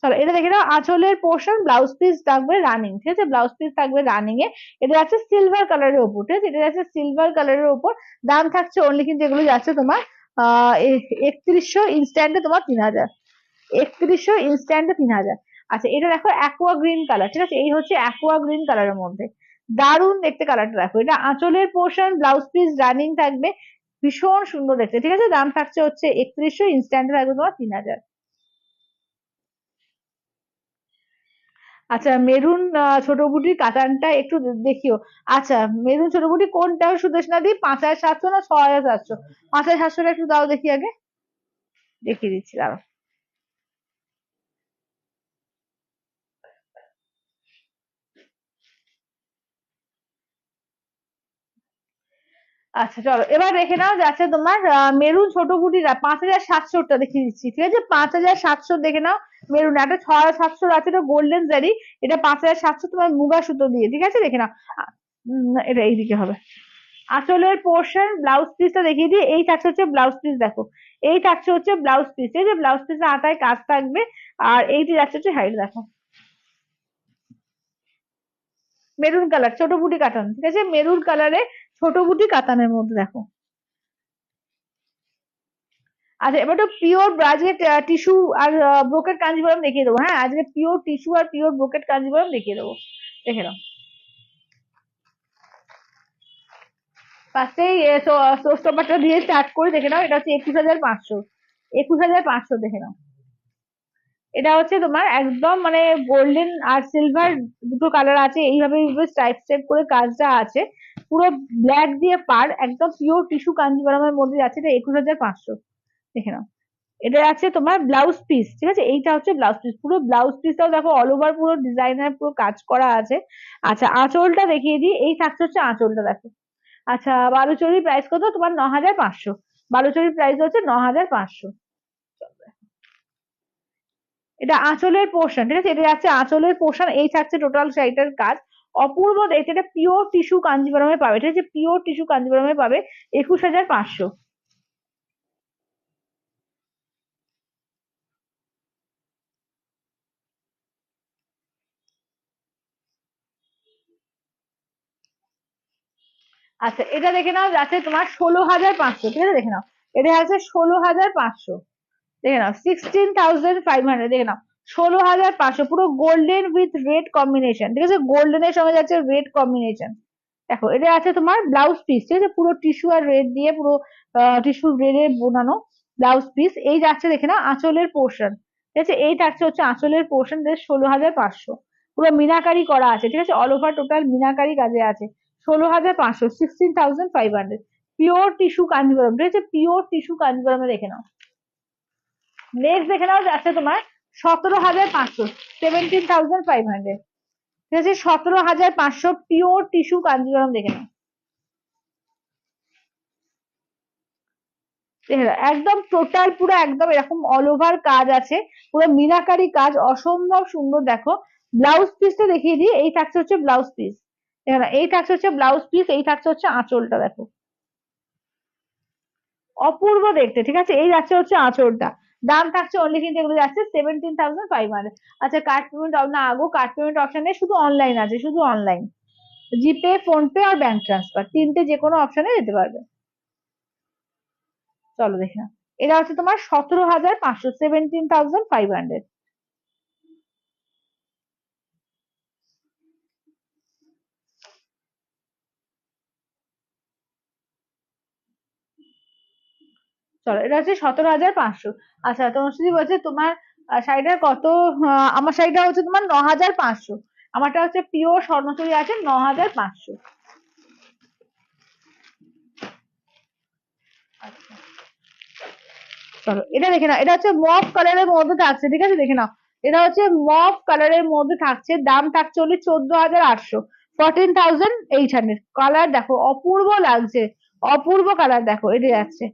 চলো এটা দেখে নাও আঁচলের পোর্শন ব্লাউজ পিস থাকবে রানিং, ঠিক আছে ব্লাউজ পিস থাকবে রানিং এ, এটা যাচ্ছে সিলভার কালারের উপর, ঠিক আছে এটা যাচ্ছে সিলভার কালারের উপর, দাম থাকছে অনলি কিন্তু এগুলো যাচ্ছে তোমার 3100 ইনস্ট্যান্টে তোমার 3000, 3100 ইনস্ট্যান্টে 3000। আচ্ছা এটা দেখো অ্যাকোয়া গ্রিন কালার, ঠিক আছে এই হচ্ছে অ্যাকোয়া গ্রিন কালারের মধ্যে, দারুণ দেখতে কালারটা দেখো, এটা আঁচলের পোর্শন ব্লাউজ পিস রানিং থাকবে, ভীষণ সুন্দর দেখতে, ঠিক আছে দাম থাকছে হচ্ছে 3100 ইনস্ট্যান্টে থাকবে তোমার 3000। আচ্ছা মেরুন ছোট বুটির কাতানটা একটু দেখিও। আচ্ছা মেরুন ছোট বুটি কোনটা সুদেশনা দি, 5700 না 6700? 5700 একটু দাও দেখি আগে, দেখিয়ে দিচ্ছি দাঁড়াও। আচ্ছা চলো এবার দেখে নাও যাচ্ছে তোমার মেরুন ছোট বুটিটা 5700টা দেখিয়ে দিচ্ছি, ঠিক আছে 5700 দেখে নাও। মেরুন একটা 6700 আছে, এটা গোল্ডেন জারি, এটা 5700 তোমার মুগা সুতো দিয়ে, ঠিক আছে দেখে নাও। এটা এইদিকে হবে। আঁচলের পোর্শন ব্লাউজ পিসটা দেখিয়ে দিই, এই থাকছে হচ্ছে ব্লাউজ পিস দেখো, এই থাকছে হচ্ছে ব্লাউজ পিস, এই যে ব্লাউজ পিসে আটায় কাজ থাকবে, আর এইটি যাচ্ছে হচ্ছে হাইট দেখো, মেরুন কালার ছোট বুটি কাটান, ঠিক আছে মেরুন কালারে ছোট বুটি কাতানের মধ্যে দেখো। আচ্ছা এবার তো পিওর ব্রাজেট টিস্যু আর ব্রোকেট কাঞ্জিভরম দেখিয়ে দেবো, হ্যাঁ আজকে পিওর টিস্যু আর পিওর ব্রোকেট কাঞ্জিভরম দেখিয়ে দেবো, দেখে নাও। ফার্স্টেই শোস্টপারটা দিয়ে স্টার্ট করে দেখে নাও, এটা হচ্ছে 21500, 21500 দেখে নাও। এটা হচ্ছে তোমার একদম মানে গোল্ডেন আর সিলভার দুটো কালার আছে, এইভাবে স্ট্রাইপ স্ট্রাইপ করে কাজটা আছে, পুরো ব্ল্যাক দিয়ে পার, একদম পিওর টিস্যু কাঞ্জিভরমের মধ্যে আছে, এটা 21500 দেখে নাও। এটা আছে তোমার ব্লাউজ পিস, ঠিক আছে এইটা হচ্ছে ব্লাউজ পিস, পুরো ব্লাউজ পিসটাও দেখো অল ওভার পুরো ডিজাইনার পুরো কাজ করা আছে। আচ্ছা আঁচলটা দেখিয়ে দিই, এই থাকছে হচ্ছে আঁচলটা দেখো। আচ্ছা বালুচরির প্রাইস কত তোমার 9500, বালুচরির প্রাইস হচ্ছে 9500। এটা আঁচলের পোর্শন, ঠিক আছে এটা যাচ্ছে আঁচলের পোর্শন, এই থাকছে টোটাল শাড়িটার কাজ, অপূর্ব দেখতে, এটা পিওর টিস্যু কাঞ্জিভরমে পাবে, ঠিক আছে পিওর টিস্যু কাঞ্জিভরমে পাবে 21500। আচ্ছা এটা দেখে নাও যাচ্ছে তোমার 16500, ঠিক আছে দেখে নাও, এটা আছে 16500, দেখে নাও 16500 দেখে নাও, 16500 পুরো গোল্ডেন উইথ রেড কম্বিনেশন, ঠিক আছে গোল্ডেনের সঙ্গে যাচ্ছে রেড কম্বিনেশন। দেখো এটা আছে তোমার ব্লাউজ পিস, ঠিক আছে পুরো টিস্যু আর রেড দিয়ে পুরো টিস্যু রেডে বোনানো ব্লাউজ পিস, এই যাচ্ছে দেখে নাও আঁচলের পোর্শন, ঠিক আছে এই থাকছে হচ্ছে আঁচলের পোর্শন, 16500, পুরো মিনাকারি করা আছে, ঠিক আছে অল ওভার টোটাল মিনাকারি কাজে আছে, 16500, 16500 পিওর টিস্যু কাঞ্জিভরম, ঠিক আছে পিওর টিস্যু কাঞ্জিভরমে দেখে নাও। নেক্সট দেখে নাও যাচ্ছে তোমার 17,500, 17,500, ঠিক আছে। 17,500 পিওর টিস্যু কাঞ্জিভরম, দেখে নাও। একদম টোটাল পুরো একদম এরকম অল ওভার কাজ আছে, পুরো মিনাকারি কাজ, অসম্ভব সুন্দর। দেখো ব্লাউজ পিসটা দেখিয়ে দিই, এই থাকছে হচ্ছে ব্লাউজ পিস, এই থাকছে হচ্ছে ব্লাউজ পিস, এই থাকছে হচ্ছে আঁচলটা, দেখো অপূর্ব দেখতে, ঠিক আছে। এই যাচ্ছে হচ্ছে আঁচলটা, দাম থাকছে অনলি কিন্তু এগুলো যাচ্ছে 17,500। আচ্ছা কার্ড পেমেন্ট না, আগো কার্ড পেমেন্ট অপশন নেই, শুধু অনলাইন আছে, শুধু অনলাইন, জিপে, ফোন পে আর ব্যাংক ট্রান্সফার, তিনটে যে কোনো অপশনে যেতে পারবে। চলো দেখে নাও। এটা হচ্ছে তোমার 17,500, 17,500। চলো এটা হচ্ছে 17,500। আচ্ছা তোমার যদি বলছে তোমার শাড়িটার কত, আমার শাড়িটা হচ্ছে তোমার 9,500, আমারটা হচ্ছে পিওর স্বর্ণচুরি আছে, 9,500। আচ্ছা চলো এটা দেখে নাও, এটা হচ্ছে মফ কালারের মধ্যে থাকছে, ঠিক আছে, দেখে নাও। এটা হচ্ছে মফ কালারের মধ্যে থাকছে, দাম থাকছে হলে 14,800, 14,800। কালার দেখো অপূর্ব লাগছে, অপূর্ব কালার, দেখো এটা যাচ্ছে,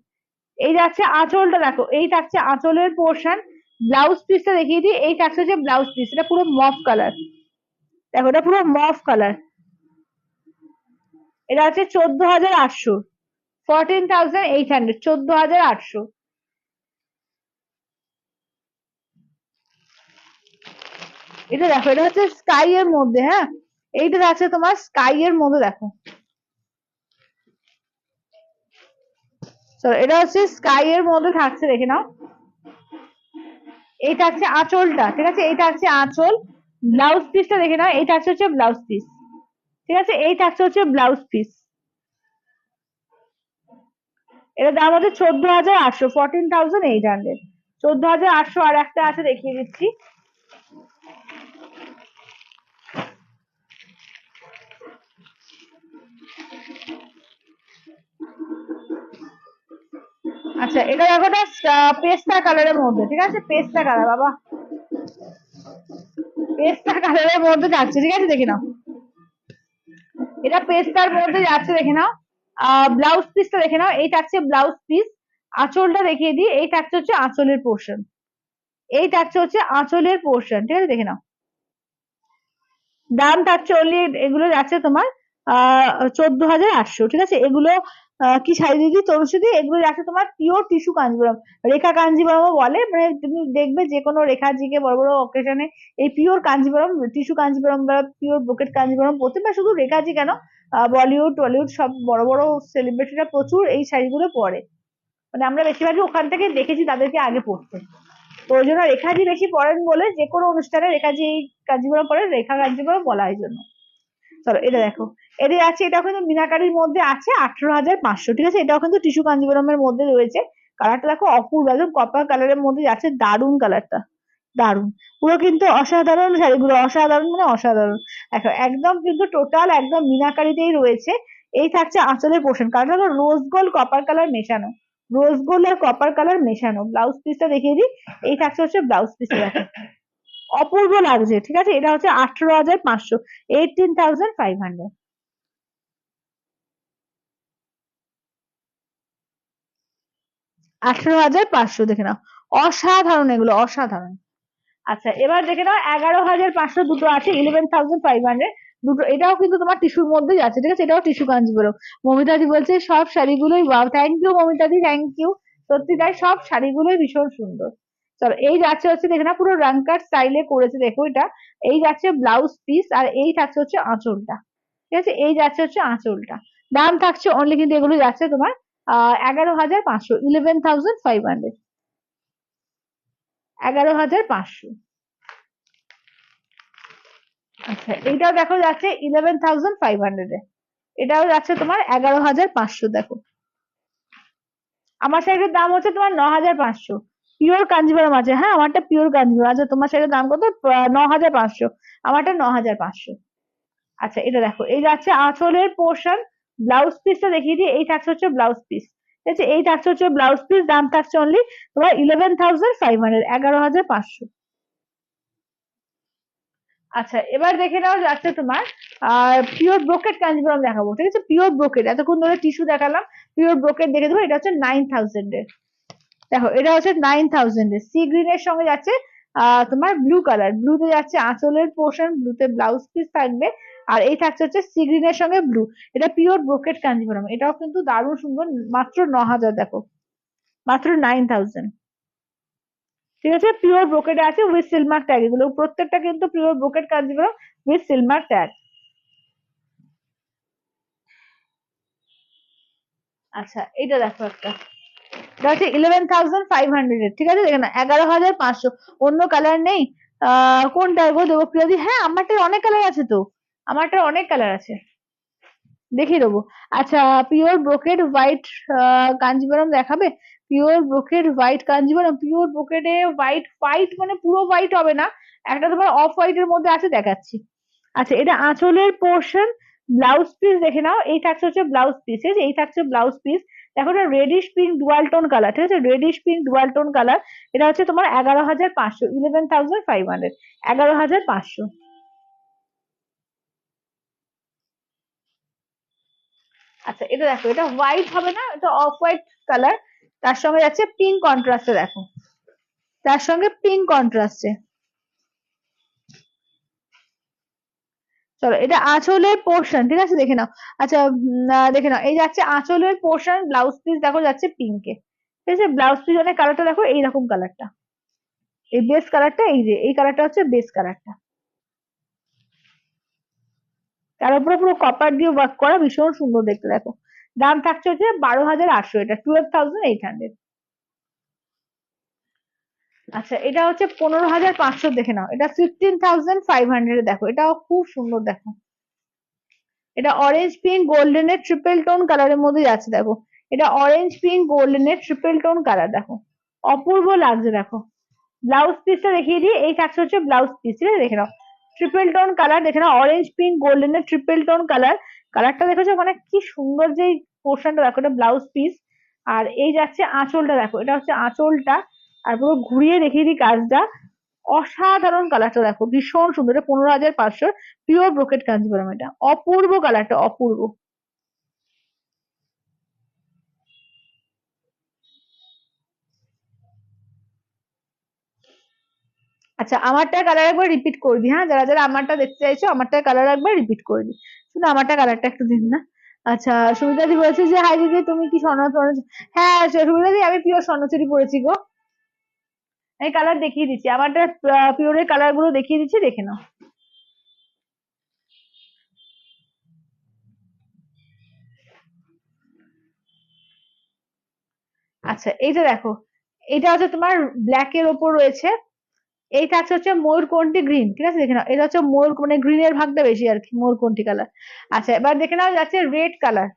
এই যাচ্ছে আঁচলটা, দেখো এই থাকছে আঁচলের পোর্শন। ব্লাউজ পিসটা দেখিয়ে দিই, এই থাকছে যে ব্লাউজ পিস, এটা পুরো মফ কালার, দেখো এটা পুরো মফ কালার। এটা হচ্ছে 14,800, 14,800, 14,800। এটা দেখো, এটা হচ্ছে স্কাই এর মধ্যে, হ্যাঁ এইটা আছে তোমার স্কাই এর মধ্যে, দেখো চলো এটা হচ্ছে স্কাই এর মধ্যে থাকছে, দেখে নাও। এইটা হচ্ছে আঁচলটা, ঠিক আছে, এইটা হচ্ছে আঁচল। ব্লাউজ পিসটা দেখে নাও, এইটা হচ্ছে ব্লাউজ পিস, ঠিক আছে, এইটা হচ্ছে ব্লাউজ পিস। এটা দাম হচ্ছে 14,800, 14,800, 14,800। আর একটা আছে দেখিয়ে দিচ্ছি, আচ্ছা এটা দেখো, পেস্তা কালারের মধ্যে, ঠিক আছে, পেস্তা কালার, বাবা পেস্তা কালারের মধ্যে যাচ্ছে, ঠিক আছে, দেখে নাও। এটা পেস্তার মধ্যে যাচ্ছে, দেখে নাও। ব্লাউজ পিসটা দেখে নাও, এই থাকছে ব্লাউজ পিস। আঁচলটা দেখিয়ে দিই, এই থাকছে হচ্ছে আঁচলের পোর্শন, এই থাকছে হচ্ছে আঁচলের পোর্শন, ঠিক আছে, দেখে নাও। দাম থাকছে অনলি, এগুলো যাচ্ছে তোমার 14,800, ঠিক আছে। এগুলো কি শাড়ি দিদি তরুষিদি, এগুলো যাচ্ছে তোমার পিওর টিস্যু কাঞ্জিবরম, রেখা কাঞ্জিবরমও বলে, মানে তুমি দেখবে যে কোনো রেখাজিকে বড় বড় অকেশনে এই পিওর কাঞ্জিবরম, টিস্যু কাঞ্জিবরম বা পিওর ব্রোকেট কাঞ্জিবরম পরতে, বা শুধু রেখাজি কেন, বলিউড টলিউড সব বড় বড় সেলিব্রিটিরা প্রচুর এই শাড়িগুলো পরে, মানে আমরা বেশিরভাগই ওখান থেকে দেখেছি তাদেরকে আগে পড়তে। তো ওই জন্য রেখাজি বেশি পড়েন বলে যে কোনো অনুষ্ঠানে রেখাজি এই কাঞ্জিবরম পরে রেখা কাঞ্জিবরম বলা হয় জন্য। চলো এটা দেখো, এটা আছে, এটা কিন্তু মিনাকারির মধ্যে আছে, 18,500, ঠিক আছে। এটাও কিন্তু টিস্যু কাঞ্জিবরমের মধ্যে রয়েছে। কালারটা দেখো অপূর্ব, একদম কপার কালারের মধ্যে যাচ্ছে, দারুণ কালারটা, দারুণ, পুরো কিন্তু অসাধারণ শাড়িগুলো, অসাধারণ মানে অসাধারণ। দেখো একদম কিন্তু টোটাল একদম মিনাকারিতেই রয়েছে। এই থাকছে আঁচলের পোর্শন, কালারটা রোজ গোল্ড কপার কালার মেশানো, রোজ গোল্ড আর কপার কালার মেশানো। ব্লাউজ পিসটা দেখিয়ে দিই, এই থাকছে হচ্ছে ব্লাউজ পিসটা, দেখো অপূর্ব লাগছে, ঠিক আছে। এটা হচ্ছে 18,500, 18,500। 18,500 দেখে নাও, অসাধারণ, এগুলো অসাধারণ। আচ্ছা এবার দেখে নাও 11,500, দুটো আছে 11,500, দুটো, এটাও কিন্তু তোমার টিস্যুর মধ্যে যাচ্ছে, ঠিক আছে, এটাও টিস্যু কাঞ্জিবরম। মমিতাদি বলছে সব শাড়িগুলোই ওয়াও, থ্যাংক ইউ মমিতাদি, থ্যাংক ইউ। সত্যি তাই, সব শাড়িগুলোই ভীষণ সুন্দর। চলো এই যাচ্ছে হচ্ছে, দেখে না পুরো রাঙ্কার স্টাইলে করেছে, দেখো এটা, এই যাচ্ছে ব্লাউজ পিস, আর এই থাকছে হচ্ছে আঁচলটা, ঠিক আছে, এই যাচ্ছে হচ্ছে আঁচলটা। দাম থাকছে অনলি কিন্তু এগুলো যাচ্ছে তোমার 11,500, 11,500, 11,500। আচ্ছা এইটাও দেখো যাচ্ছে 11,500 এ, এটাও যাচ্ছে তোমার 11,500, দেখো আমার শাড়ির দাম হচ্ছে তোমার 9,500, পিওর কাঞ্জিভারাম আছে, হ্যাঁ আমারটা পিওর কাঞ্জিভারাম। আচ্ছা তোমার শাড়ির দাম কত? 9,500, আমারটা 9,500। আচ্ছা এটা দেখো, এই যাচ্ছে আঁচলের পোর্শন। ব্লাউজ পিসটা দেখিয়ে দিই, এই থাকছে হচ্ছে ব্লাউজ পিস, ঠিক আছে, এই থাকছে হচ্ছে ব্লাউজ পিস। দাম থাকছে অনলি তোমার 11,500, 11,500। আচ্ছা এবার দেখে নাও যাচ্ছে তোমার পিওর ব্রোকেট কাঞ্জিভরম দেখাবো, ঠিক আছে? পিওর ব্রোকেট, এতক্ষণ ধরে টিস্যু দেখালাম, পিওর ব্রোকেট দেখে দেবো। এটা হচ্ছে 9000 এর, দেখো এটা হচ্ছে 9000 এর। সি গ্রিন এর সঙ্গে যাচ্ছে তোমার ব্লু কালার, ব্লুতে যাচ্ছে আঁচলের পোর্শন, ব্লুতে ব্লাউজ পিস থাকবে, আর এই থাকছে হচ্ছে সি গ্রিন এর সঙ্গে ব্লু। এটা পিওর ব্রোকেট কাঞ্জিভরম, এটাও কিন্তু দারুণ সুন্দর, মাত্র 9000, দেখো মাত্র 9000। ঠিক আছে, পিওর ব্রোকেট আছে উইথ সিলমার ট্যাগ, এগুলো প্রত্যেকটা কিন্তু pure brocade Kanjeevaram with silk mark tag. আচ্ছা এটা দেখো একটা, এটা হচ্ছে 11500 এর, ঠিক আছে? দেখে না, 11500, অন্য কালার নেই। কোনটা গো দেবো প্রিয়াদি? হ্যাঁ আমারটার অনেক কালার আছে তো, আমারটার অনেক কালার আছে, দেখিয়ে দেবো। আচ্ছা পিওর ব্রোকেড হোয়াইট কাঞ্জিভরম দেখাবে? Pure brocade white Kanjeevaram, pure ব্রোকেডে হোয়াইট, হোয়াইট মানে পুরো হোয়াইট হবে না, একটা তোমার অফ হোয়াইট এর মধ্যে আছে, দেখাচ্ছি। আচ্ছা এটা আঁচলের পোর্শন, ব্লাউজ পিস দেখে নাও, এই থাকছে হচ্ছে ব্লাউজ পিস, ঠিক আছে? এই থাকছে ব্লাউজ পিস, দেখো এটা radish pink dual tone colour, ঠিক আছে? Radish pink dual tone colour, এটা হচ্ছে তোমার 11500, 11500, 11500। আচ্ছা এটা দেখো, এটা হোয়াইট হবে না, এটা অফ হোয়াইট কালার, তার সঙ্গে যাচ্ছে পিঙ্ক কন্ট্রাস্টে, দেখো তার সঙ্গে পিঙ্ক কন্ট্রাস্টে। চলো এটা আঁচলের পোর্শন, ঠিক আছে? দেখে নাও। আচ্ছা দেখে নাও, এই যাচ্ছে আঁচলের পোর্শন, ব্লাউজ পিস দেখো যাচ্ছে পিঙ্কে, ঠিক আছে? ব্লাউজ পিস অনেক কালারটা দেখো এইরকম কালারটা, এই বেস কালারটা, এই যে এই কালারটা হচ্ছে বেস কালারটা, তার উপরে পুরো কপার দিয়ে ওয়ার্ক করা, ভীষণ সুন্দর দেখতে, দেখো। দাম থাকছে হচ্ছে 12800, এটা 12800। আচ্ছা এটা হচ্ছে 15500, দেখে নাও, এটা 15500, দেখো এটাও খুব সুন্দর, দেখো এটা অরেঞ্জ পিঙ্ক গোল্ডেনের ট্রিপল টোন কালারের মধ্যে যাচ্ছে, দেখো এটা অরেঞ্জ পিঙ্ক গোল্ডেনের ট্রিপল টোন কালার, দেখো অপূর্ব লাগছে, দেখো। ব্লাউজ পিসটা দেখিয়ে দিই, এই থাকছে হচ্ছে ব্লাউজ পিস, ঠিক আছে? দেখে নাও ট্রিপল টোন কালার, দেখে নাও অরেঞ্জ পিঙ্ক গোল্ডেনের ট্রিপল টোন কালার, কালারটা দেখেছো মানে কি সুন্দর, যে পোর্শনটা দেখো, এটা ব্লাউজ পিস। আর এই যাচ্ছে আঁচলটা, দেখো এটা হচ্ছে আঁচলটা, আর পুরো ঘুরিয়ে দেখিয়ে দিই কাজটা, অসাধারণ কালারটা, দেখো ভীষণ সুন্দর, এটা 15500, পিওর ব্রোকেট কাঞ্জিভরম, এটা অপূর্ব কালারটা, অপূর্ব। আচ্ছা আমারটা কালার একবার রিপিট করে দিই, হ্যাঁ যারা যারা আমারটা দেখতে চাইছো, আমারটা কালার একবার রিপিট করে দিই, শুধু আমারটা কালারটা একটু দিন না। আচ্ছা সুমিতাদি বলছে যে হাই দিদি তুমি কি স্বর্ণ স্বর্ণ, হ্যাঁ সুমিতাদি আমি পিওর স্বর্ণচুরি পরেছি গো, আমি কালার দেখিয়ে দিচ্ছি, আমারটা পিওরের কালার গুলো দেখিয়ে দিচ্ছি, দেখে নাও। আচ্ছা এইটা দেখো, এটা হচ্ছে তোমার ব্ল্যাক এর ওপর রয়েছে, এই থাকছে হচ্ছে ময়ূরকণ্ঠী গ্রিন, ঠিক আছে? দেখে নাও এটা হচ্ছে ময়ূর, মানে গ্রিনের ভাগটা বেশি আর কি, ময়ূরকণ্ঠী কালার। আচ্ছা এবার দেখে নাও যাচ্ছে রেড কালার,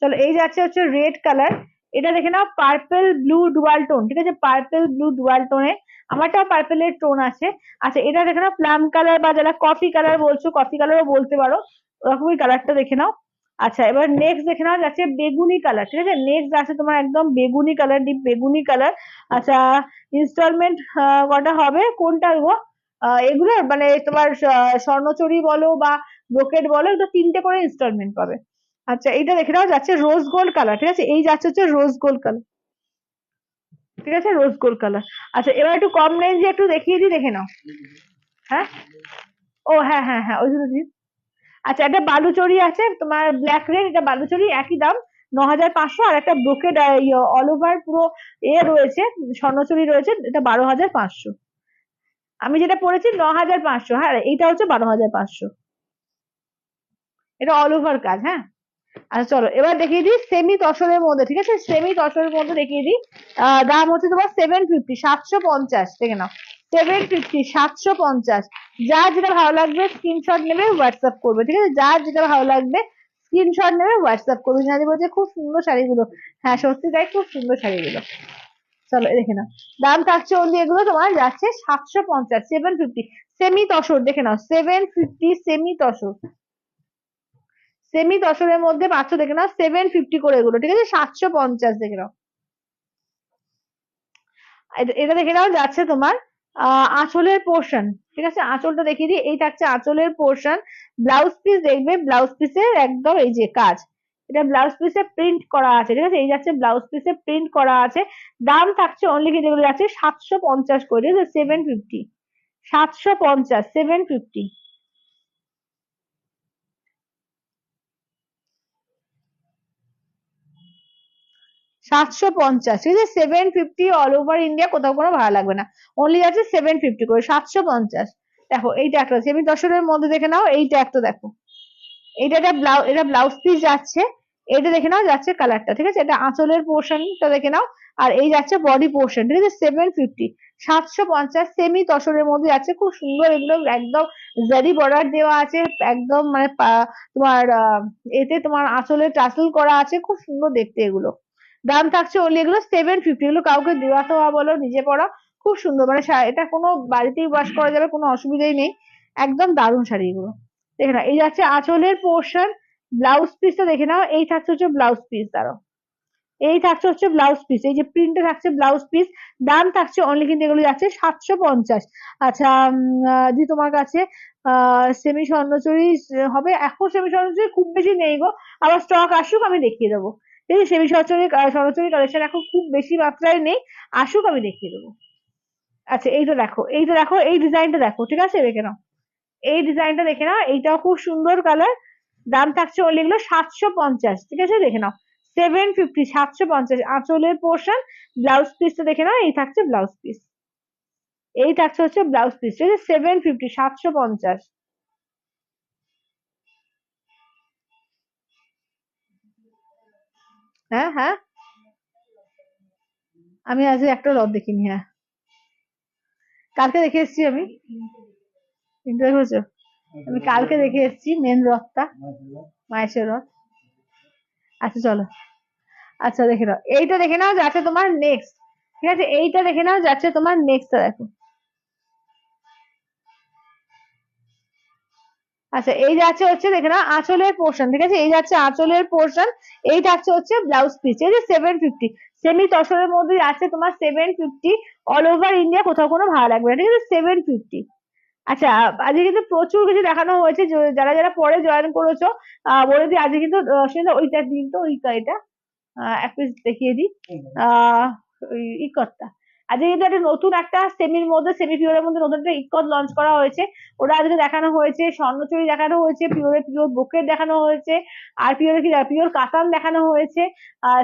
চলো এই যাচ্ছে হচ্ছে রেড কালার, এটা দেখে নাও পার্পল ব্লু ডুয়াল টোন, ঠিক আছে? পার্পল ব্লু ডুয়াল টোনে, আমারটাও পার্পেলের টোন আছে। আচ্ছা এটা দেখে নাও প্লাম কালার, বা যারা কফি কালার বলছো কফি কালারও বলতে পারো, ওরকমই কালারটা দেখে নাও। আচ্ছা এবার নেক্সট দেখে নাও যাচ্ছে বেগুনি কালার, ঠিক আছে? নেক্সট আছে তোমার একদম বেগুনি কালার, ডিপ বেগুনি কালার। আচ্ছা ইনস্টলমেন্ট কটা হবে, কোনটা গো? এগুলো মানে তোমার স্বর্ণচুরি বলো বা ব্রোকেট বলো, এটা 3টে করে ইনস্টলমেন্ট পাবে। আচ্ছা এইটা দেখে নাও যাচ্ছে রোজ গোল্ড কালার, ঠিক আছে? এই যাচ্ছে হচ্ছে রোজ গোল্ড কালার, ঠিক আছে? Rose gold colour. আচ্ছা এবার একটু কম রেঞ্জে একটু দেখিয়ে দিই, দেখে নাও। হ্যাঁ ও হ্যাঁ হ্যাঁ হ্যাঁ, ওই জন্য দিন। আচ্ছা একটা বালুচরি আছে তোমার ব্ল্যাক রেড, এটা বালুচরি একই দাম 9500, আর একটা ব্রোকেড অল ওভার পুরো এ রয়েছে, স্বর্ণচুরি রয়েছে, এটা 12500। আমি যেটা পড়েছি 9500, হ্যাঁ এইটা হচ্ছে 12500, এটা অল ওভার কাজ, হ্যাঁ। আচ্ছা চলো এবার দেখিয়ে দিই সেমি তসরের মধ্যে, ঠিক আছে? সেমি তসরের মধ্যে দেখিয়ে দিই, দাম হচ্ছে তোমার 750, 750, দেখে নাও 750, 750। যার যেটা ভালো লাগবে স্ক্রিনশট নেবে, হোয়াটসঅ্যাপ করবে, ঠিক আছে? যার যেটা ভালো লাগবে স্ক্রিনশট নেবে, হোয়াটসঅ্যাপ করবে। জানি বলছে খুব সুন্দর শাড়িগুলো, হ্যাঁ সত্যি তাই, খুব সুন্দর শাড়িগুলো। চলো দেখে নাও, দাম থাকছে অনলি এগুলো তোমার যাচ্ছে 750, 750। সেমি তসর দেখে নাও, 750 সেমি তসর, সেমি তসরের মধ্যে পাচ্ছ, দেখে নাও 750 করে এগুলো, ঠিক আছে? 750 দেখে নাও। এটা দেখে নাও যাচ্ছে তোমার আঁচলের পোর্শন, ঠিক আছে, আঁচলটা দেখিয়ে দিই, এই থাকছে আঁচলের পোর্শন। ব্লাউজ পিস দেখবে, ব্লাউজ পিসের একদম এই যে কাজ, এটা ব্লাউজ পিসে প্রিন্ট করা আছে, ঠিক আছে, এই যাচ্ছে ব্লাউজ পিসে প্রিন্ট করা আছে। দাম থাকছে অনলি কি যেগুলো যাচ্ছে 750 করে, 750, 750, 750। 750, ঠিক আছে, 750 অল ওভার ইন্ডিয়া, কোথাও কোনো ভাড়া লাগবে না, অনলি আছে 750 করে, 750। দেখো এইটা একটা সেমি দর্শনের মধ্যে দেখে নাও, এইটা একটা দেখো, এইটা একটা ব্লাউজ, এটা ব্লাউজ পিস যাচ্ছে, এটা দেখে নাও যাচ্ছে কালারটা, ঠিক আছে, এটা আঁচলের পোর্শনটা দেখে নাও, আর এই যাচ্ছে বডি পোর্শন, ঠিক আছে, 750, 750 সেমি তসরের মধ্যে যাচ্ছে, খুব সুন্দর এগুলো, একদম জারি বর্ডার দেওয়া আছে, একদম মানে তোমার এতে তোমার আঁচলে টাসেল করা আছে, খুব সুন্দর দেখতে এগুলো। দাম থাকছে অনলি এগুলো 750, এগুলো কাউকে দেওয়া তো বলো নিজে পড়া, খুব সুন্দর, মানে এটা কোনো বাড়িতেই ওয়াশ করা যাবে, কোনো অসুবিধাই নেই, একদম দারুণ শাড়ি এগুলো। দেখে নাও এই যাচ্ছে আঁচলের পোর্শন, ব্লাউজ পিসটা দেখে নাও, এই থাকছে হচ্ছে ব্লাউজ পিস, দাঁড়াও, এই থাকছে হচ্ছে ব্লাউজ পিস, এই যে প্রিন্টে থাকছে ব্লাউজ পিস। দাম থাকছে অনলি কিন্তু এগুলো যাচ্ছে 750। আচ্ছা, যদি তোমার কাছে সেমি স্বর্ণচুরি হবে, এখন সেমি স্বর্ণচুরি খুব বেশি নেই গো, আবার স্টক আসুক আমি দেখিয়ে দেবো, ঠিক আছে, সেমি স্বর্ণচুরি স্বর্ণচুরি কালেকশন এখন খুব বেশি মাত্রায় নেই, আসুক আমি দেখিয়ে দেবো। আচ্ছা এইটা দেখো, এইটা দেখো, এই ডিজাইনটা দেখো, ঠিক আছে, দেখে নাও, এই ডিজাইনটা দেখে নাও, এইটাও খুব সুন্দর কালার। দাম থাকছে অনলি এগুলো 750, ঠিক আছে, দেখে নাও, 750, 750 আঁচলের পোর্শন। ব্লাউজ পিসটা দেখে নাও, এই থাকছে ব্লাউজ পিস, এই থাকছে হচ্ছে ব্লাউজ পিস, ঠিক আছে, 750, 750। হ্যাঁ হ্যাঁ, আমি আজ একটা রদ দেখিনি, হ্যাঁ কালকে দেখে এসেছি আমি, চিনতে পেরেছো, আমি কালকে দেখে এসেছি মেন রথটা, মাহেশের রথ। আচ্ছা চলো, আচ্ছা দেখে নাও, এইটা দেখে নাও যাচ্ছে তোমার নেক্সট, ঠিক আছে, এইটা দেখে নাও যাচ্ছে তোমার নেক্সট, দেখো। আচ্ছা এই যাচ্ছে হচ্ছে দেখে নাও আঁচলের পোর্শন, ঠিক আছে, এই যাচ্ছে আঁচলের পোর্শন, এই থাকছে হচ্ছে ব্লাউজ পিস, এই যে 750, সেমি তসরের মধ্যে আছে তোমার 750, অল ওভার ইন্ডিয়া, কোথাও কোনো ভাড়া লাগবে না, ঠিক আছে, 750। আচ্ছা, আজকে কিন্তু প্রচুর কিছু দেখানো হয়েছে, যারা যারা পরে জয়েন করেছো, বলে দিই আজকে কিন্তু ওইটা কিন্তু ওই এটা এক পিস দেখিয়ে দিই, আহ ওই ইকতটা, আজকে কিন্তু একটা নতুন একটা সেমির মধ্যে, সেমি পিওরের মধ্যে নতুন একটা ইকত লঞ্চ করা হয়েছে, ওটা আজকে দেখানো হয়েছে, স্বর্ণচুরি দেখানো হয়েছে, পিওর ব্রোকেট দেখানো হয়েছে, আর পিওর কি পিওর কাতান দেখানো হয়েছে,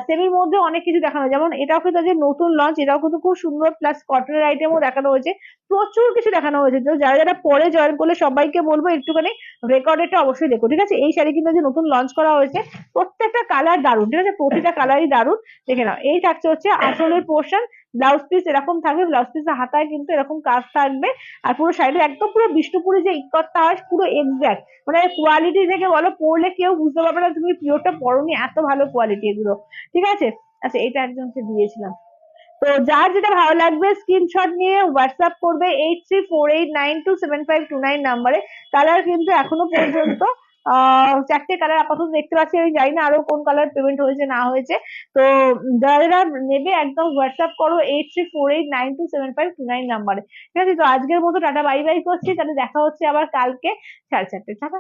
সেমির মধ্যে অনেক কিছু দেখানো হয়েছে, যেমন এটাও কিন্তু যে নতুন লঞ্চ, এটাও কিন্তু খুব সুন্দর, প্লাস কটনের আইটেমও দেখানো হয়েছে, প্রচুর কিছু দেখানো হয়েছে, তো যারা যারা পরে জয়েন করলে সবাইকে বলবো একটুখানি রেকর্ডেডটা অবশ্যই দেখো, ঠিক আছে, এই শাড়ি কিন্তু যে নতুন লঞ্চ করা হয়েছে, প্রত্যেকটা কালার দারুণ, ঠিক আছে, প্রতিটা কালারই দারুণ, দেখে নাও, এই থাকছে হচ্ছে আঁচলের পোর্শন, ব্লাউজ পিস এরকম থাকবে, ব্লাউজ পিসের হাতায় কিন্তু এরকম কাজ থাকবে, আর পুরো শাড়িটা একদম পুরো বিষ্ণুপুরি যে ইকতটা হয় পুরো এক্সাক্ট, মানে কোয়ালিটি থেকে বলো, পরলে কেউ বুঝতে পারবে না তুমি পিওরটা পরোনি, এত ভালো কোয়ালিটি এগুলো, ঠিক আছে। আচ্ছা এটা একজনকে দিয়েছিলাম, তো যার যেটা ভালো লাগবে স্ক্রিনশট নিয়ে হোয়াটসঅ্যাপ করবে 8348927529 নাম্বারে। কালার কিন্তু এখনো পর্যন্ত চারটে কালার আপাতত দেখতে পাচ্ছি, আমি জানি না আরো কোন কালার পেমেন্ট হয়েছে না হয়েছে, তো যারা যারা নেবে একদম হোয়াটসঅ্যাপ করো 8348927529 নাম্বারে, ঠিক আছে, তো আজকের মতো টাটা বাই বাই করছি, তাহলে দেখা হচ্ছে আবার কালকে 4:30 টাকা।